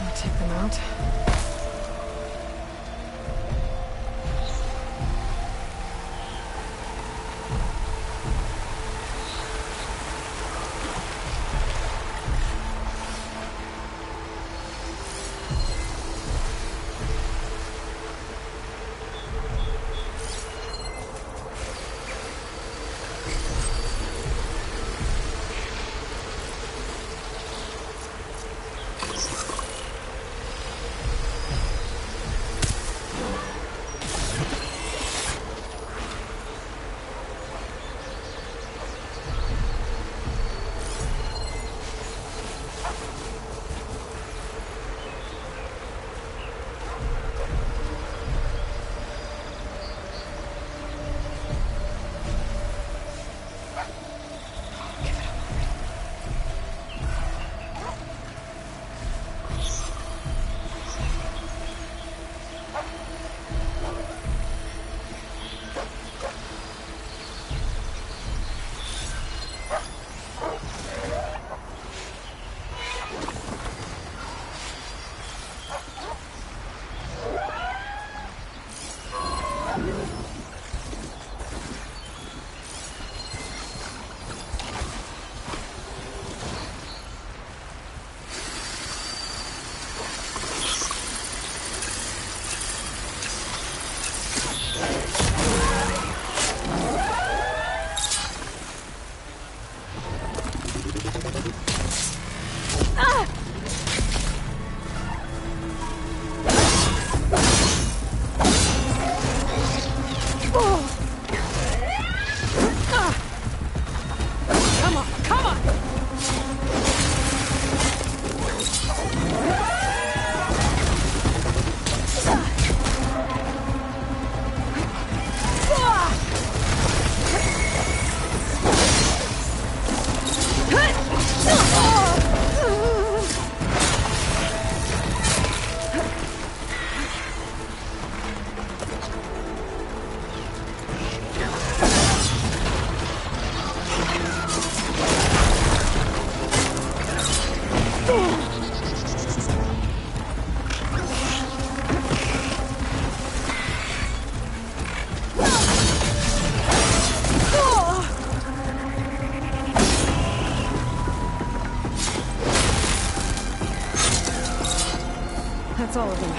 I'll take them out. That's all of them.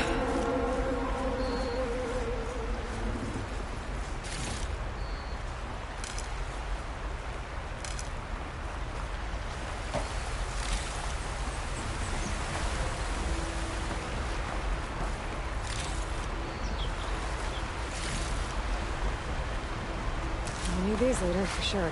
I'll need these later, for sure.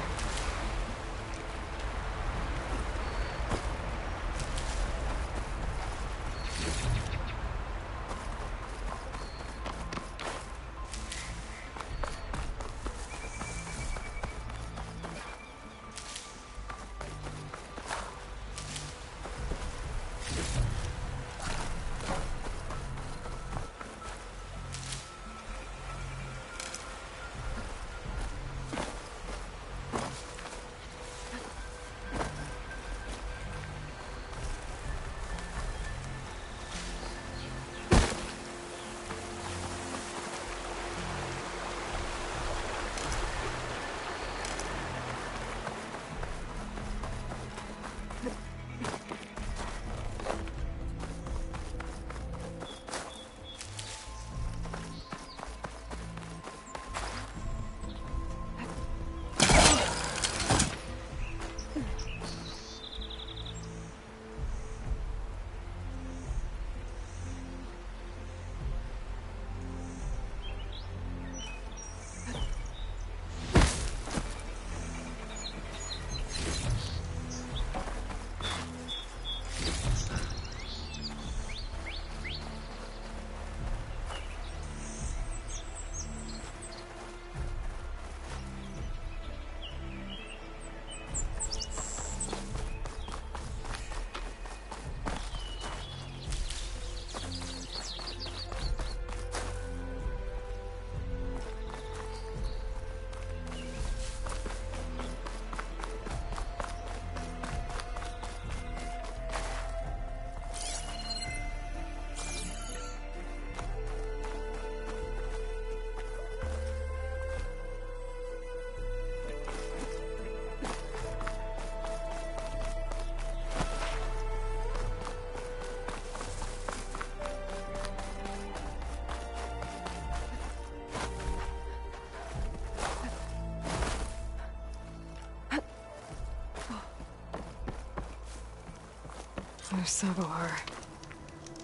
There's Sabohar.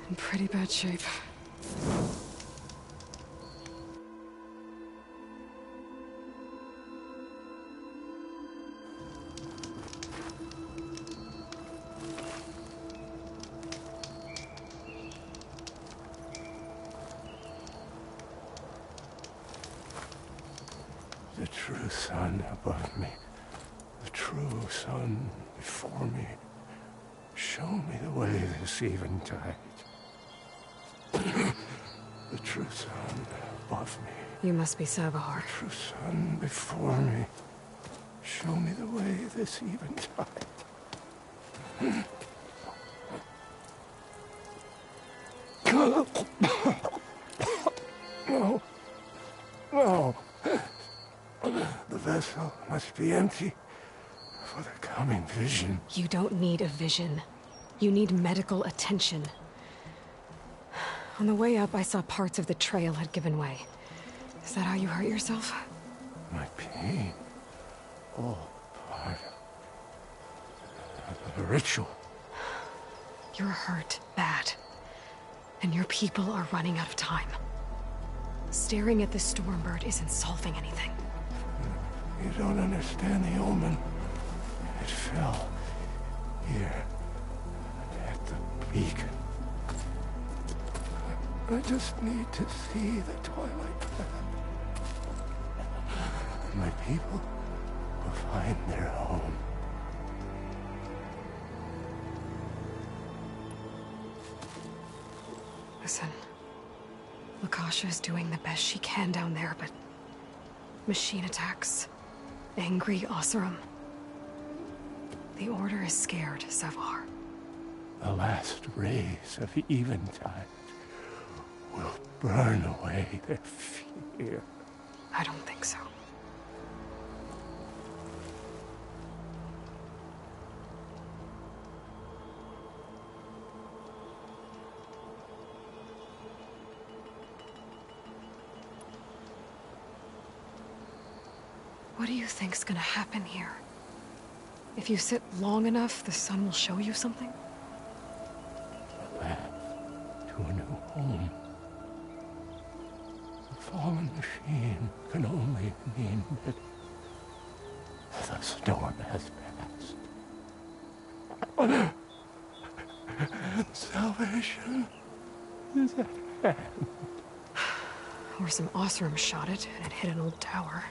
In pretty bad shape. The true sun above me, the true sun before me. Show me the way this eventide. The true sun above me. You must be Sabohar. The true sun before me. Show me the way this eventide. No. No. The vessel must be empty for the coming vision. You don't need a vision. You need medical attention. On the way up, I saw parts of the trail had given way. Is that how you hurt yourself? My pain. All part of the ritual. You're hurt bad. And your people are running out of time. Staring at the Stormbird isn't solving anything. You don't understand the omen. It fell here at the beacon. I just need to see the twilight path. My people will find their home. Listen, Lakasha is doing the best she can down there, but machine attacks, angry Oseram. The Order is scared, Savar. The last rays of eventide will burn away their fear. I don't think so. What do you think's gonna happen here? If you sit long enough, the sun will show you something? The path to a new home. The fallen machine can only mean that the storm has passed. And salvation is at hand. Or some Osram shot it, and it hit an old tower.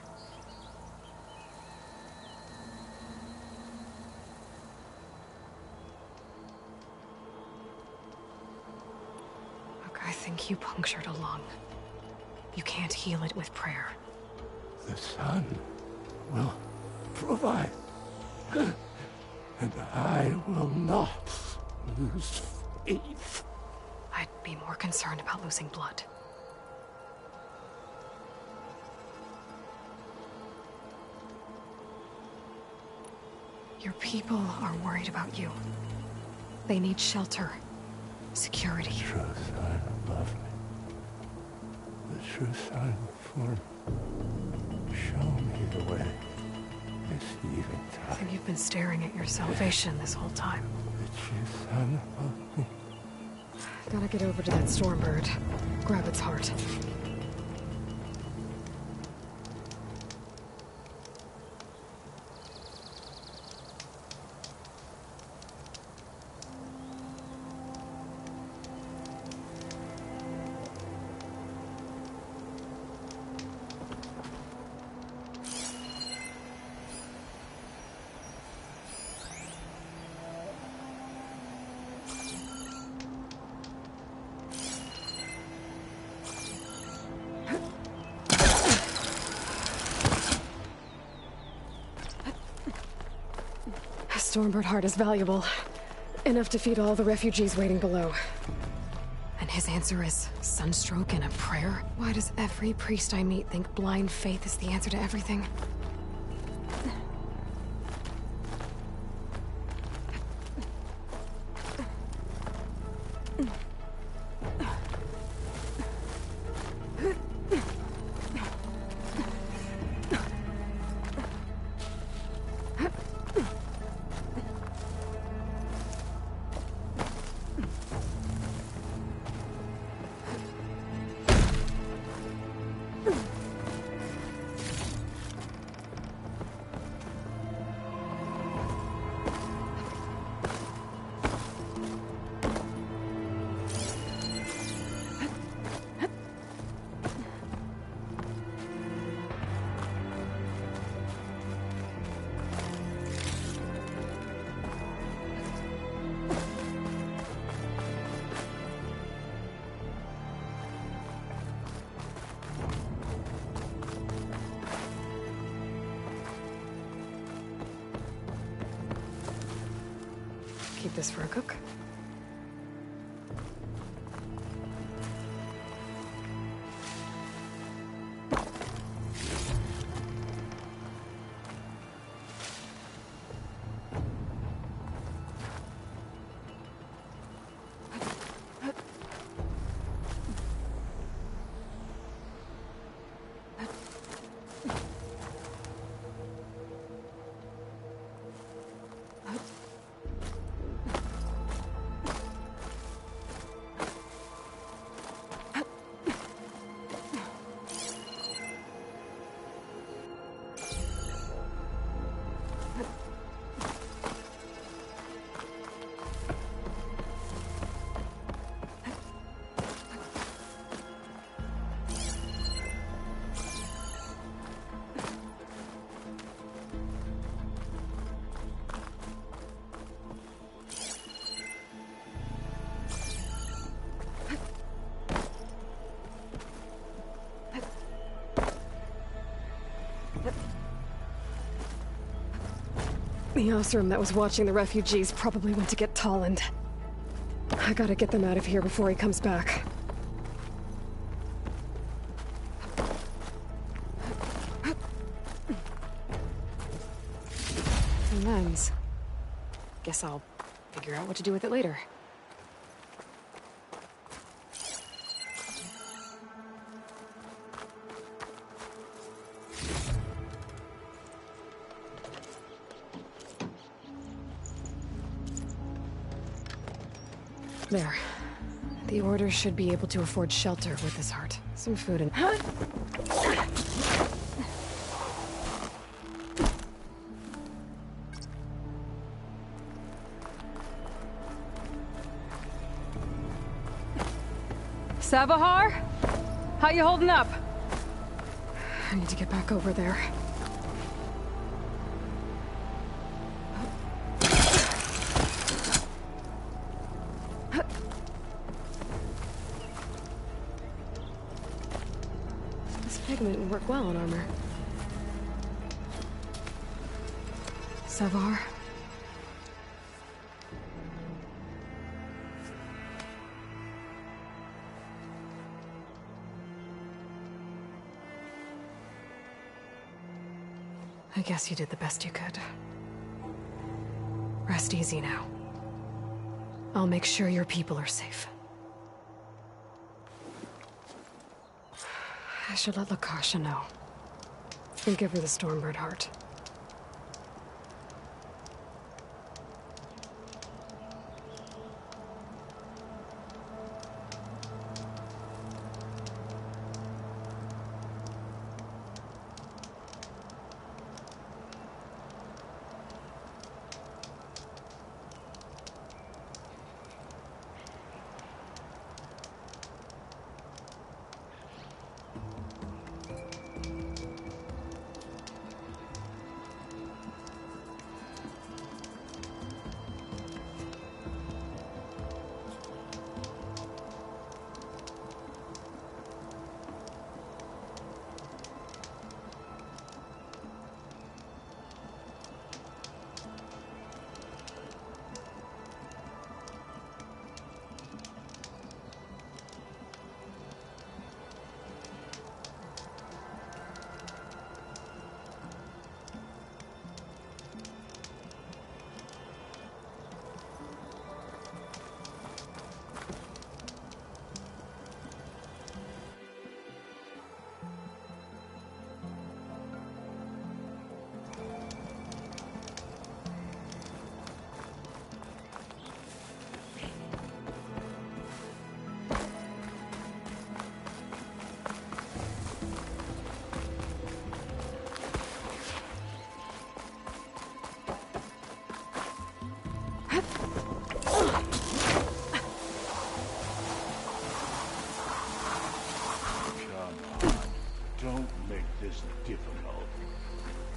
Look, I think you punctured a lung. You can't heal it with prayer. The sun will provide. And I will not lose faith. I'd be more concerned about losing blood. Your people are worried about you. They need shelter, security. The true sign of love me. The true sign of form. Show me the way. This evening time. I think you've been staring at your salvation this whole time. The true sign of me. Gotta get over to that Stormbird. Grab its heart. Stormbird heart is valuable. Enough to feed all the refugees waiting below. And his answer is sunstroke and a prayer? Why does every priest I meet think blind faith is the answer to everything? Keep this for a cook. The Osram that was watching the refugees probably went to get Tolland. I gotta get them out of here before he comes back. The lens. Guess I'll figure out what to do with it later. There. The Order should be able to afford shelter with this heart. Some food and... Savahar? How you holding up? I need to get back over there. This pigment would work well on armor. Savahar? I guess you did the best you could. Rest easy now. I'll make sure your people are safe. I should let Lakasha know. And give her the Stormbird heart.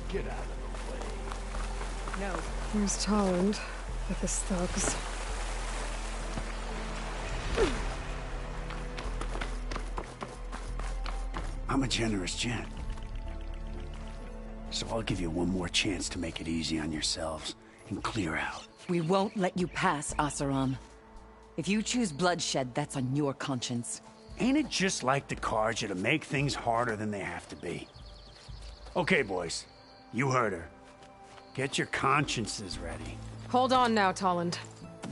Get out of the way. No. Where's Tolland with his thugs? I'm a generous gent. So I'll give you one more chance to make it easy on yourselves and clear out. We won't let you pass, Asaram. If you choose bloodshed, that's on your conscience. Ain't it just like the Carja to make things harder than they have to be? Okay, boys. You heard her. Get your consciences ready. Hold on now, Tolland.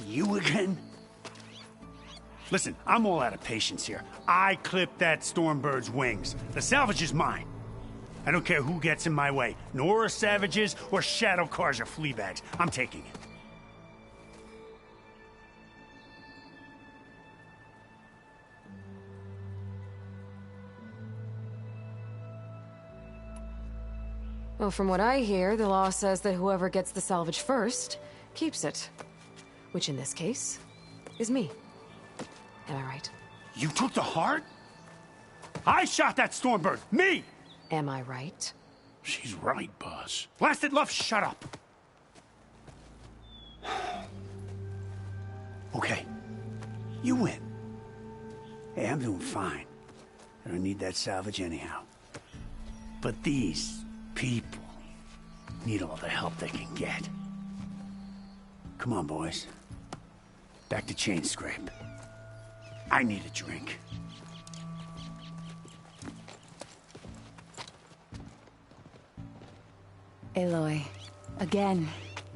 You again? Listen, I'm all out of patience here. I clipped that Stormbird's wings. The salvage is mine. I don't care who gets in my way. Nora savages or Shadow Carja fleabags. I'm taking it. Well, from what I hear, the law says that whoever gets the salvage first keeps it. Which in this case is me. Am I right? You took the heart? I shot that Stormbird! Me! Am I right? She's right, boss. Blasted love, shut up! Okay. You win. Hey, I'm doing fine. I don't need that salvage anyhow. But these people need all the help they can get. Come on, boys. Back to Chain Scrape. I need a drink. Aloy, again,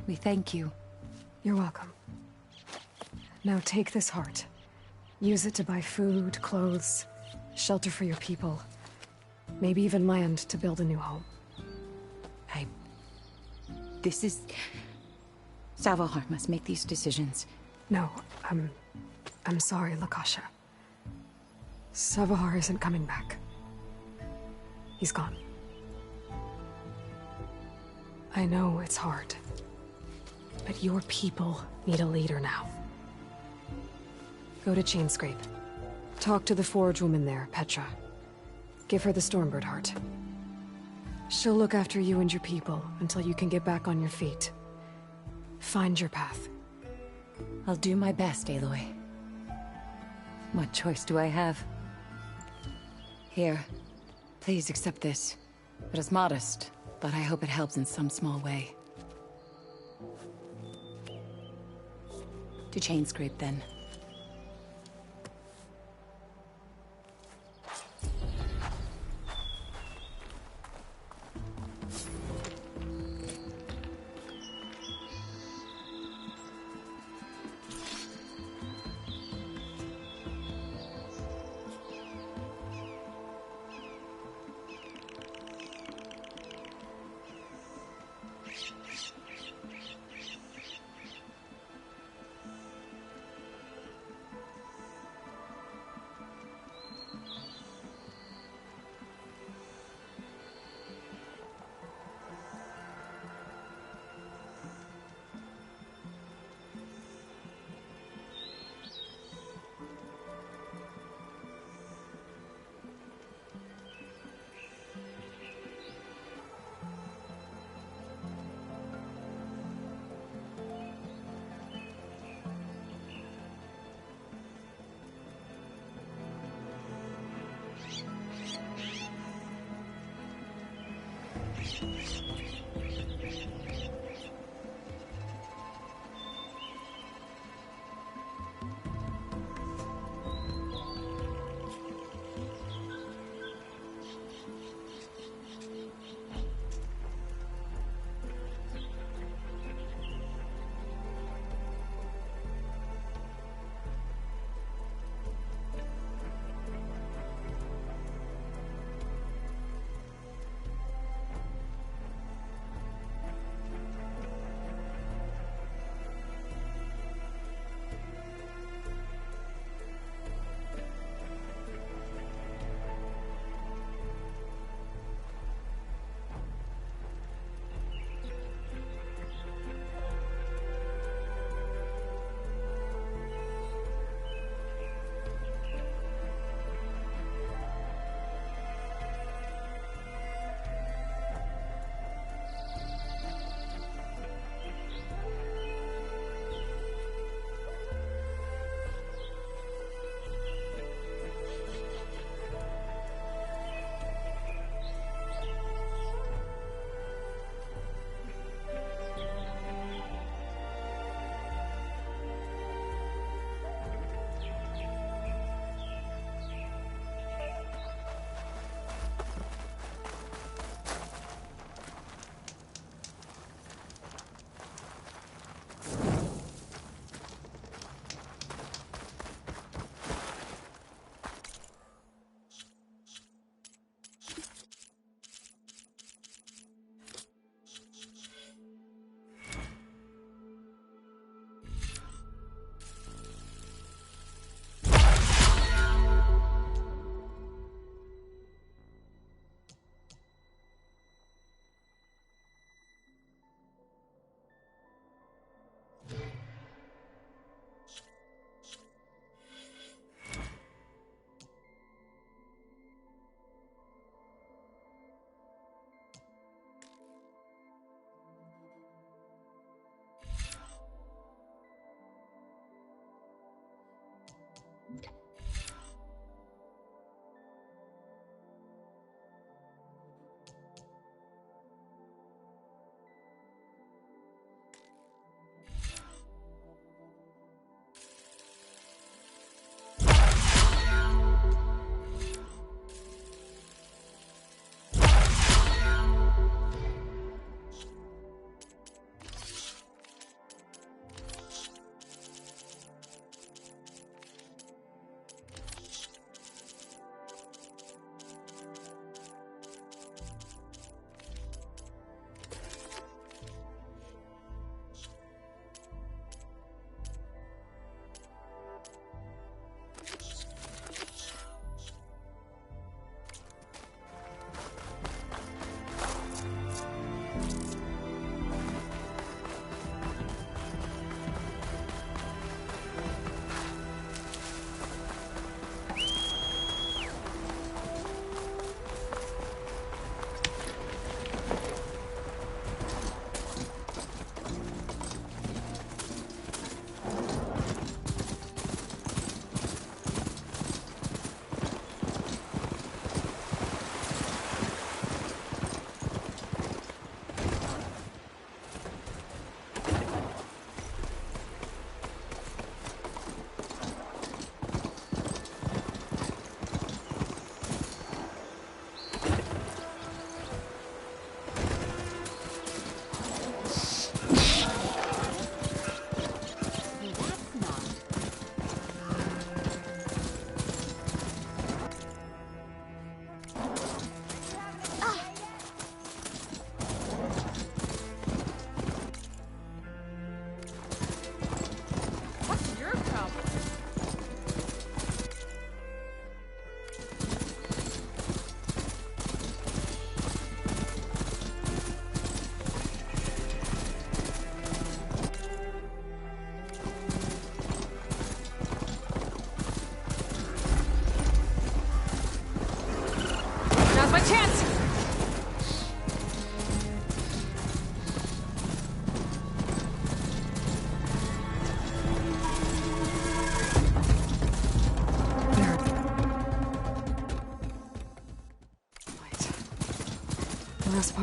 we thank you. You're welcome. Now take this heart. Use it to buy food, clothes, shelter for your people. Maybe even land to build a new home. This is... Savahar must make these decisions. No, I'm sorry, Lakasha. Savahar isn't coming back. He's gone. I know it's hard, but your people need a leader now. Go to Chainscrape. Talk to the forge woman there, Petra. Give her the Stormbird heart. She'll look after you and your people until you can get back on your feet. Find your path. I'll do my best, Aloy. What choice do I have? Here. Please accept this. It is modest, but I hope it helps in some small way. To Chainscrape, then.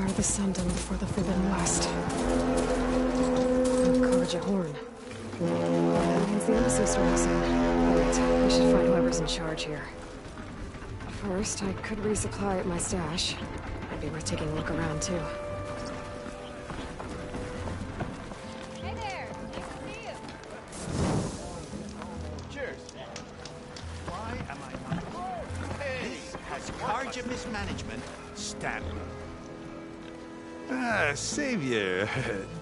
fire the sun done before the Forbidden West. A Karja horn. That means the embassy store is in. Wait, we should find whoever's in charge here. First, I could resupply at my stash. It'd be worth taking a look around, too. Hey there! Nice to see you! Cheers. Why am I not? This has Karja mismanagement stamped. Savior,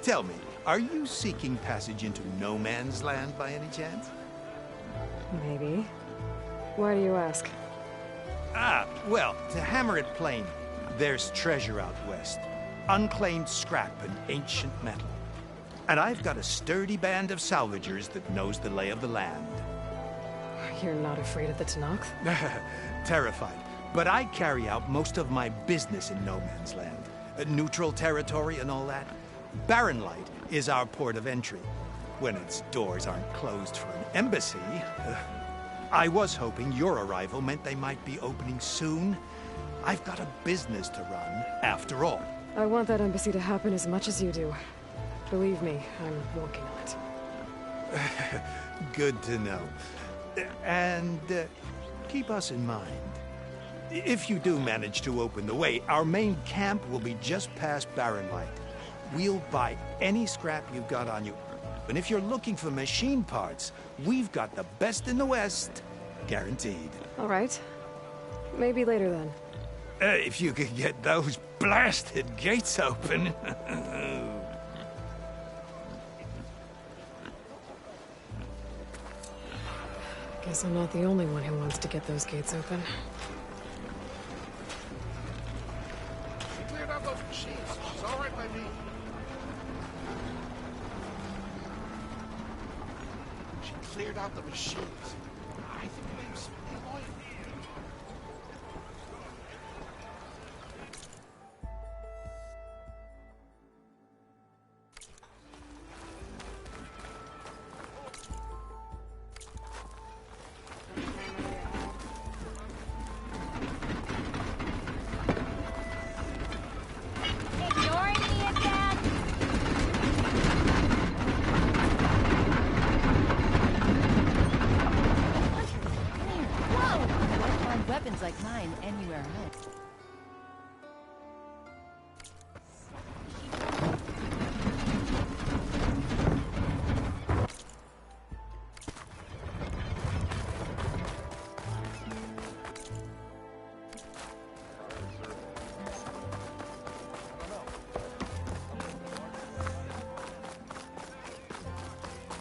tell me, are you seeking passage into no man's land by any chance? Maybe. Why do you ask? Well, to hammer it plain, there's treasure out west. Unclaimed scrap and ancient metal. And I've got a sturdy band of salvagers that knows the lay of the land. You're not afraid of the Tenakth? Terrified. But I carry out most of my business in no man's land. Neutral territory and all that. Barren Light is our port of entry. When its doors aren't closed for an embassy. I was hoping your arrival meant they might be opening soon. I've got a business to run, after all. I want that embassy to happen as much as you do. Believe me, I'm working on it. Good to know. And keep us in mind. If you do manage to open the way, our main camp will be just past Barren Light. We'll buy any scrap you've got on you. And if you're looking for machine parts, we've got the best in the West. Guaranteed. All right. Maybe later then. If you could get those blasted gates open. Guess I'm not the only one who wants to get those gates open. She cleared out those machines. She's all right by me. She cleared out the machines. I think I'm something annoying. Ignoring me again? Whoa! You won't find weapons like mine anywhere else.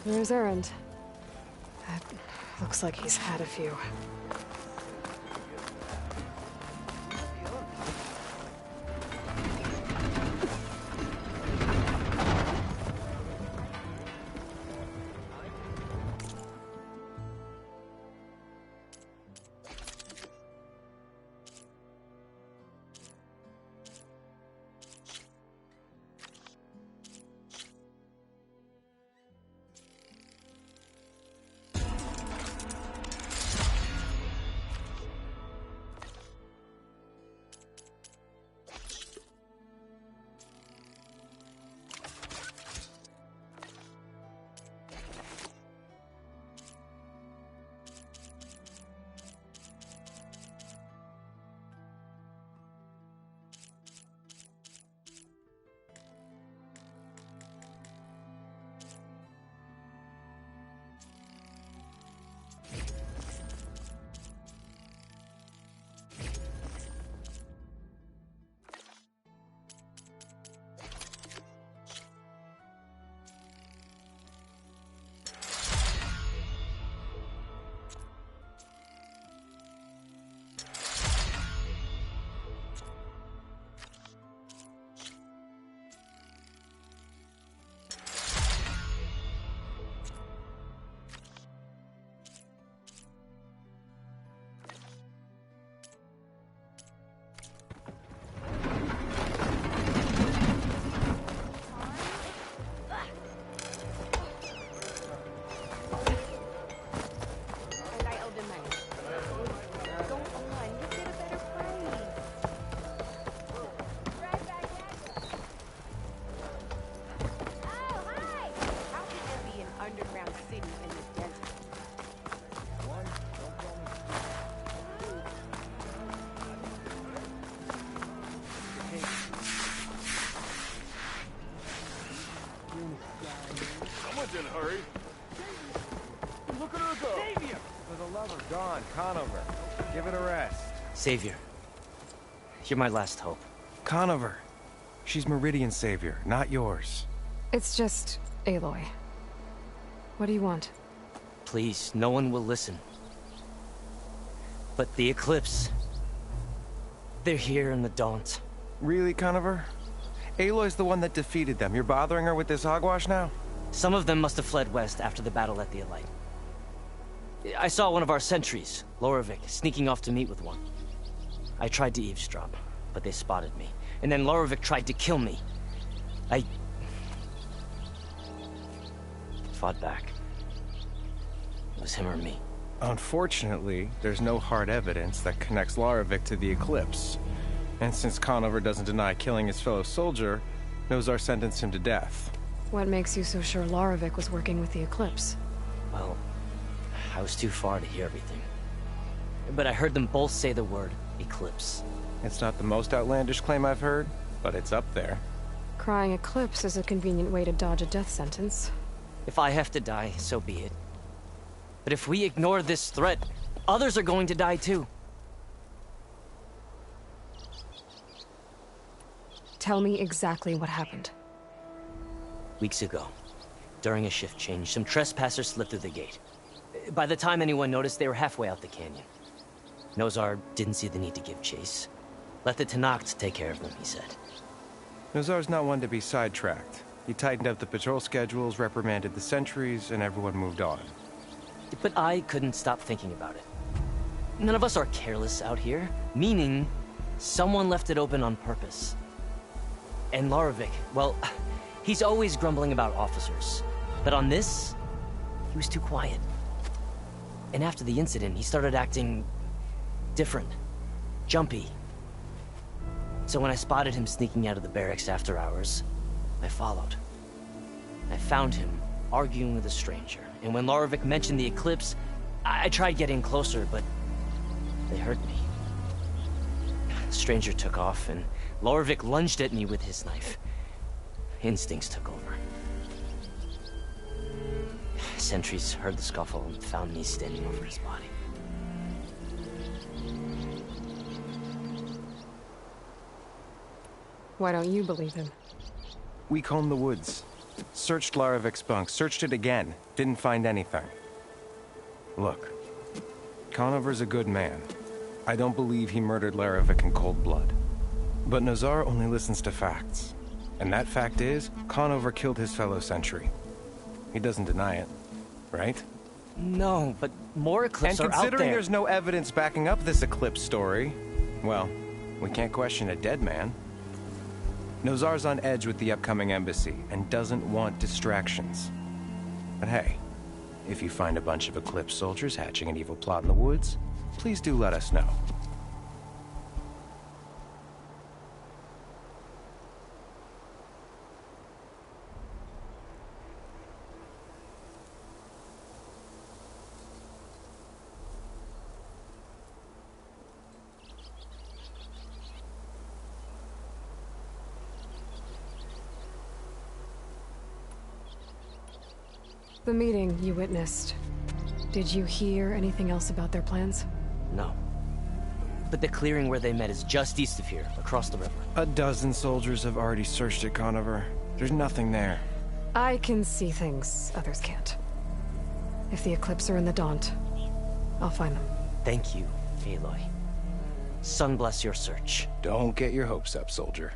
There's Errand. That looks like he's had a few. God's in a hurry. Look at her go! Savior! For the love of God, Conover, give it a rest. Savior, you're my last hope. Conover, she's Meridian's savior, not yours. It's just Aloy. What do you want? Please, no one will listen. But the Eclipse... they're here in the Daunt. Really, Conover? Aloy's the one that defeated them. You're bothering her with this hogwash now? Some of them must have fled west after the battle at the Elite. I saw one of our sentries, Lorovic, sneaking off to meet with one. I tried to eavesdrop, but they spotted me. And then Lorovic tried to kill me. I... fought back. It was him or me. Unfortunately, there's no hard evidence that connects Lorovic to the Eclipse. And since Conover doesn't deny killing his fellow soldier, Nozar sentenced him to death. What makes you so sure Lorovic was working with the Eclipse? Well, I was too far to hear everything. But I heard them both say the word Eclipse. It's not the most outlandish claim I've heard, but it's up there. Crying Eclipse is a convenient way to dodge a death sentence. If I have to die, so be it. But if we ignore this threat, others are going to die too. Tell me exactly what happened. Weeks ago, during a shift change, some trespassers slipped through the gate. By the time anyone noticed, they were halfway out the canyon. Nozar didn't see the need to give chase. Let the Tenakth take care of them, he said. Nozar's not one to be sidetracked. He tightened up the patrol schedules, reprimanded the sentries, and everyone moved on. But I couldn't stop thinking about it. None of us are careless out here, meaning someone left it open on purpose. And Lorovic, well, he's always grumbling about officers. But on this, he was too quiet. And after the incident, he started acting different, jumpy. So when I spotted him sneaking out of the barracks after hours, I followed. I found him arguing with a stranger. And when Lorovic mentioned the Eclipse, I tried getting closer, but they heard me. The stranger took off, and Lorovic lunged at me with his knife. Instincts took over. Sentries heard the scuffle and found me standing over his body. Why don't you believe him? We combed the woods. Searched Larovic's bunk, searched it again. Didn't find anything. Look, Conover's a good man. I don't believe he murdered Larovic in cold blood. But Nozar only listens to facts. And that fact is, Conover killed his fellow sentry. He doesn't deny it, right? No, but more Eclipse are out there. And considering there's no evidence backing up this Eclipse story, well, we can't question a dead man. Nozar's on edge with the upcoming embassy and doesn't want distractions. But hey, if you find a bunch of Eclipse soldiers hatching an evil plot in the woods, please do let us know. The meeting you witnessed. Did you hear anything else about their plans? No. But the clearing where they met is just east of here, across the river. A dozen soldiers have already searched it, Conover. There's nothing there. I can see things others can't. If the Eclipse are in the Daunt, I'll find them. Thank you, Aloy. Sun bless your search. Don't get your hopes up, soldier.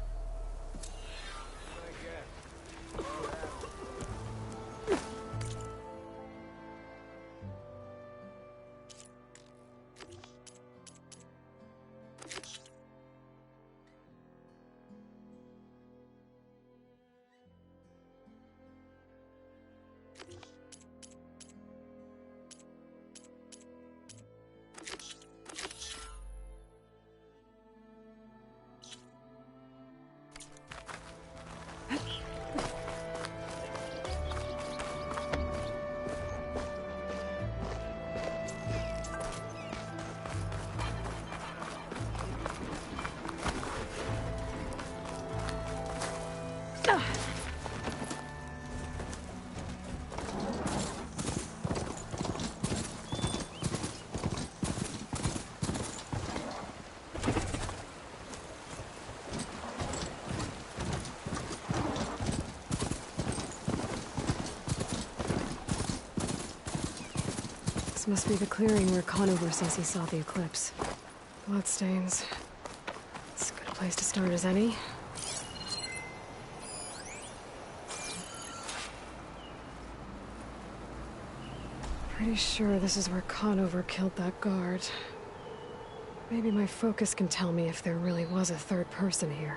This must be the clearing where Conover says he saw the eclipse. Bloodstains. It's as good a place to start as any. Pretty sure this is where Conover killed that guard. Maybe my focus can tell me if there really was a third person here.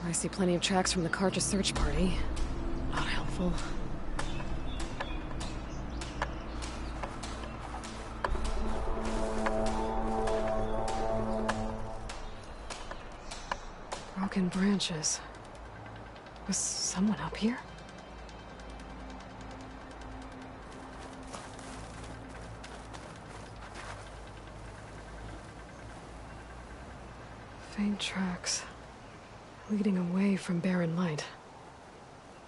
I see plenty of tracks from the Karja search party. Not helpful. Broken branches. Was someone up here? Faint tracks. Leading away from barren light.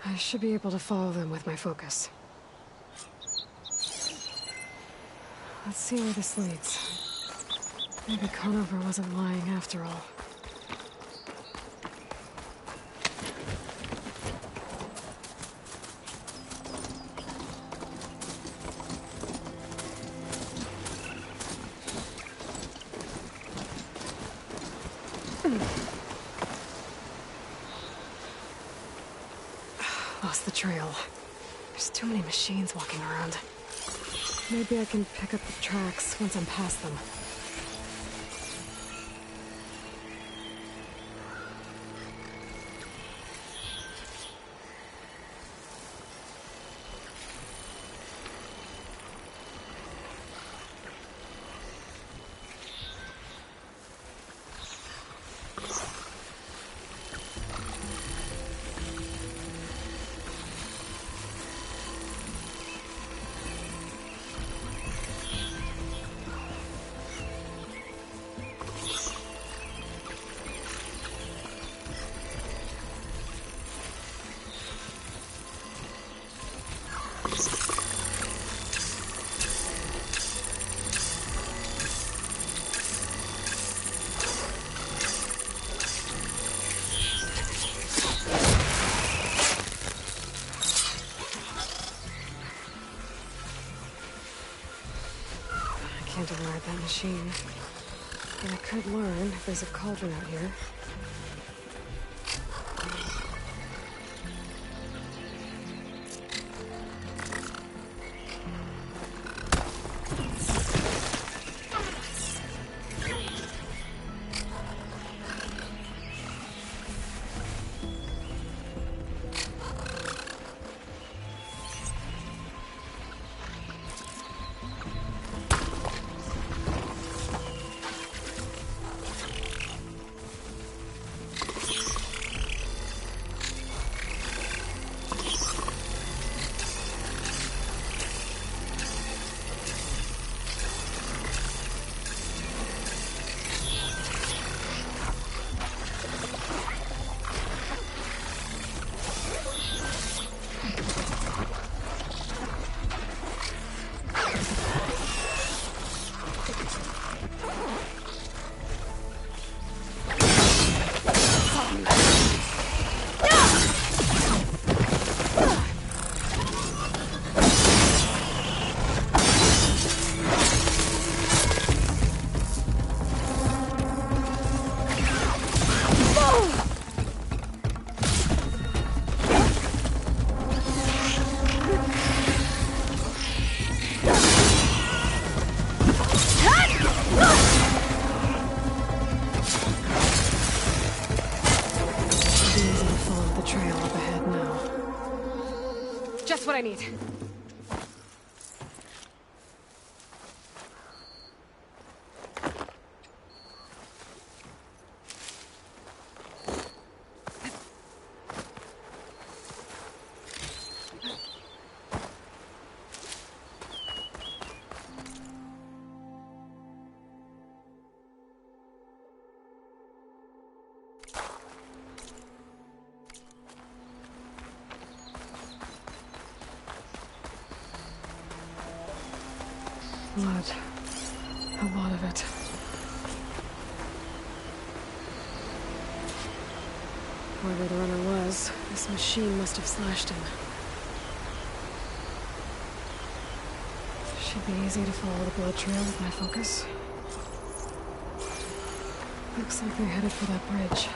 I should be able to follow them with my focus. Let's see where this leads. Maybe Conover wasn't lying after all. Lost the trail. There's too many machines walking around. Maybe I can pick up the tracks once I'm past them. Can't override that machine. But I could learn if there's a cauldron out here. What I need. Blood. A lot of it. Whoever the runner was, this machine must have slashed him. Should be easy to follow the blood trail with my focus. Looks like they're headed for that bridge.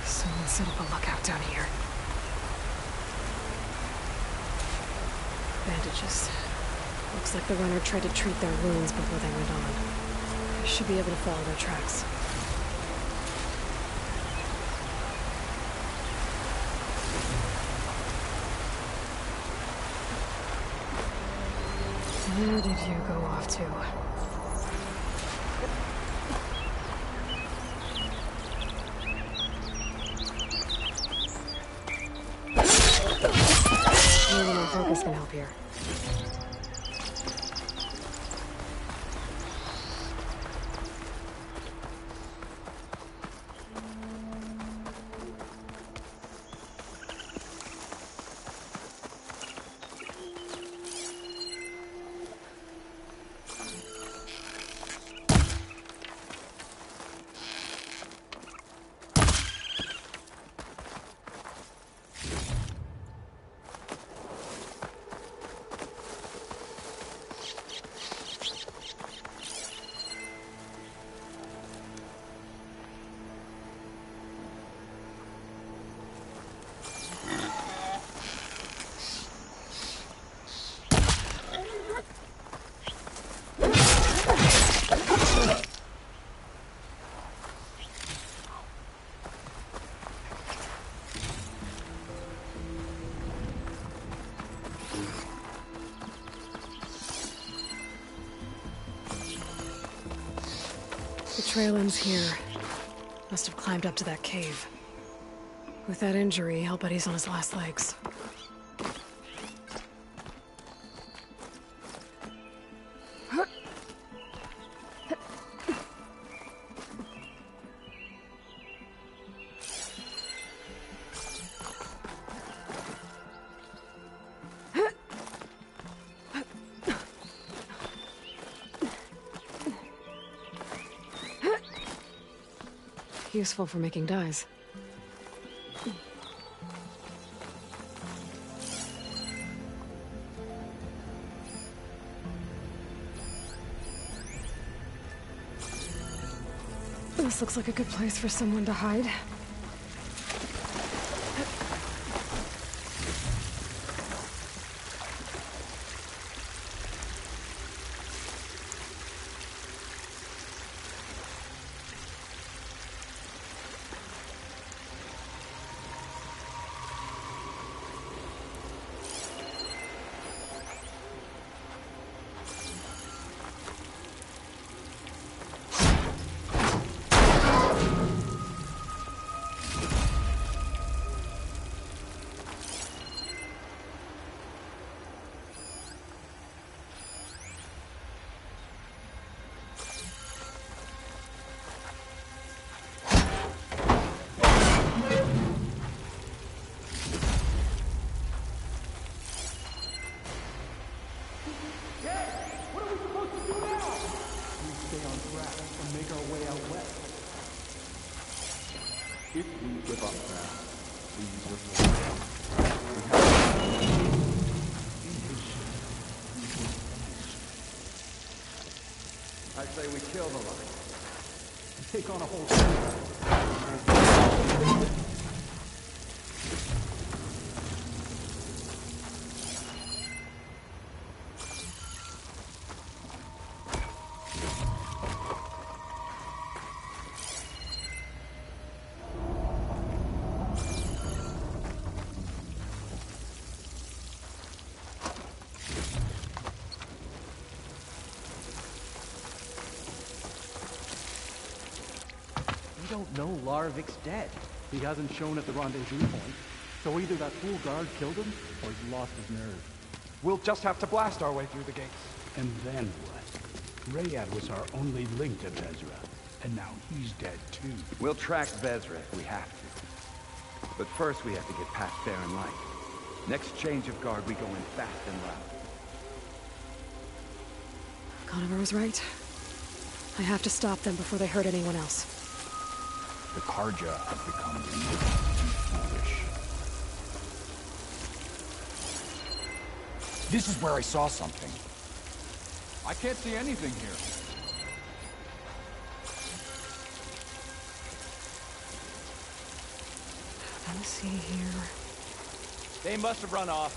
Someone set up a lookout down here. Bandages. Looks like the runner tried to treat their wounds before they went on. I should be able to follow their tracks. Where did you go off to? Maybe my focus can help here. The trail ends here. Must have climbed up to that cave. With that injury, I'll bet he's on his last legs. Useful for making dyes. This looks like a good place for someone to hide. If we give up now, these reforms, we have be patient. I say we kill the line. Take on a whole We don't know Larvik's dead. He hasn't shown at the rendezvous point. So either that fool guard killed him, or he's lost his nerve. We'll just have to blast our way through the gates. And then what? Rayad was our only link to Vezra, and now he's dead too. We'll track Vezra if we have to. But first we have to get past Baron Light. Next change of guard, we go in fast and loud. Conover was right. I have to stop them before they hurt anyone else. The Karja have become weak and foolish. This is where I saw something. I can't see anything here. Let me see here. They must have run off.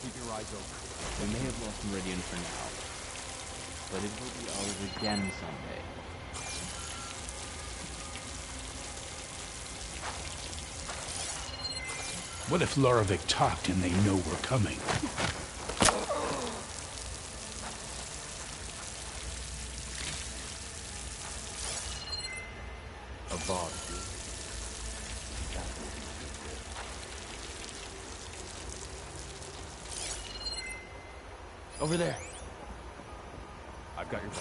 Keep your eyes open. We may have lost Meridian for now, but it will be ours again someday. What if Loravik talked and they know we're coming? Avad. Over there. I've got your back.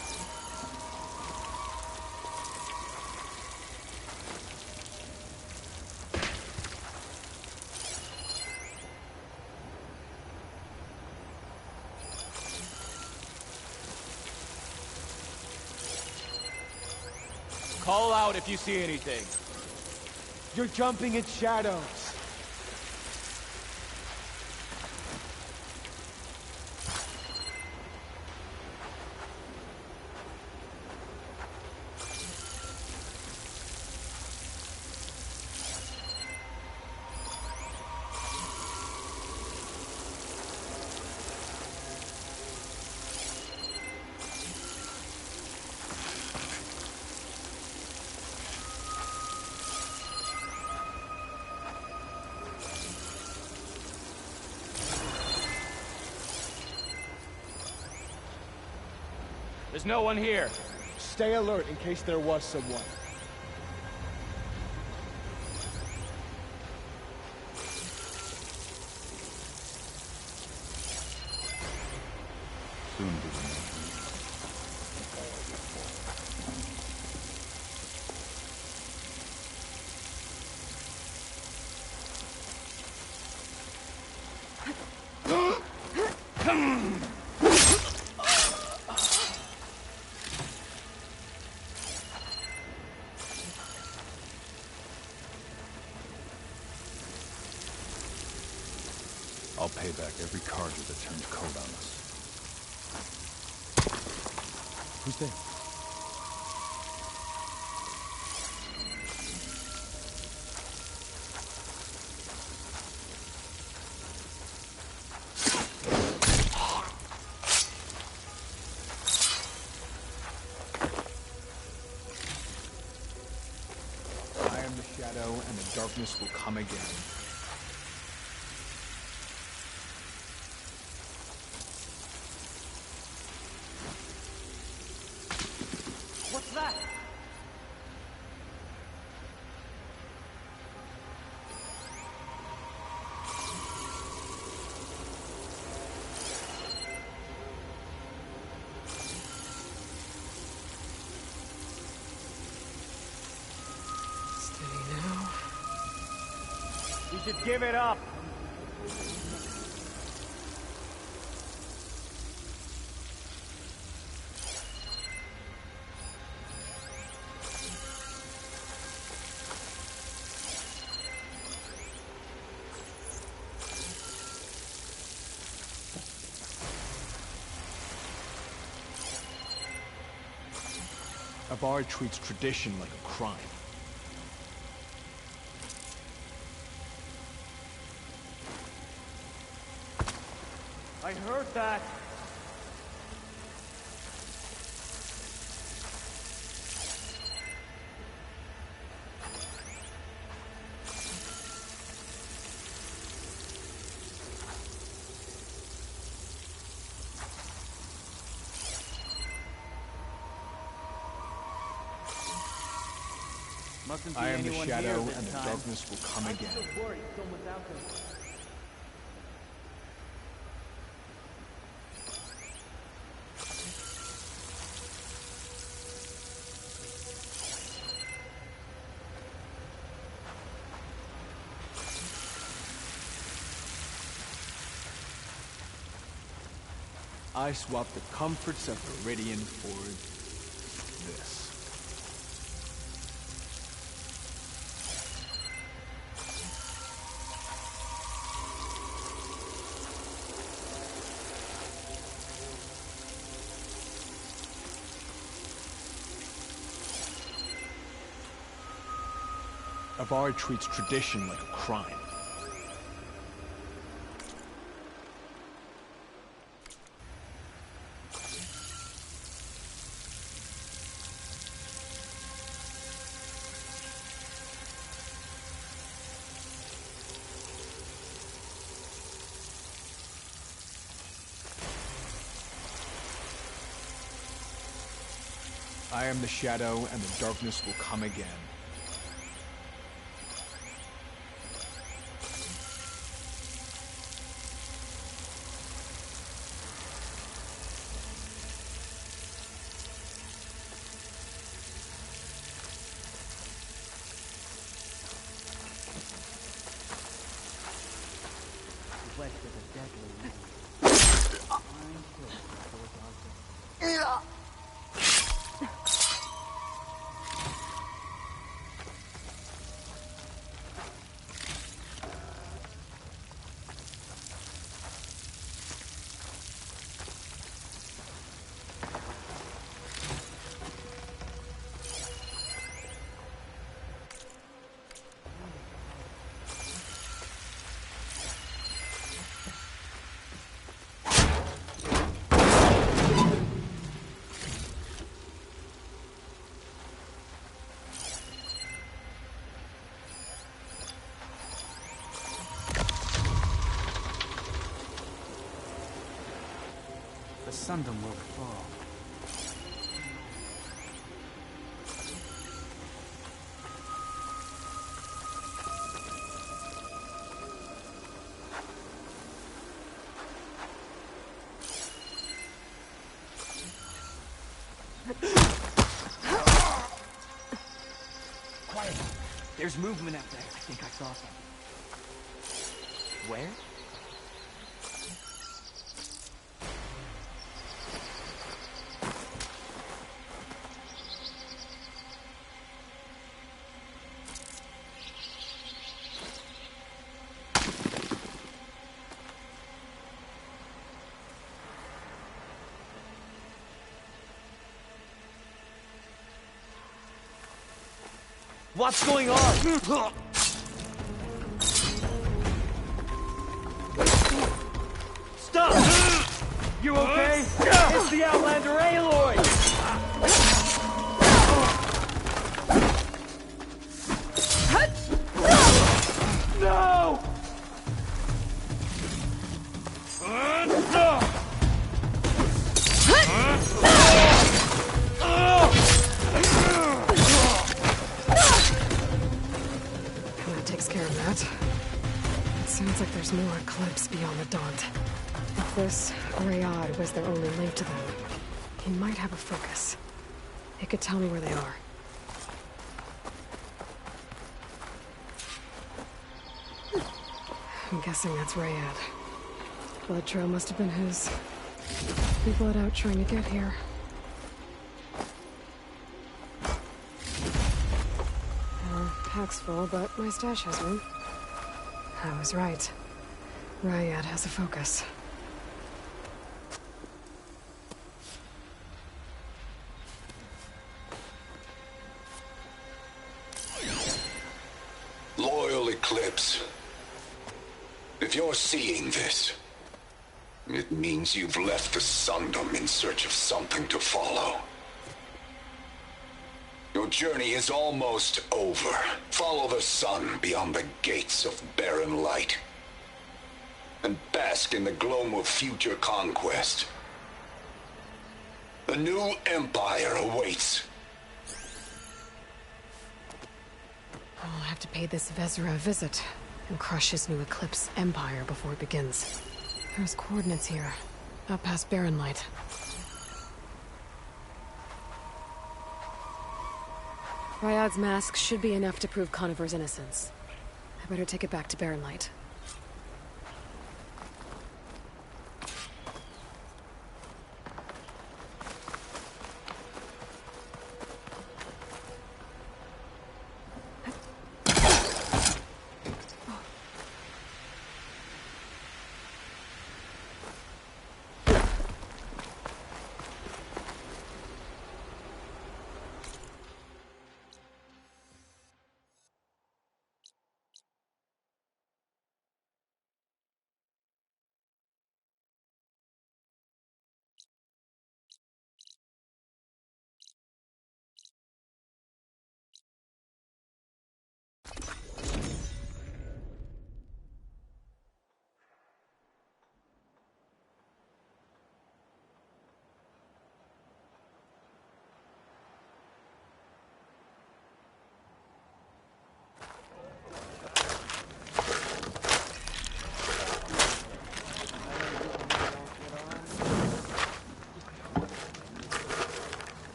Call out if you see anything. You're jumping in shadows. There's no one here. Stay alert in case there was someone. Soon we will know. I'll pay back every Karja that turned cold on us. Who's there? I am the shadow, and the darkness will come again. What's that? Steady now. You should give it up. Avar treats tradition like a crime. I heard that. Mustn't be I am the anyone shadow, here and this the time. darkness will come again. Worried someone's out there. I swapped the comforts of Viridian for this. Avar treats tradition like a crime. I am the shadow, and the darkness will come again. West is a deadly land. The Sundom will fall. Quiet. There's movement out there. I think I saw something. Where? What's going on? Stop! You okay? It's the Outlander Aloy! No! That takes care of that. It sounds like there's more clips beyond the Daunt. If this Rayad was their only link to them, he might have a focus. He could tell me where they are. I'm guessing that's Rayad. Blood trail must have been his. He bled out trying to get here. Pack's full, but my stash has room. I was right. Rayad has a focus. Loyal Eclipse. If you're seeing this, it means you've left the Sundom in search of something to follow. Your journey is almost over. Follow the sun beyond the gates of barren light. And bask in the gloam of future conquest. A new empire awaits. I'll have to pay this Vezra a visit and crush his new Eclipse empire before it begins. There's coordinates here, out past Barren Light. Ryad's mask should be enough to prove Conover's innocence. I better take it back to Barren Light.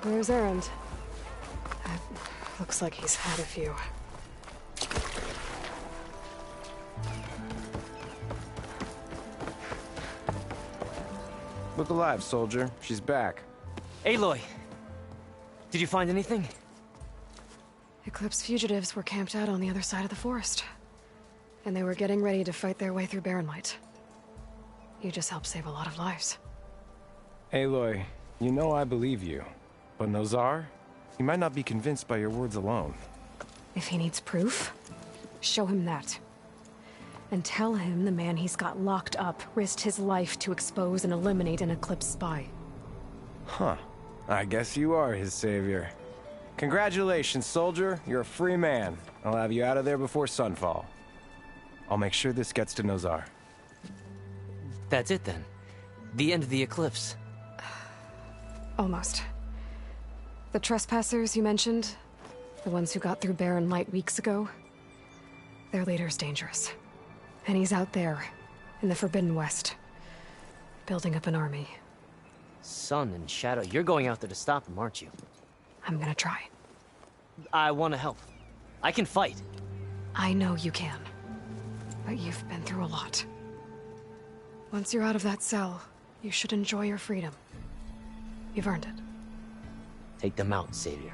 Where's Erend? Looks like he's had a few. Look alive, soldier. She's back. Aloy! Did you find anything? Eclipse fugitives were camped out on the other side of the forest. And they were getting ready to fight their way through Barren Light. You just helped save a lot of lives. Aloy, you know I believe you. But Nozar? He might not be convinced by your words alone. If he needs proof, show him that. And tell him the man he's got locked up risked his life to expose and eliminate an Eclipse spy. Huh. I guess you are his savior. Congratulations, soldier. You're a free man. I'll have you out of there before sunfall. I'll make sure this gets to Nozar. That's it then. The end of the Eclipse. Almost. The trespassers you mentioned, the ones who got through Barren Light weeks ago, their leader's dangerous. And he's out there, in the Forbidden West, building up an army. Sun and Shadow, you're going out there to stop him, aren't you? I'm gonna try. I want to help. I can fight. I know you can. But you've been through a lot. Once you're out of that cell, you should enjoy your freedom. You've earned it. Take them out, Savior.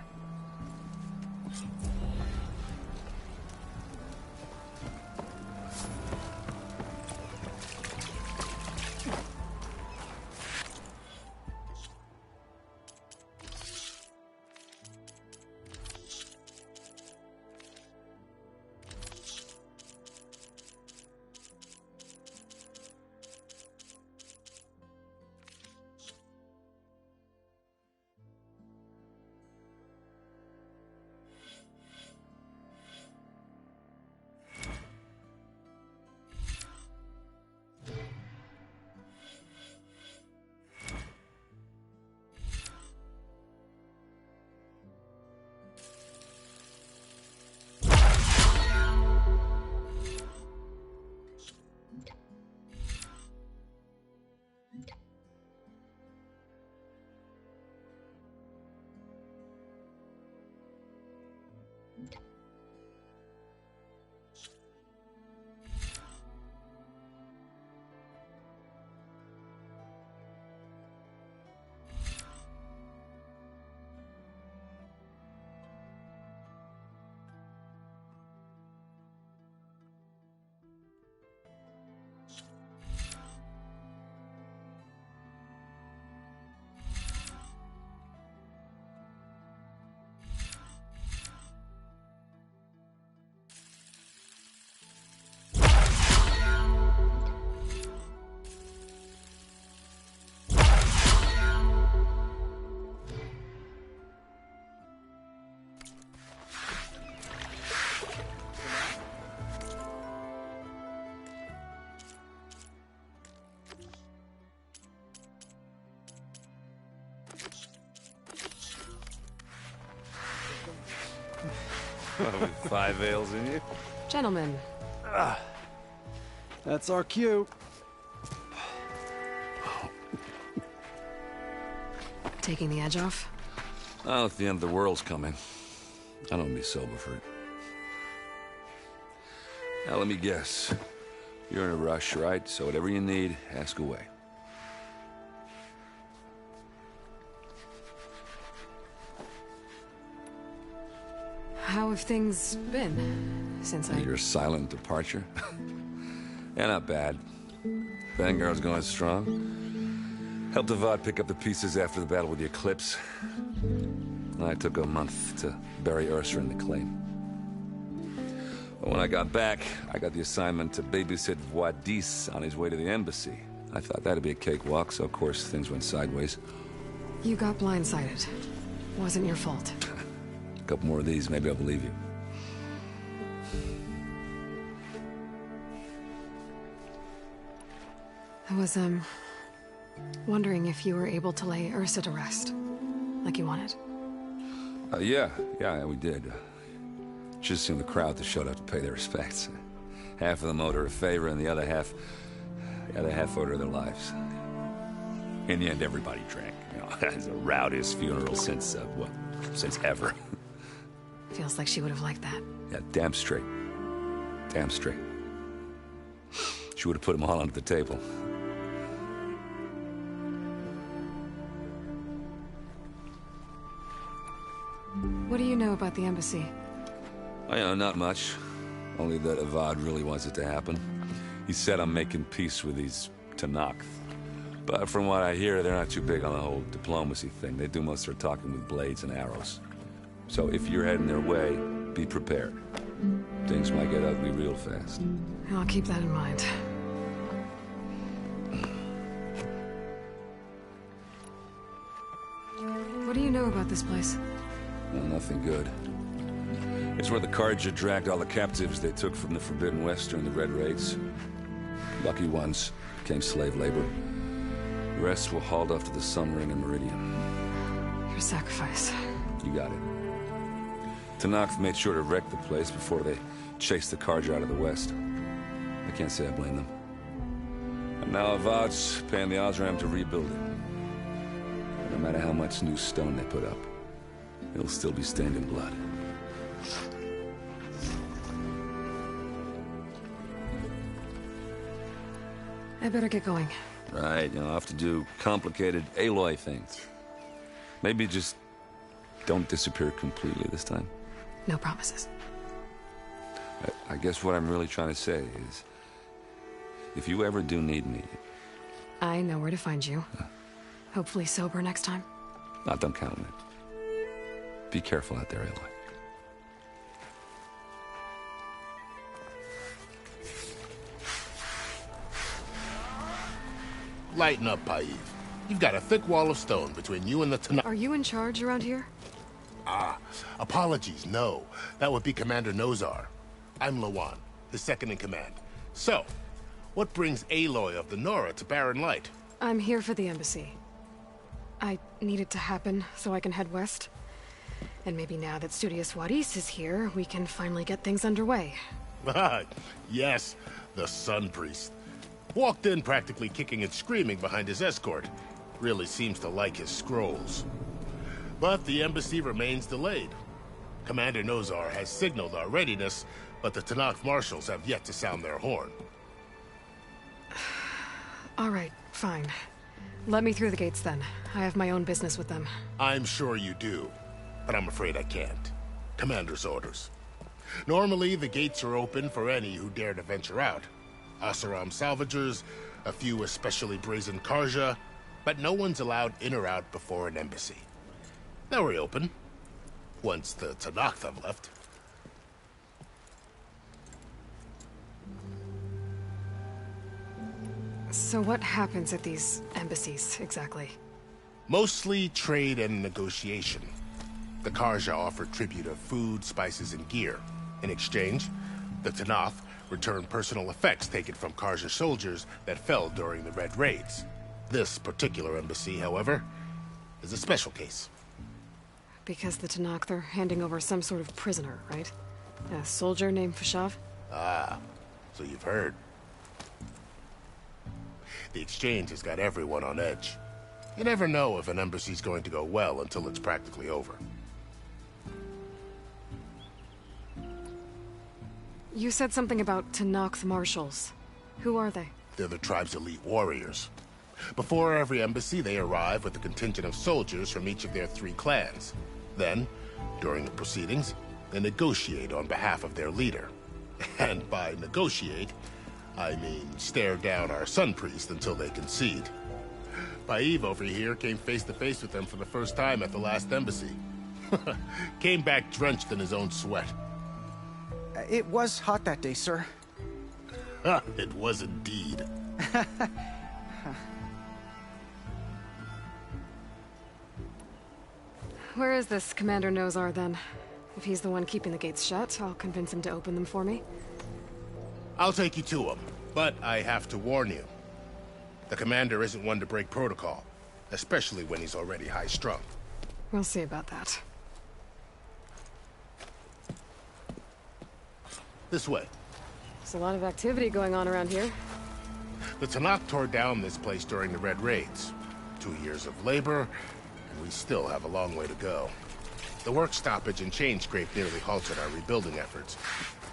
With 5 ales in you? Gentlemen. That's our cue. Taking the edge off? Oh, if the end of the world's coming, I don't be sober for it. Now, let me guess. You're in a rush, right? So whatever you need, ask away. How have things been since Your silent departure? Yeah, not bad. Vanguard's going strong. Helped Avad pick up the pieces after the battle with the Eclipse. I took a month to bury Ursa in the claim. But when I got back, I got the assignment to babysit Wadis on his way to the embassy. I thought that'd be a cakewalk, so of course things went sideways. You got blindsided. Wasn't your fault. A couple more of these, maybe I'll believe you. I was, wondering if you were able to lay Ursa to rest, like you wanted. Yeah, we did. Just assumed the crowd that showed up to pay their respects. Half of them owed her a favor, and the other half owed her their lives. In the end, everybody drank. You know, it's the rowdiest funeral since ever. Feels like she would have liked that. Yeah, damn straight. Damn straight. She would have put them all under the table. What do you know about the embassy? Well, you know, not much. Only that Avad really wants it to happen. He said I'm making peace with these Tanakh. But from what I hear, they're not too big on the whole diplomacy thing. They do most of their talking with blades and arrows. So if you're heading their way, be prepared. Things might get ugly real fast. I'll keep that in mind. What do you know about this place? Well, nothing good. It's where the Carja dragged all the captives they took from the Forbidden West during the Red Raids. Lucky ones became slave labor. The rest were hauled off to the Sun Ring and Meridian. Your sacrifice. You got it. Tanakh made sure to wreck the place before they chased the Carja out of the West. I can't say I blame them. And now Avad's paying the Osram to rebuild it. No matter how much new stone they put up, it'll still be stained in blood. I better get going. Right, I'll have to do complicated Aloy things. Maybe just don't disappear completely this time. No promises. I guess what I'm really trying to say is, if you ever do need me... I know where to find you. Hopefully sober next time. Don't count on it. Be careful out there, Aloy. Lighten up, Paiv. You've got a thick wall of stone between you and the Tanakh. Are you in charge around here? Apologies, no. That would be Commander Nozar. I'm No.1, the second in command. So, what brings Aloy of the Nora to Barren Light? I'm here for the embassy. I need it to happen so I can head west. And maybe now that Studious Wadis is here, we can finally get things underway. Yes, the Sun Priest. Walked in practically kicking and screaming behind his escort. Really seems to like his scrolls. But the embassy remains delayed. Commander Nozar has signaled our readiness, but the Tanakh marshals have yet to sound their horn. All right, fine. Let me through the gates then. I have my own business with them. I'm sure you do, but I'm afraid I can't. Commander's orders. Normally, the gates are open for any who dare to venture out. Oseram salvagers, a few especially brazen Carja, but no one's allowed in or out before an embassy. They'll reopen, once the Tanakh have left. So what happens at these embassies, exactly? Mostly trade and negotiation. The Carja offer tribute of food, spices, and gear. In exchange, the Tanakh return personal effects taken from Carja soldiers that fell during the Red Raids. This particular embassy, however, is a special case. Because the Tanakh, they're handing over some sort of prisoner, right? A soldier named Fashav? Ah, so you've heard. The exchange has got everyone on edge. You never know if an embassy's going to go well until it's practically over. You said something about Tanakh marshals. Who are they? They're the tribe's elite warriors. Before every embassy, they arrive with a contingent of soldiers from each of their 3 clans. Then, during the proceedings, they negotiate on behalf of their leader. And by negotiate, I mean stare down our sun priest until they concede. Paeve over here came face to face with them for the first time at the last embassy. Came back drenched in his own sweat. It was hot that day, sir. It was indeed. Where is this Commander Nozar, then? If he's the one keeping the gates shut, I'll convince him to open them for me. I'll take you to him, but I have to warn you. The commander isn't one to break protocol, especially when he's already high-strung. We'll see about that. This way. There's a lot of activity going on around here. The Tanakh tore down this place during the Red Raids. 2 years of labor, and we still have a long way to go. The work stoppage and chain scrape nearly halted our rebuilding efforts.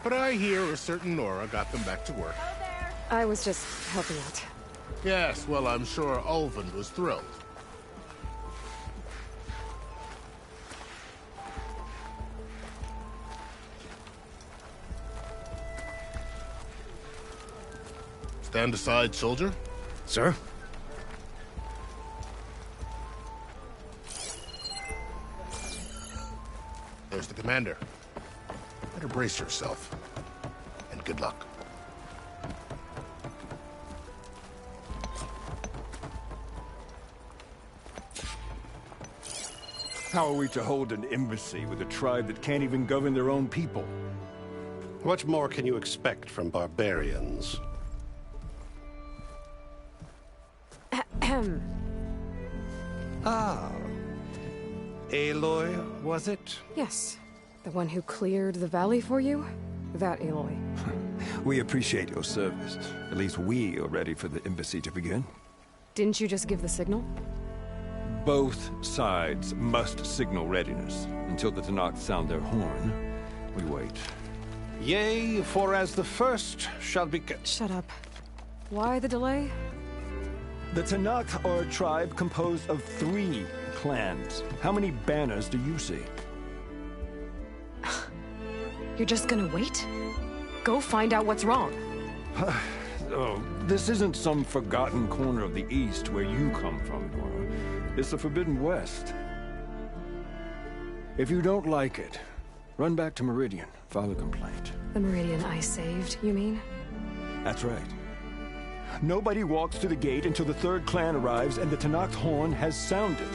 But I hear a certain Nora got them back to work. I was just helping out. Yes, well, I'm sure Ulvin was thrilled. Stand aside, soldier. Sir? There's the commander. Better brace yourself. And good luck. How are we to hold an embassy with a tribe that can't even govern their own people? What more can you expect from barbarians? Ah. Aloy, was it? Yes. The one who cleared the valley for you? That Aloy. We appreciate your service. At least we are ready for the embassy to begin. Didn't you just give the signal? Both sides must signal readiness. Until the Tanakh sound their horn, we wait. Yea, for as the first shall be... Shut up. Why the delay? The Tanakh are a tribe composed of 3 clans. How many banners do you see? You're just gonna wait? Go find out what's wrong. Oh, this isn't some forgotten corner of the East where you come from, Nora. It's the Forbidden West. If you don't like it, run back to Meridian, file a complaint. The Meridian I saved, you mean? That's right. Nobody walks to the gate until the 3rd clan arrives and the Tanakh's horn has sounded.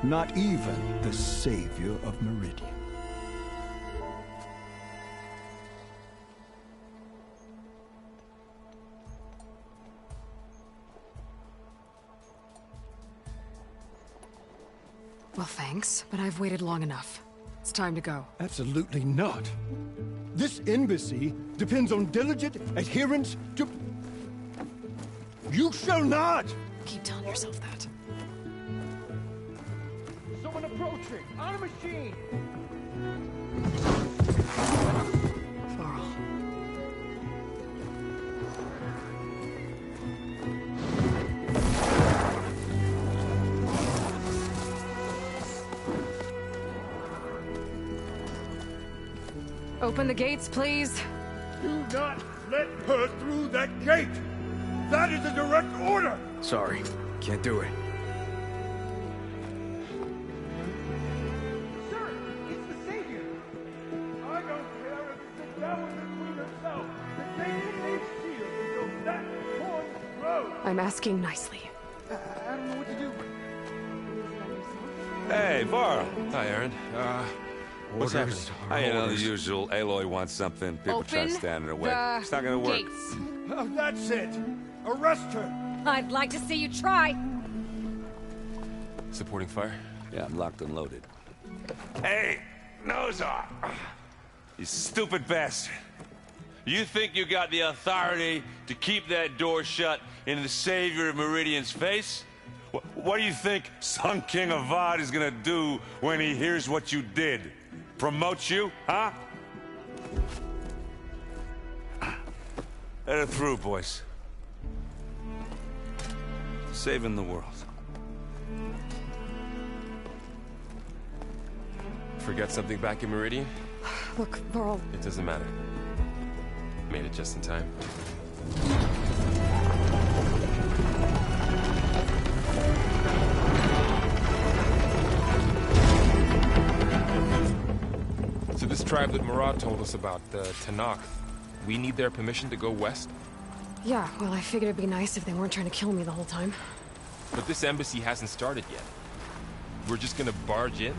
Not even the savior of Meridian. Well, thanks, but I've waited long enough. It's time to go. Absolutely not. This embassy depends on diligent adherence to... You shall not! Keep telling yourself that. Someone approaching! On a machine! Varl. Open the gates, please. Do not let her through that gate! That is a direct order! Sorry, can't do it. Sir, it's the Savior! I don't care if it's the devil the Queen herself. The Savior needs shield until that horn grows! I'm asking nicely. I don't know what to do. Hey, Varl. Hi, Aaron. What's happening? I know the usual. Aloy wants something. People try to stand in her way. It's not gonna work. Gates. Oh, that's it! Arrest her! I'd like to see you try. Supporting fire? Yeah, I'm locked and loaded. Hey, Nozar! You stupid bastard. You think you got the authority to keep that door shut in the Savior of Meridian's face? What do you think Sun King Avad is gonna do when he hears what you did? Promote you, huh? Let her through, boys. Saving the world. Forget something back in Meridian? Look, Varl. It doesn't matter. Made it just in time. So this tribe that Murad told us about, the Tanakh, we need their permission to go west? Yeah, well, I figured it'd be nice if they weren't trying to kill me the whole time. But this embassy hasn't started yet. We're just gonna barge in?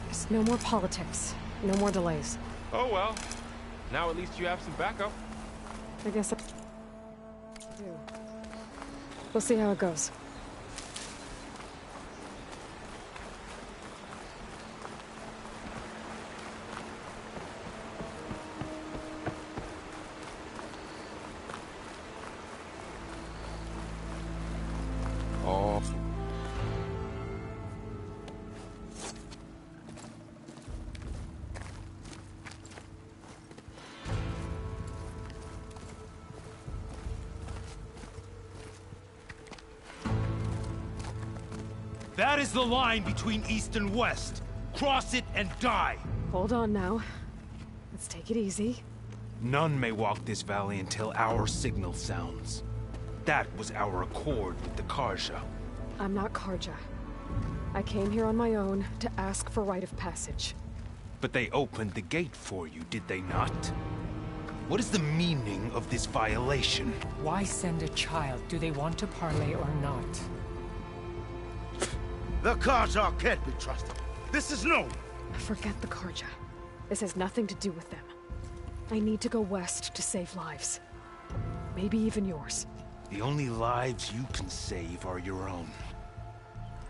There's no more politics. No more delays. Oh well. Now at least you have some backup. I guess I do. We'll see how it goes. Oh. That is the line between East and West. Cross it and die. Hold on now. Let's take it easy. None may walk this valley until our signal sounds. That was our accord with the Karja. I'm not Karja. I came here on my own to ask for rite of passage. But they opened the gate for you, did they not? What is the meaning of this violation? Why send a child? Do they want to parley or not? The Karja can't be trusted. This is no. Forget the Karja. This has nothing to do with them. I need to go west to save lives. Maybe even yours. The only lives you can save are your own.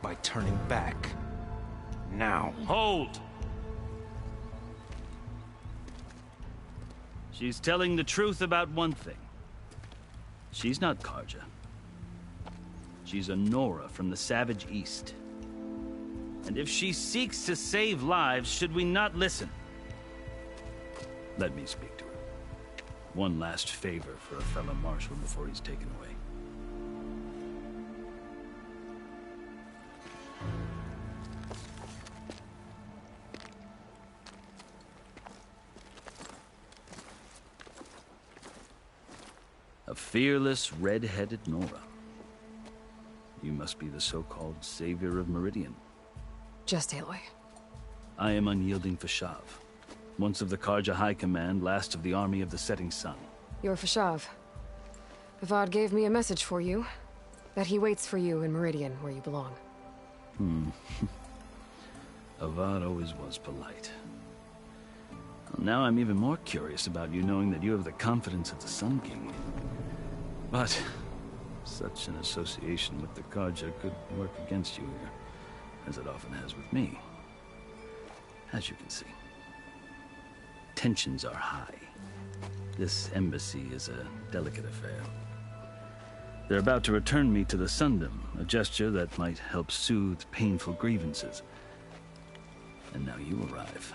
By turning back. Now. Hold! She's telling the truth about one thing. She's not Karja. She's a Nora from the Savage East. And if she seeks to save lives, should we not listen? Let me speak to her. One last favor for a fellow marshal before he's taken away. A fearless, red-headed Nora. You must be the so-called Savior of Meridian. Just Aloy. I am unyielding Fashav. Once of the Karja High Command, last of the army of the Setting Sun. You're Fashav. Avad gave me a message for you. That he waits for you in Meridian, where you belong. Avad always was polite. Well, now I'm even more curious about you knowing that you have the confidence of the Sun King. But such an association with the Karja could work against you here, as it often has with me. As you can see, tensions are high. This embassy is a delicate affair. They're about to return me to the Sundom, a gesture that might help soothe painful grievances. And now you arrive,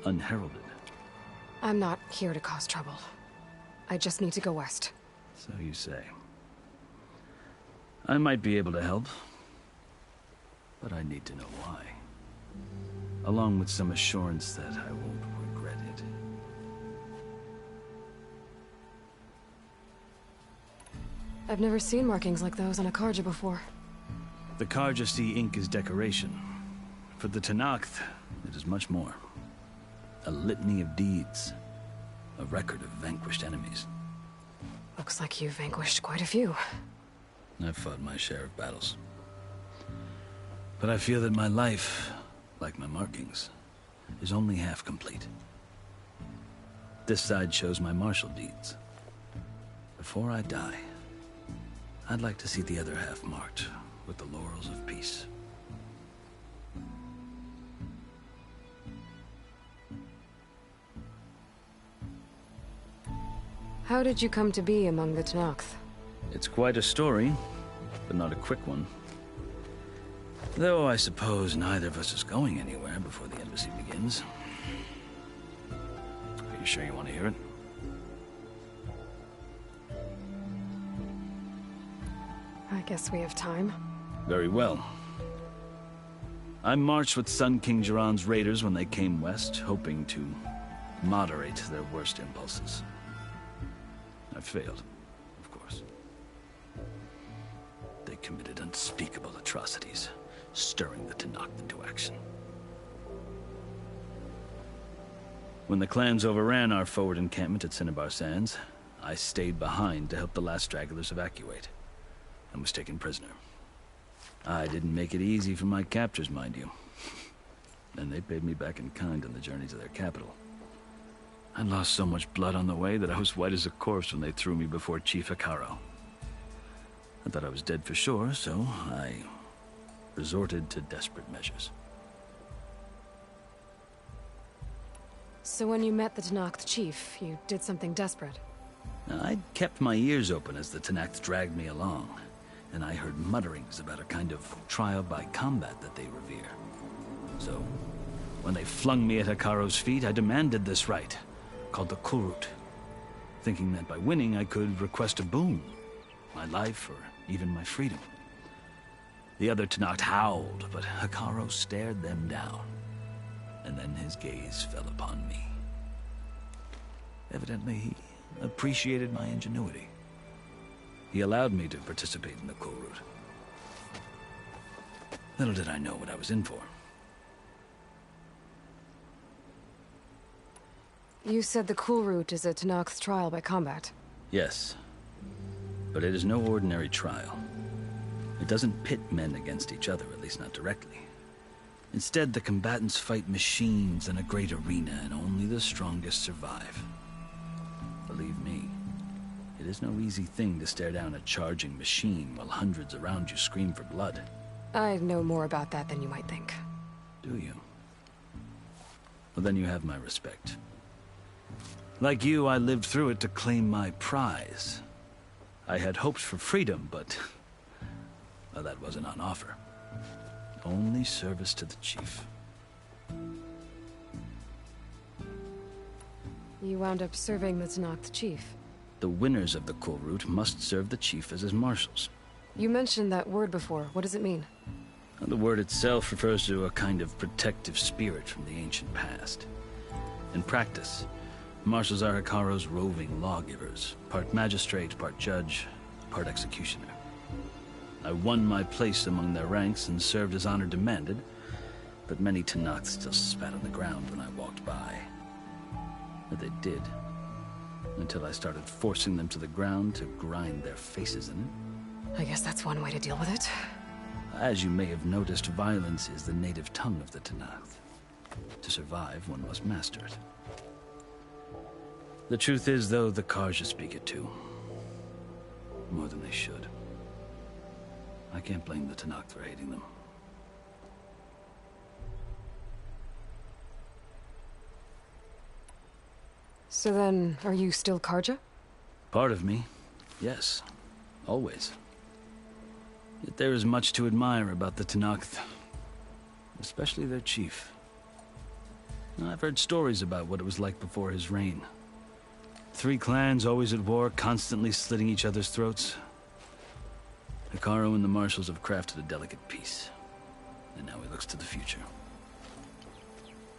unheralded. I'm not here to cause trouble. I just need to go west. So you say. I might be able to help, but I need to know why. Along with some assurance that I won't regret it. I've never seen markings like those on a Karja before. The Karja see ink as decoration. For the Tanakh, it is much more. A litany of deeds. A record of vanquished enemies. Looks like you've vanquished quite a few. I've fought my share of battles. But I feel that my life, like my markings, is only half complete. This side shows my martial deeds. Before I die, I'd like to see the other half marked with the laurels of peace. How did you come to be among the Tenakth? It's quite a story, but not a quick one. Though I suppose neither of us is going anywhere before the embassy begins. Are you sure you want to hear it? I guess we have time. Very well. I marched with Sun King Jiran's raiders when they came west, hoping to moderate their worst impulses. I failed, of course. They committed unspeakable atrocities, stirring the Tenakth into action. When the clans overran our forward encampment at Cinnabar Sands, I stayed behind to help the last stragglers evacuate, and was taken prisoner. I didn't make it easy for my captors, mind you. And they paid me back in kind on the journey to their capital. I lost so much blood on the way that I was white as a corpse when they threw me before Chief Hekarro. I thought I was dead for sure, so I resorted to desperate measures. So when you met the Tenakth chief, you did something desperate? I'd kept my ears open as the Tenakth dragged me along, and I heard mutterings about a kind of trial by combat that they revere. So, when they flung me at Hekarro's feet, I demanded this rite, called the Kulrut, thinking that by winning I could request a boon, my life or even my freedom. The other Tenakth howled, but Hekarro stared them down, and then his gaze fell upon me. Evidently, he appreciated my ingenuity. He allowed me to participate in the Kulrut. Little did I know what I was in for. You said the Kulrut is a Tenakth trial by combat. Yes, but it is no ordinary trial. It doesn't pit men against each other, at least not directly. Instead, the combatants fight machines in a great arena, and only the strongest survive. Believe me, it is no easy thing to stare down a charging machine while hundreds around you scream for blood. I know more about that than you might think. Do you? Well, then you have my respect. Like you, I lived through it to claim my prize. I had hoped for freedom, but well, that wasn't on offer. Only service to the chief. You wound up serving the Tenakth chief. The winners of the Kulrut must serve the chief as his marshals. You mentioned that word before. What does it mean? The word itself refers to a kind of protective spirit from the ancient past. In practice, marshals are Hekarro's roving lawgivers, part magistrate, part judge, part executioner. I won my place among their ranks and served as honor demanded, but many Tenakth still spat on the ground when I walked by. But they did, until I started forcing them to the ground to grind their faces in it. I guess that's one way to deal with it. As you may have noticed, violence is the native tongue of the Tenakth. To survive, one must master it. The truth is, though, the Karja speak it too. More than they should. I can't blame the Tenakth for hating them. So then, are you still Karja? Part of me, yes. Always. Yet there is much to admire about the Tenakth. Especially their chief. I've heard stories about what it was like before his reign. 3 clans always at war, constantly slitting each other's throats. Hekarro and the marshals have crafted a delicate peace. And now he looks to the future.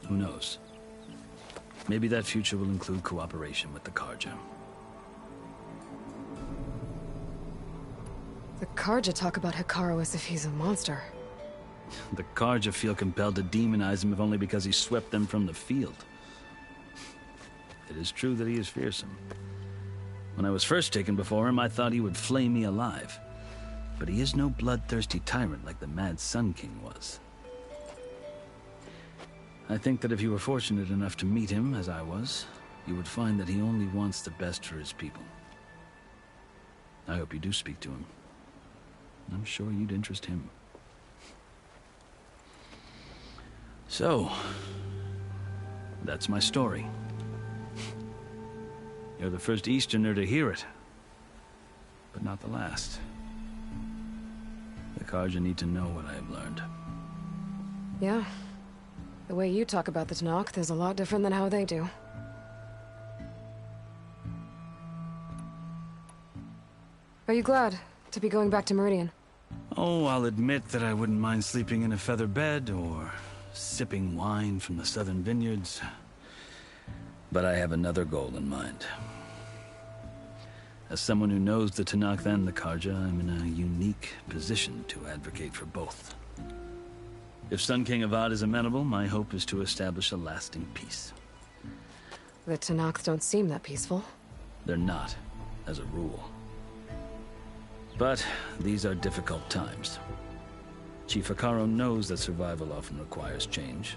Who knows? Maybe that future will include cooperation with the Karja. The Karja talk about Hekarro as if he's a monster. The Karja feel compelled to demonize him if only because he swept them from the field. It is true that he is fearsome. When I was first taken before him, I thought he would flay me alive. But he is no bloodthirsty tyrant like the Mad Sun King was. I think that if you were fortunate enough to meet him, as I was, you would find that he only wants the best for his people. I hope you do speak to him. I'm sure you'd interest him. So, that's my story. You're the first Easterner to hear it, but not the last. The Carja need to know what I have learned. Yeah. The way you talk about the Tanakh is a lot different than how they do. Are you glad to be going back to Meridian? Oh, I'll admit that I wouldn't mind sleeping in a feather bed or sipping wine from the southern vineyards. But I have another goal in mind. As someone who knows the Tanakh and the Carja, I'm in a unique position to advocate for both. If Sun King Avad is amenable, my hope is to establish a lasting peace. The Tanakh don't seem that peaceful. They're not, as a rule. But these are difficult times. Chief Hekarro knows that survival often requires change,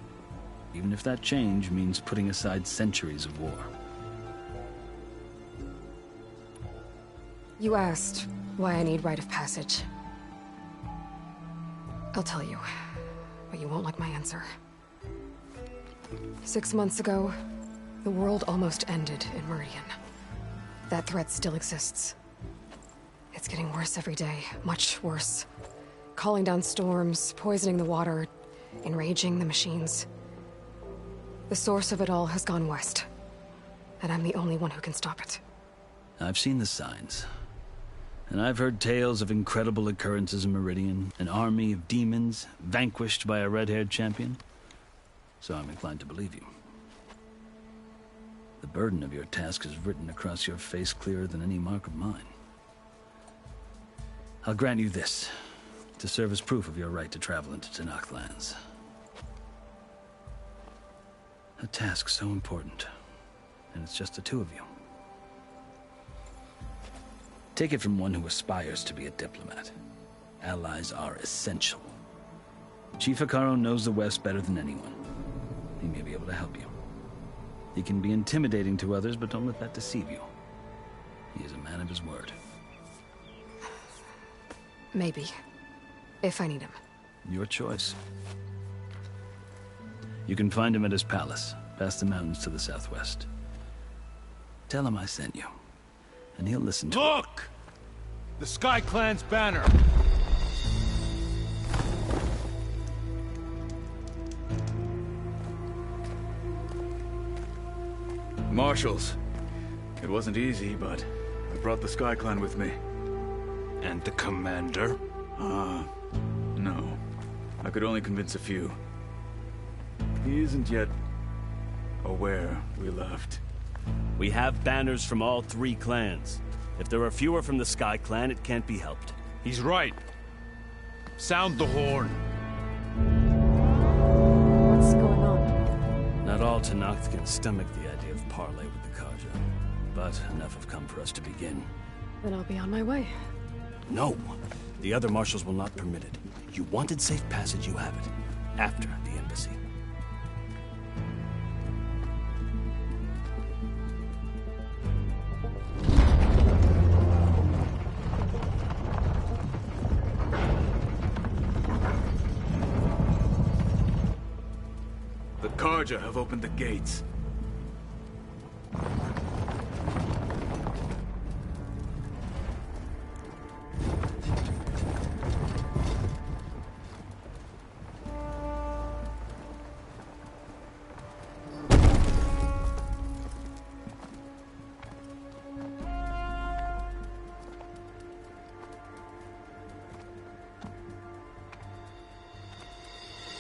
even if that change means putting aside centuries of war. You asked why I need rite of passage. I'll tell you, but you won't like my answer. 6 months ago, the world almost ended in Meridian. That threat still exists. It's getting worse every day, much worse. Calling down storms, poisoning the water, enraging the machines. The source of it all has gone west, and I'm the only one who can stop it. I've seen the signs. And I've heard tales of incredible occurrences in Meridian, an army of demons vanquished by a red-haired champion. So I'm inclined to believe you. The burden of your task is written across your face clearer than any mark of mine. I'll grant you this, to serve as proof of your right to travel into Tanakh lands. A task so important, and it's just the two of you. Take it from one who aspires to be a diplomat. Allies are essential. Chief Hekarro knows the West better than anyone. He may be able to help you. He can be intimidating to others, but don't let that deceive you. He is a man of his word. Maybe. If I need him. Your choice. You can find him at his palace, past the mountains to the southwest. Tell him I sent you, and he'll listen to Look! The Sky Clan's banner! Marshals. It wasn't easy, but I brought the Sky Clan with me. And the commander? No. I could only convince a few. He isn't yet aware we left. We have banners from all 3 clans. If there are fewer from the Sky Clan, it can't be helped. He's right. Sound the horn. What's going on? Not all Tanakh can stomach the idea of parley with the Carja, but enough have come for us to begin. Then I'll be on my way. No! The other marshals will not permit it. You wanted safe passage, you have it. After the embassy. The Carja have opened the gates.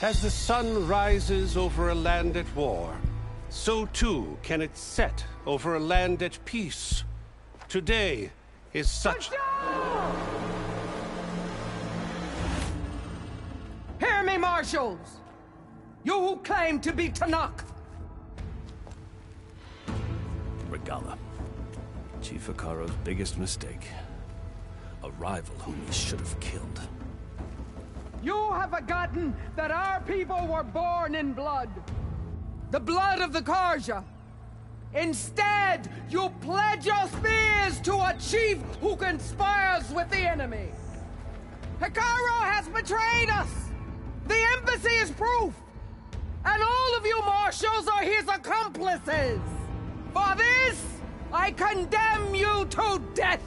As the sun rises over a land at war, so too can it set over a land at peace. Today is such... Hear me, marshals! You who claim to be Tanakh! Regala. Chief Hekarro's biggest mistake. A rival whom he should have killed. You have forgotten that our people were born in blood. The blood of the Carja. Instead, you pledge your spears to a chief who conspires with the enemy. Hekarro has betrayed us. The embassy is proof. And all of you marshals are his accomplices. For this, I condemn you to death!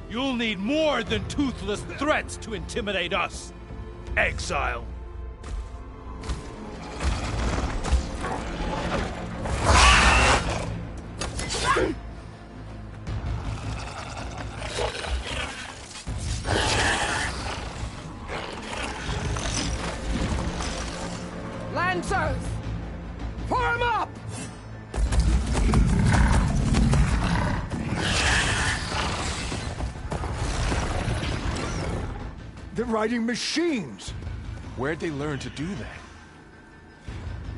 You'll need more than toothless threats to intimidate us, exile. Lancers! Form up! They're riding machines! Where'd they learn to do that?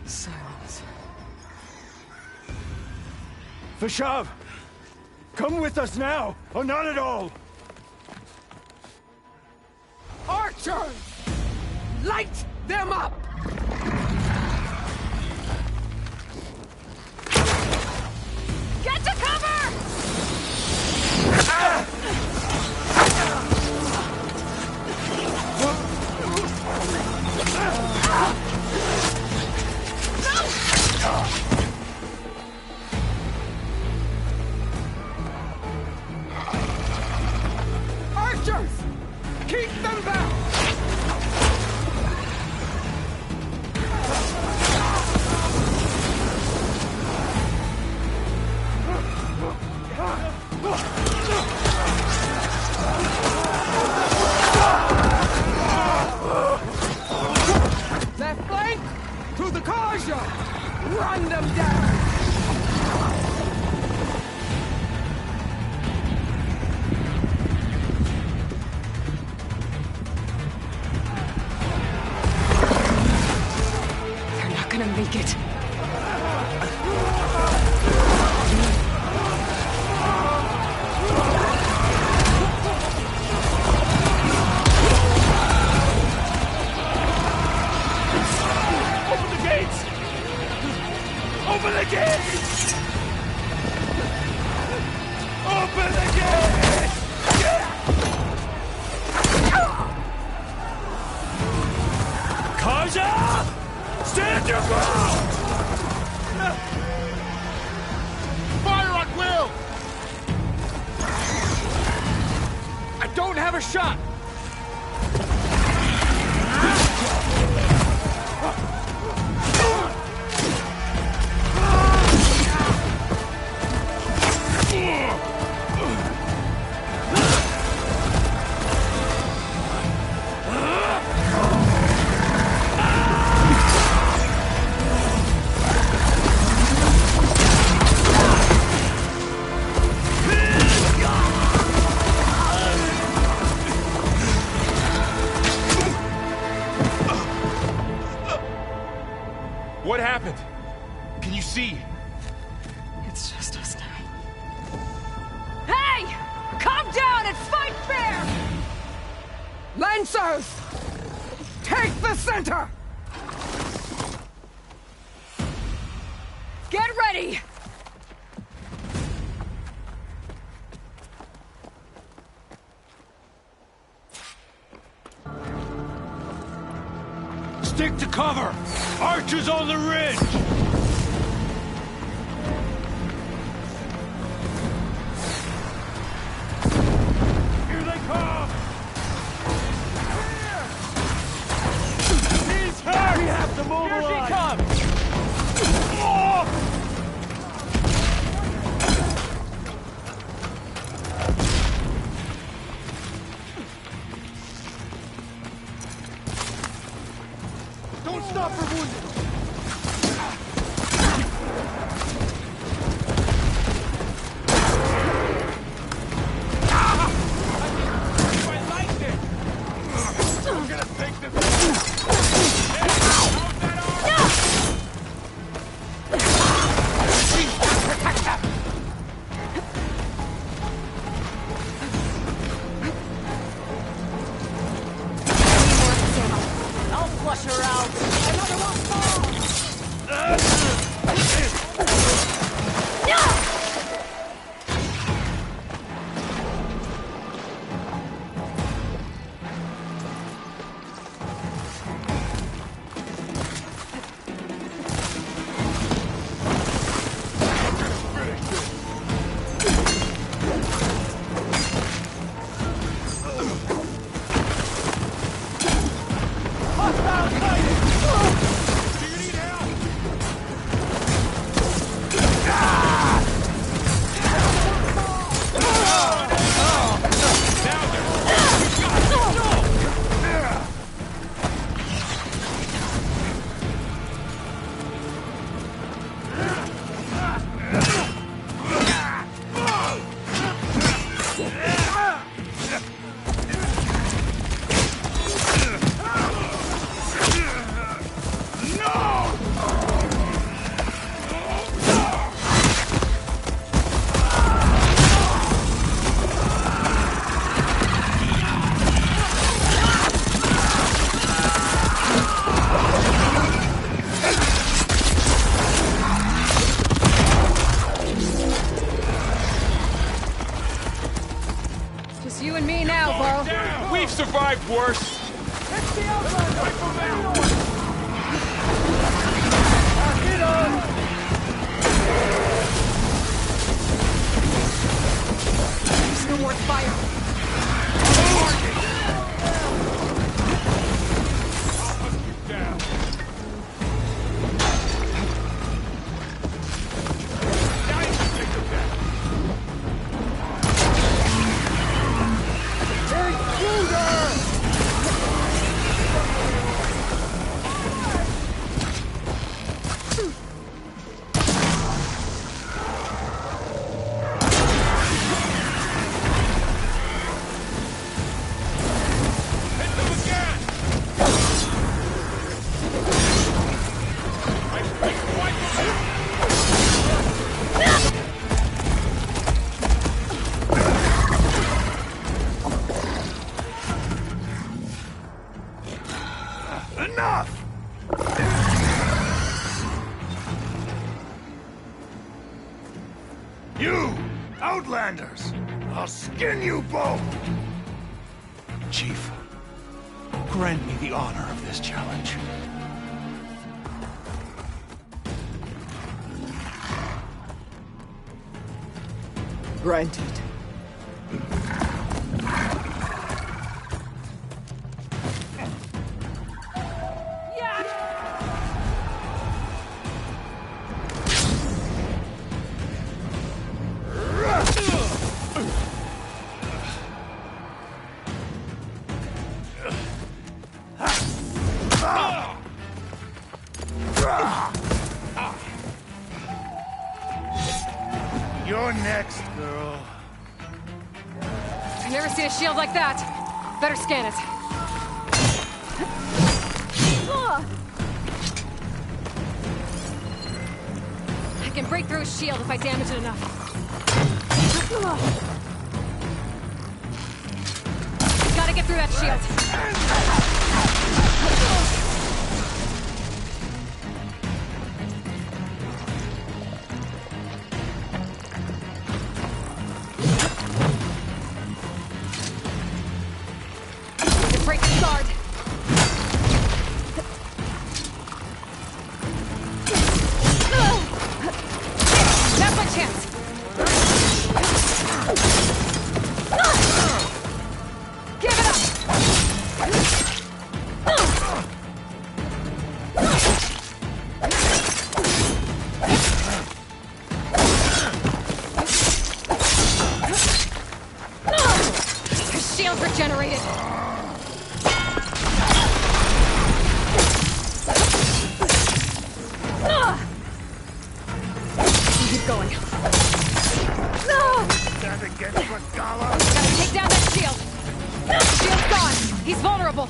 Silence. Vashav! Come with us now, or not at all! Archers! Light them up! Get to cover! Archers! Keep them back! Left flank! To the Karja! Run them down! They're not gonna make it. Open the gates! Open the gates! Open the gates! Kaja! Stand your ground! Fire on Will! I don't have a shot! What happened? Can you see? It's just us now. Hey! Calm down and fight fair! Lancers! Take the center! Get ready! Stick to cover! Archers on the ridge! Here they come! He's hurt! We have to move Here she comes! Oh! Don't stop for wounded! I'll flush her out. Another one falls. survived worse. It's the Outlander! Get on! There's no more fire. You, Outlanders! I'll skin you both! Chief, grant me the honor of this challenge. Granted. You're next, girl. I've never seen a shield like that. Better scan it. I can break through a shield if I damage it enough. Gotta get through that shield. Break the guard. Now's my chance. Give it up. His shield regenerated. Keep going. Stand against Regala? Gotta take down that shield. Shield's gone. He's vulnerable.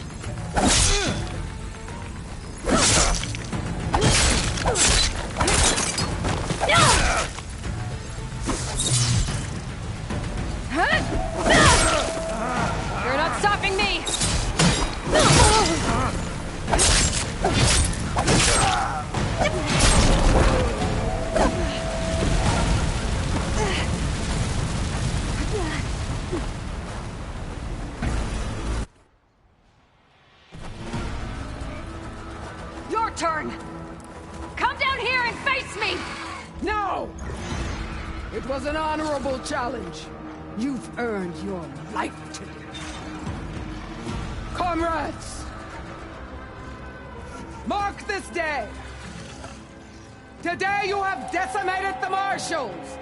You're not stopping me. Your turn! Come down here and face me! No! It was an honorable challenge. You've earned your life today. Comrades! Mark this day! Today you have decimated the Marshals!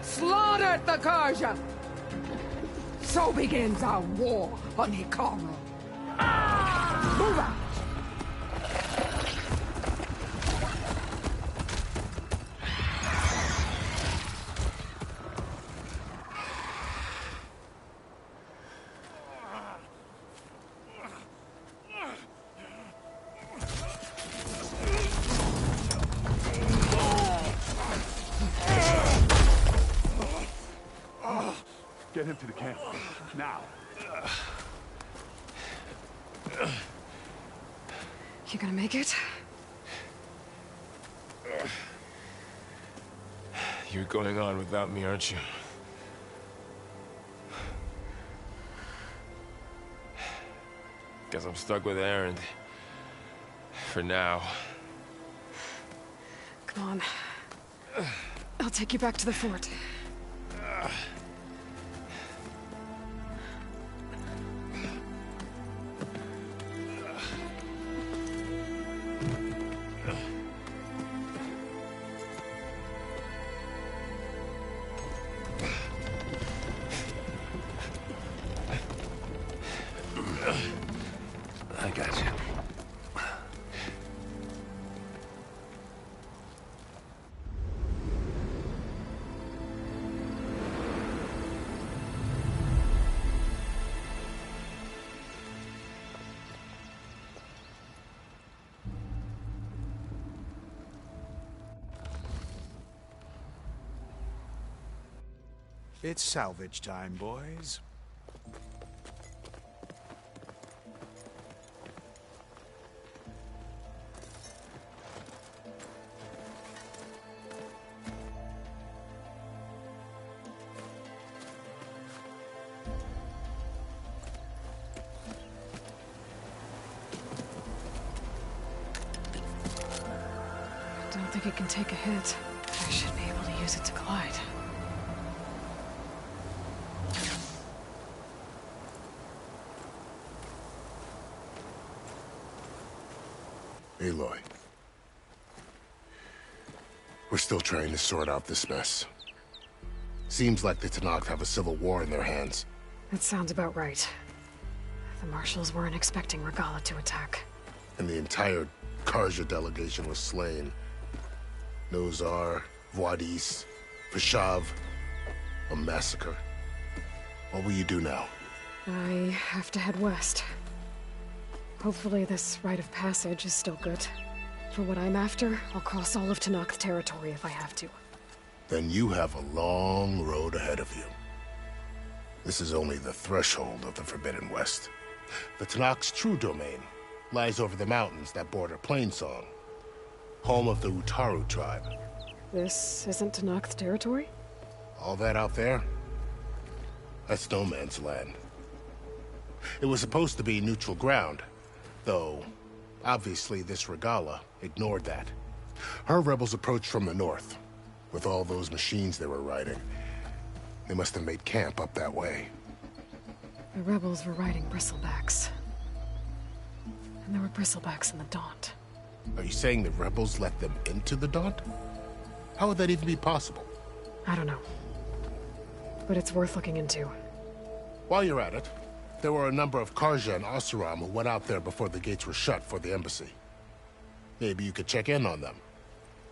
Slaughtered the Karja! So begins our war on Hikaru. Move out! Get him to the camp. Now. You gonna make it? You're going on without me, aren't you? Guess I'm stuck with Aaron. For now. Come on. I'll take you back to the fort. I got you. It's salvage time, boys. I don't think it can take a hit. I should be able to use it to glide. Aloy. We're still trying to sort out this mess. Seems like the Tenakth have a civil war in their hands. That sounds about right. The marshals weren't expecting Regalla to attack. And the entire Karja delegation was slain. Nozar, Vuadis, Vashav. A massacre. What will you do now? I have to head west. Hopefully this rite of passage is still good. For what I'm after, I'll cross all of Tenakth territory if I have to. Then you have a long road ahead of you. This is only the threshold of the Forbidden West. The Tenakth's true domain lies over the mountains that border Plainsong, home of the Utaru tribe. This isn't Tenakth territory? All that out there? That's no man's land. It was supposed to be neutral ground, though obviously this Regalla ignored that. Her rebels approached from the north, with all those machines they were riding. They must have made camp up that way. The rebels were riding bristlebacks. And there were bristlebacks in the Daunt. Are you saying the rebels let them into the Daunt? How would that even be possible? I don't know. But it's worth looking into. While you're at it, there were a number of Karja and Oseram who went out there before the gates were shut for the embassy. Maybe you could check in on them.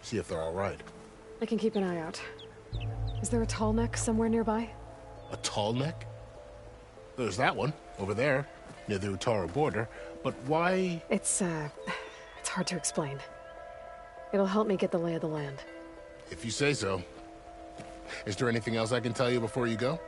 See if they're all right. I can keep an eye out. Is there a tall neck somewhere nearby? A tall neck? There's that one, over there, near the Utaru border. But why? It's hard to explain. It'll help me get the lay of the land. If you say so. Is there anything else I can tell you before you go?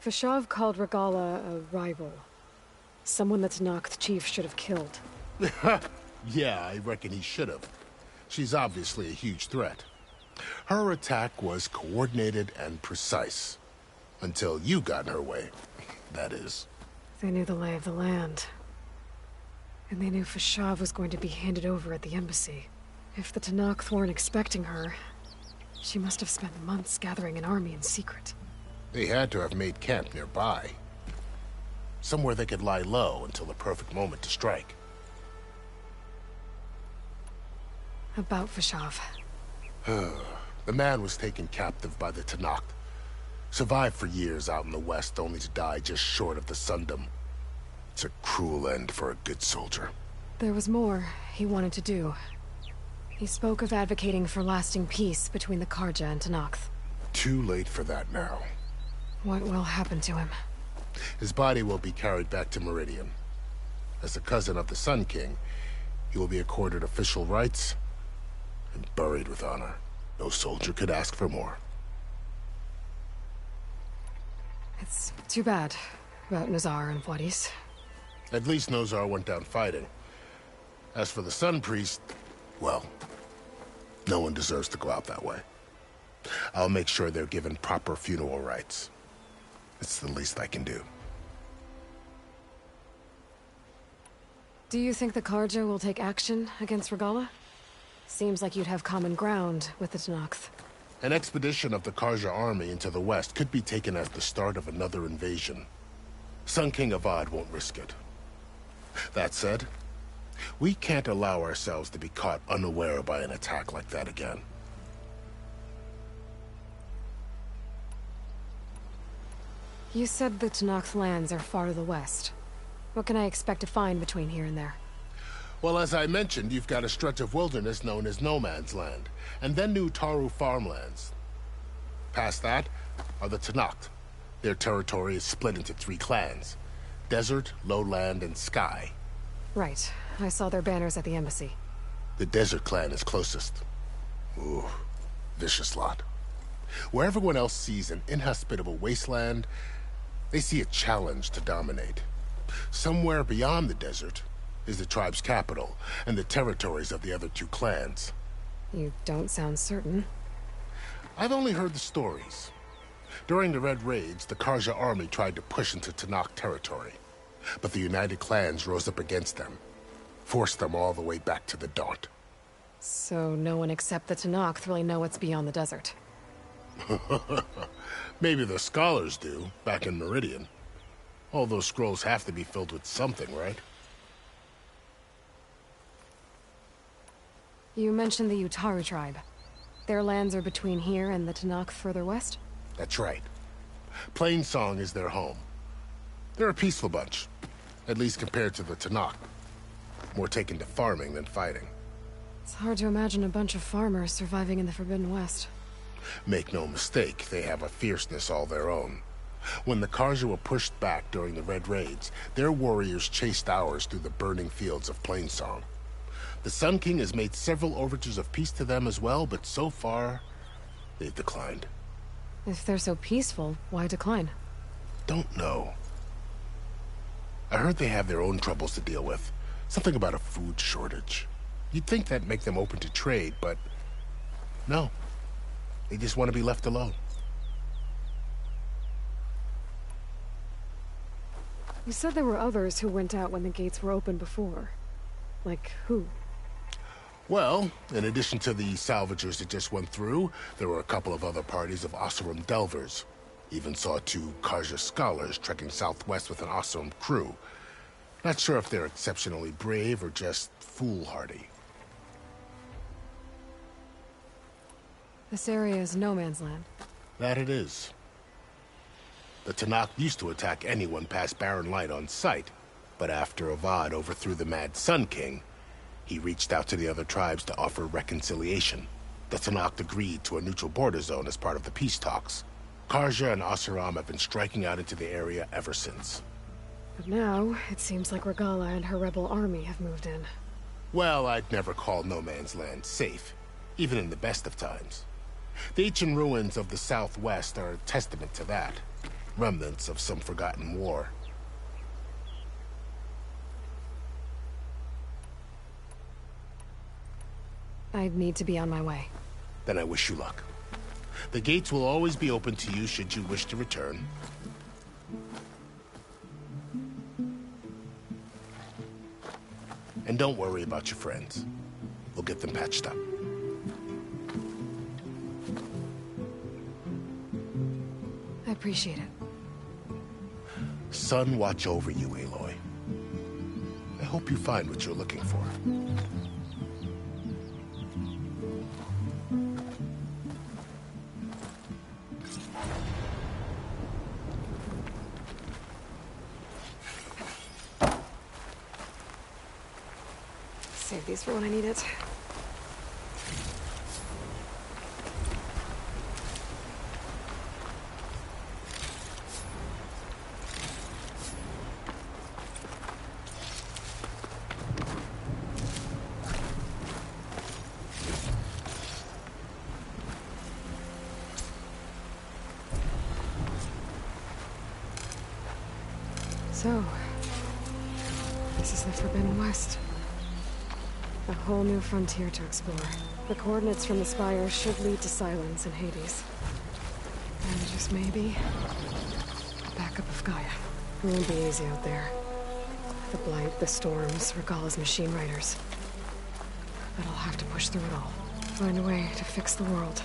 Vashav called Regalla a rival. Someone that Tenakth chief should have killed. Yeah, I reckon he should have. She's obviously a huge threat. Her attack was coordinated and precise. Until you got in her way, that is. They knew the lay of the land. And they knew Vashav was going to be handed over at the embassy. If the Tenakth weren't expecting her, she must have spent months gathering an army in secret. They had to have made camp nearby. Somewhere they could lie low until the perfect moment to strike. About Vashav. The man was taken captive by the Tenakth. Survived for years out in the west, only to die just short of the Sundom. It's a cruel end for a good soldier. There was more he wanted to do. He spoke of advocating for lasting peace between the Karja and Tenakth. Too late for that now. What will happen to him? His body will be carried back to Meridian. As a cousin of the Sun King, he will be accorded official rights and buried with honor. No soldier could ask for more. It's too bad about Nazar and Vuadis. At least Nozar went down fighting. As for the Sun Priest, well, no one deserves to go out that way. I'll make sure they're given proper funeral rites. It's the least I can do. Do you think the Karja will take action against Regala? Seems like you'd have common ground with the Tenakth. An expedition of the Karja army into the west could be taken as the start of another invasion. Sun King Avad won't risk it. That said, we can't allow ourselves to be caught unaware by an attack like that again. You said the Tenakth lands are far to the west. What can I expect to find between here and there? Well, as I mentioned, you've got a stretch of wilderness known as No Man's Land, and then New Taru farmlands. Past that are the Tenakth. Their territory is split into 3 clans: Desert, Lowland, and Sky. Right. I saw their banners at the embassy. The Desert clan is closest. Ooh, vicious lot. Where everyone else sees an inhospitable wasteland, they see a challenge to dominate. Somewhere beyond the desert is the tribe's capital and the territories of the other 2 clans. You don't sound certain. I've only heard the stories. During the Red Raids, the Karja army tried to push into Tenakth territory, but the United Clans rose up against them, forced them all the way back to the Daunt. So no one except the Tenakth really know what's beyond the desert. Maybe the scholars do, back in Meridian. All those scrolls have to be filled with something, right? You mentioned the Utaru tribe. Their lands are between here and the Tenakth further west? That's right. Plainsong is their home. They're a peaceful bunch, at least compared to the Tenakth. More taken to farming than fighting. It's hard to imagine a bunch of farmers surviving in the Forbidden West. Make no mistake, they have a fierceness all their own. When the Karja were pushed back during the Red Raids, their warriors chased ours through the burning fields of Plainsong. The Sun King has made several overtures of peace to them as well, but so far, they've declined. If they're so peaceful, why decline? Don't know. I heard they have their own troubles to deal with. Something about a food shortage. You'd think that'd make them open to trade, but no. They just want to be left alone. You said there were others who went out when the gates were open before. Like who? Well, in addition to the salvagers that just went through, there were a couple of other parties of Oseram delvers. Even saw 2 Karja scholars trekking southwest with an Oseram crew. Not sure if they're exceptionally brave or just foolhardy. This area is no man's land. That it is. The Tenakth used to attack anyone past Barren Light on sight, but after Avad overthrew the Mad Sun King, he reached out to the other tribes to offer reconciliation. The Tenakth agreed to a neutral border zone as part of the peace talks. Karja and Oseram have been striking out into the area ever since. But now, it seems like Regala and her rebel army have moved in. Well, I'd never call No Man's Land safe, even in the best of times. The ancient ruins of the Southwest are a testament to that. Remnants of some forgotten war. I'd need to be on my way. Then I wish you luck. The gates will always be open to you should you wish to return. And don't worry about your friends. We'll get them patched up. I appreciate it. Sun watch over you, Aloy. I hope you find what you're looking for. Save these for when I need it. So, This is the Forbidden West. A whole new frontier to explore. The coordinates from the spire should lead to Silence and Hades. And just maybe, a backup of Gaia. It won't be easy out there. The Blight, the Storms, Regalla's machine riders. But I'll have to push through it all. Find a way to fix the world.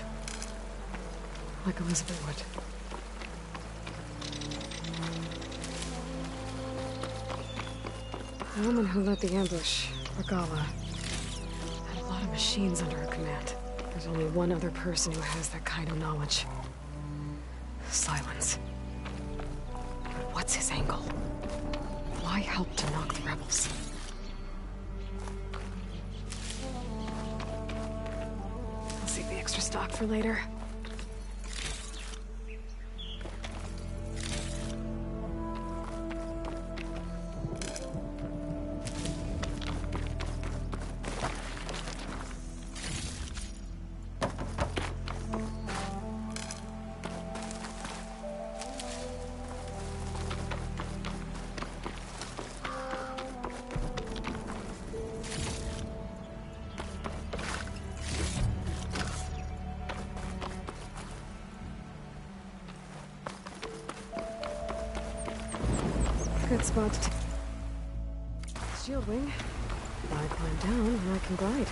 Like Elizabeth would. The woman who led the ambush, Regalla, had a lot of machines under her command. There's only one other person who has that kind of knowledge. Silence. But what's his angle? Why help to knock the rebels? I'll save the extra stock for later. Good spot to shield wing. I climb down and I can glide.